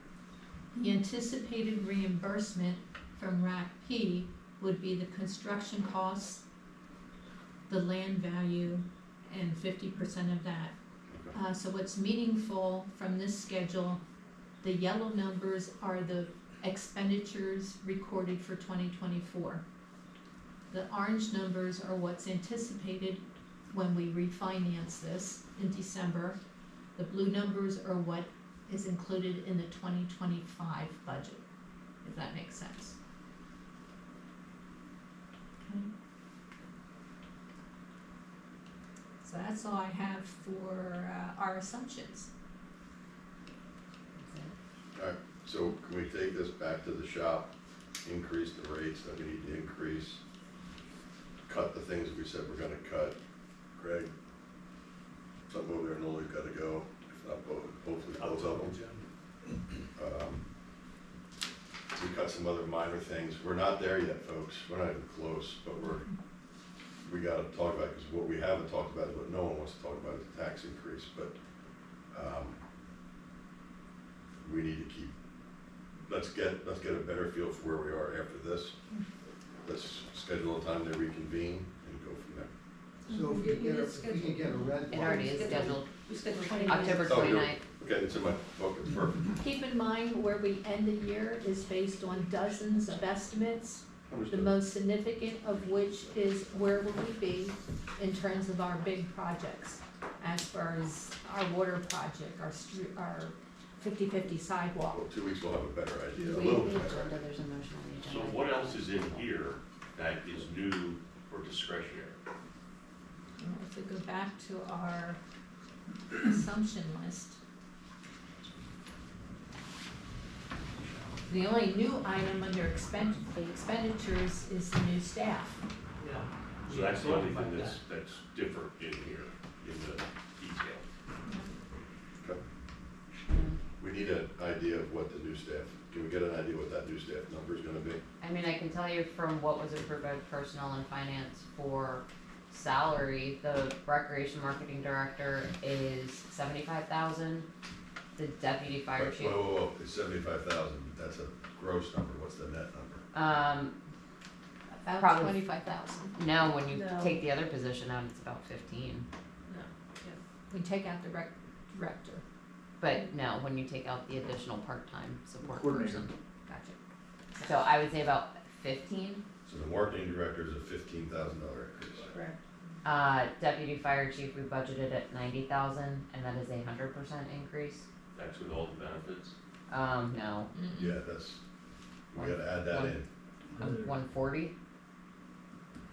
The anticipated reimbursement from RACP would be the construction costs, the land value, and 50% of that. So what's meaningful from this schedule, the yellow numbers are the expenditures recorded for 2024. The orange numbers are what's anticipated when we refinance this in December. The blue numbers are what is included in the 2025 budget, if that makes sense. Okay. So that's all I have for our assumptions. Alright, so can we take this back to the shop, increase the rates that we need to increase, cut the things we said we're gonna cut? Greg, something over there, Nolan's gotta go, if not both, hopefully both of them. We cut some other minor things, we're not there yet, folks, we're not even close, but we gotta talk about it, because what we haven't talked about is what no one wants to talk about is the tax increase, but, we need to keep, let's get a better feel for where we are after this. Let's schedule a time to reconvene and go from there. So if we can get a red It line. already is scheduled, We scheduled 20 October Oh, 29th. Okay, it's in my book, it's perfect. Keep in mind where we end the year is based on dozens of estimates, the Understood. most significant of which is where will we be in terms of our big projects, as far as our water project, our 50/50 sidewalk. Well, 2 weeks we'll have a better idea, a Read little the bit better. agenda, there's a motion on the So agenda. what else is in here that is new or discretionary? If we go back to our assumption list. The only new item under expenditures is the new staff. So that's the only thing that's different in here, in the detail. Okay. We need an idea of what the new staff, can we get an idea what that new staff number is gonna be? I mean, I can tell you from what was approved by personnel and finance for salary, the recreation marketing director is 75,000. The deputy fire Wait, chief, whoa, it's 75,000, that's a gross number, what's the net number? About Probably- 25,000. no, when you No. take the other position out, it's about 15. We take out the director. But no, when you take out the additional part-time support Coordinator. person. Gotcha. So I would say about 15. So the marketing director is a $15,000 increase. Correct. Deputy fire chief, we budgeted at 90,000, and that is a 100% increase. That's with all the benefits? No, Yeah, that's, we gotta add that in, 140.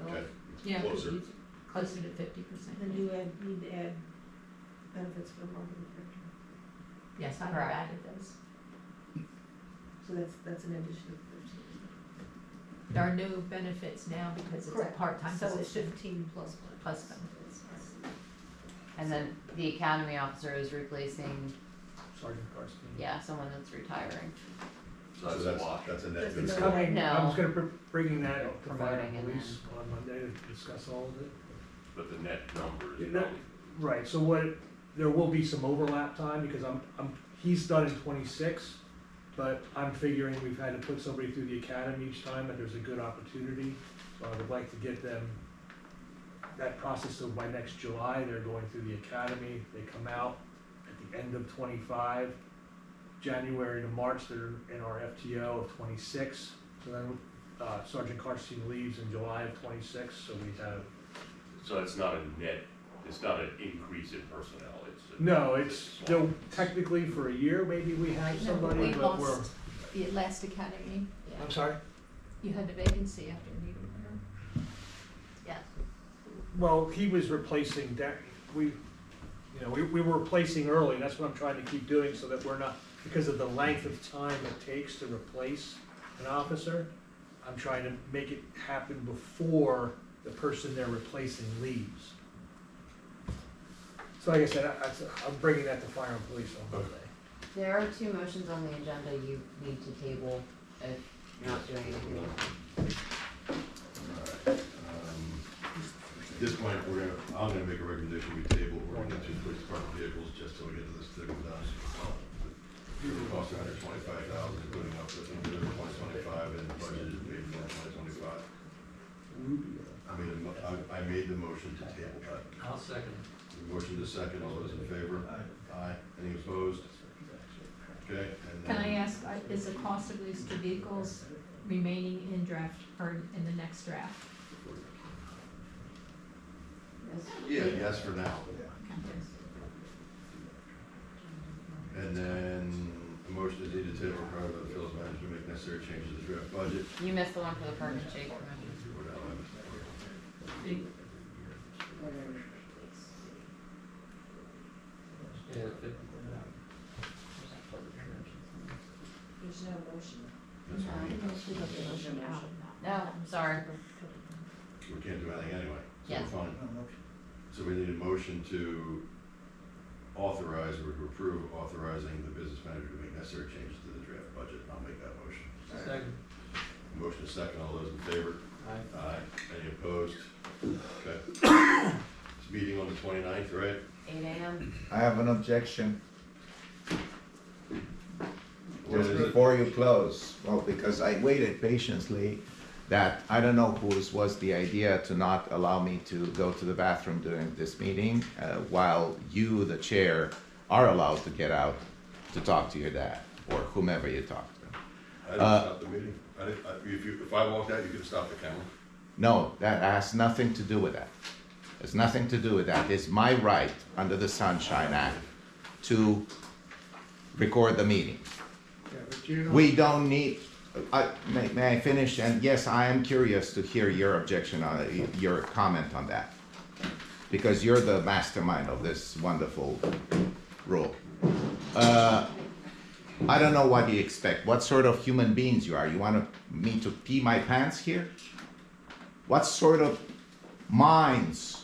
okay? Yeah, It's 'cause closer. you- closer to 50%. Then you need to add benefits for marketing director. Yes, I have Correct. added those. So that's an addition of 13. There are no benefits now because it's a Correct. part-time So it's position 15 plus one. plus benefits. And then the academy officer is replacing, Sergeant Karstein. yeah, someone that's retiring. So that's a wash. That's a net That's good a It's start. coming, No. I'm just gonna bringing that up to fire Promoting and and police on Monday to discuss all of it. But the net number Yeah, is that- Right, so there will be some overlap time, because he's done in 26, but I'm figuring we've had to put somebody through the academy each time, and there's a good opportunity. So I would like to get them, that process, so by next July, they're going through the academy, they come out at the end of 25. January to March, they're in our FTO of 26, so then Sergeant Karstein leaves in July of 26, so we have So it's not a net, it's not an increase in personnel, it's. No, it's still technically for a year, maybe we have No, somebody, we but we're, lost the last academy, yeah. I'm sorry? You had a vacancy after meeting her. Yes. Well, he was replacing we were replacing early, that's what I'm trying to keep doing, so that we're not, because of the length of time it takes to replace an officer, I'm trying to make it happen before the person they're replacing leaves. So like I said, I'm bringing that to fire and police on Monday. There are 2 motions on the agenda you need to table if you're not doing anything with them. At this point, I'm gonna make a recommendation, we table, we're gonna get 2 police department vehicles, just so we get this thing done. It costs $125,000, including up to 2025, and the budget is paid for 2025. I made the motion to table that. I'll second. Motion to second, all those in favor? Aye. Any opposed? Okay, and then. Can I ask, is the cost of these 2 vehicles remaining in draft, or in the next draft? Yeah, yes for now. And then a motion is needed to table required by the village manager to make necessary changes to the draft budget. You missed the one for the Park and Shake Commission. There's no motion. That's fine. No, sorry. We can't do anything anyway, so Yes. we're fine. So we need a motion to authorize or to approve authorizing the business manager to make necessary changes to the draft budget. I'll make that motion. Second. Motion is second, all those in favor? Aye. Aye. Any opposed? Okay. It's meeting on the 29th, right? 8 a.m. I have an objection. What Just is it? before you close, well, because I waited patiently, that, I don't know whose was the idea to not allow me to go to the bathroom during this meeting, while you, the chair, are allowed to get out to talk to your dad, or whomever you talk to. I didn't stop the meeting. If I walked out, you could stop the camera. No, that has nothing to do with that. It's nothing to do with that. It's my right, under the Sunshine Act, to record the meeting. Yeah, but you don't. We don't need, may I finish? And yes, I am curious to hear your objection on, your comment on that. Because you're the mastermind of this wonderful rule. I don't know what you expect. What sort of human beings you are? You want me to pee my pants here? What sort of minds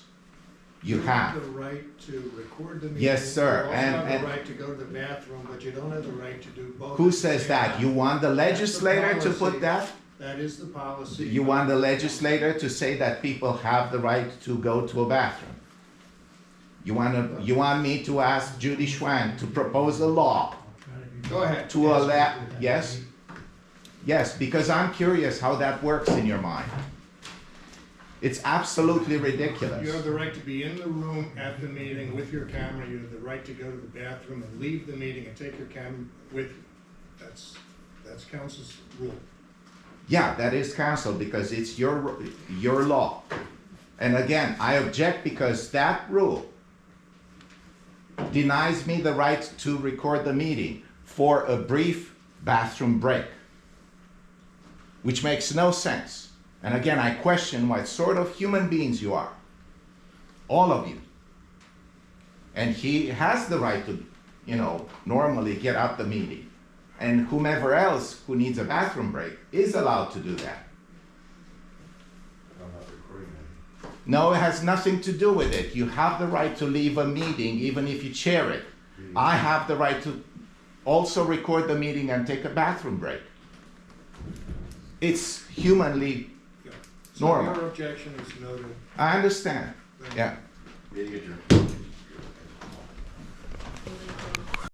you have? You have the right to record the meeting. Yes, sir. You also And have the right to go to the bathroom, but you don't have the right to do both. Who at the says same that? time. You want the That's the legislator to policy. put that? That is the policy. You want the legislator to say that people have the right to go to a bathroom? You want me to ask Judy Schwank to propose a law Go ahead. to allow, yes? Yes, because I'm curious how that works in your mind. It's absolutely ridiculous. You have the right to be in the room at the meeting with your camera. You have the right to go to the bathroom and leave the meeting and take your camera with you. That's council's rule. Yeah, that is council because it's your law. And again, I object because that rule denies me the right to record the meeting for a brief bathroom break, which makes no sense. And again, I question what sort of human beings you are, all of you. And he has the right to, normally get out the meeting. And whomever else who needs a bathroom break is allowed to do that. I'm not recording that. No, it has nothing to do with it. You have the right to leave a meeting even if you chair it. I have the right to also record the meeting and take a bathroom break. It's humanly So normal. your objection is noted. I understand. Yeah. Meeting adjourned.